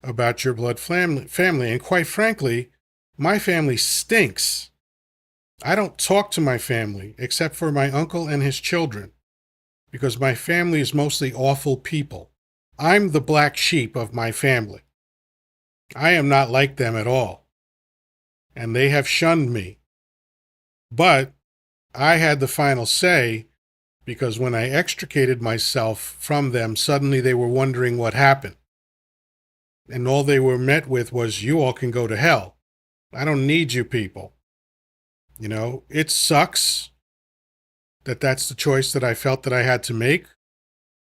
about your blood family. And quite frankly, my family stinks. I don't talk to my family except for my uncle and his children because my family is mostly awful people. I'm the black sheep of my family. I am not like them at all. And they have shunned me. But I had the final say because when I extricated myself from them, suddenly they were wondering what happened. And all they were met with was, you all can go to hell. I don't need you people. It sucks that that's the choice that I felt that I had to make,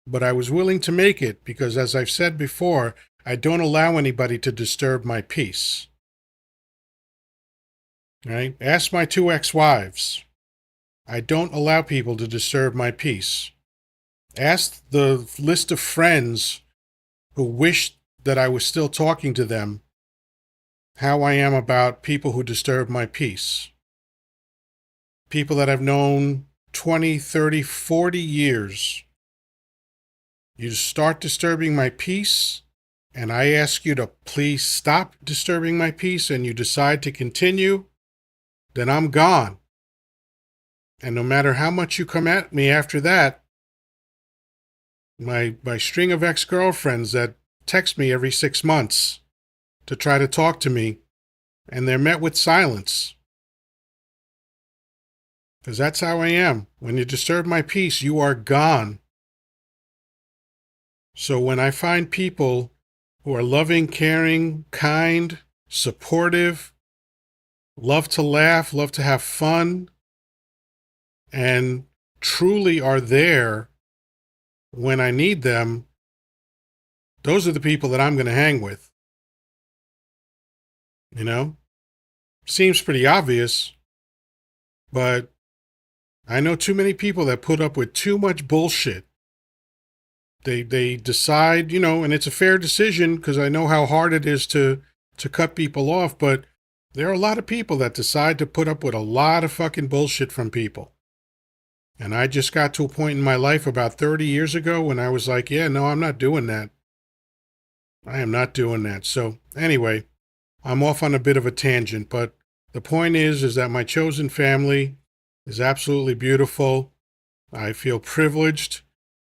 but I was willing to make it because, as I've said before, I don't allow anybody to disturb my peace. Right? Ask my 2 ex-wives. I don't allow people to disturb my peace. Ask the list of friends who wished that I was still talking to them how I am about people who disturb my peace. People that I've known 20, 30, 40 years. You start disturbing my peace, and I ask you to please stop disturbing my peace, and you decide to continue, then I'm gone. And no matter how much you come at me after that, my string of ex-girlfriends that text me every 6 months to try to talk to me, and they're met with silence. Because that's how I am. When you disturb my peace, you are gone. So when I find people who are loving, caring, kind, supportive, love to laugh, love to have fun, and truly are there when I need them, those are the people that I'm going to hang with. You know? Seems pretty obvious, but I know too many people that put up with too much bullshit. They decide, and it's a fair decision because I know how hard it is to cut people off, but there are a lot of people that decide to put up with a lot of fucking bullshit from people. And I just got to a point in my life about 30 years ago when I was like, yeah, no, I'm not doing that. I am not doing that. So anyway, I'm off on a bit of a tangent, but the point is that my chosen family is absolutely beautiful. I feel privileged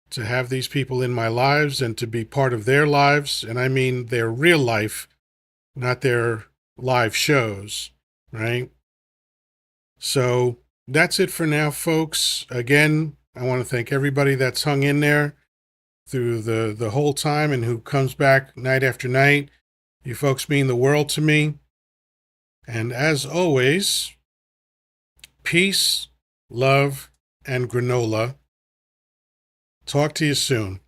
to have these people in my lives and to be part of their lives. And I mean their real life, not their live shows, right? So that's it for now, folks. Again, I want to thank everybody that's hung in there through the whole time and who comes back night after night. You folks mean the world to me. And as always, peace, love, and granola. Talk to you soon.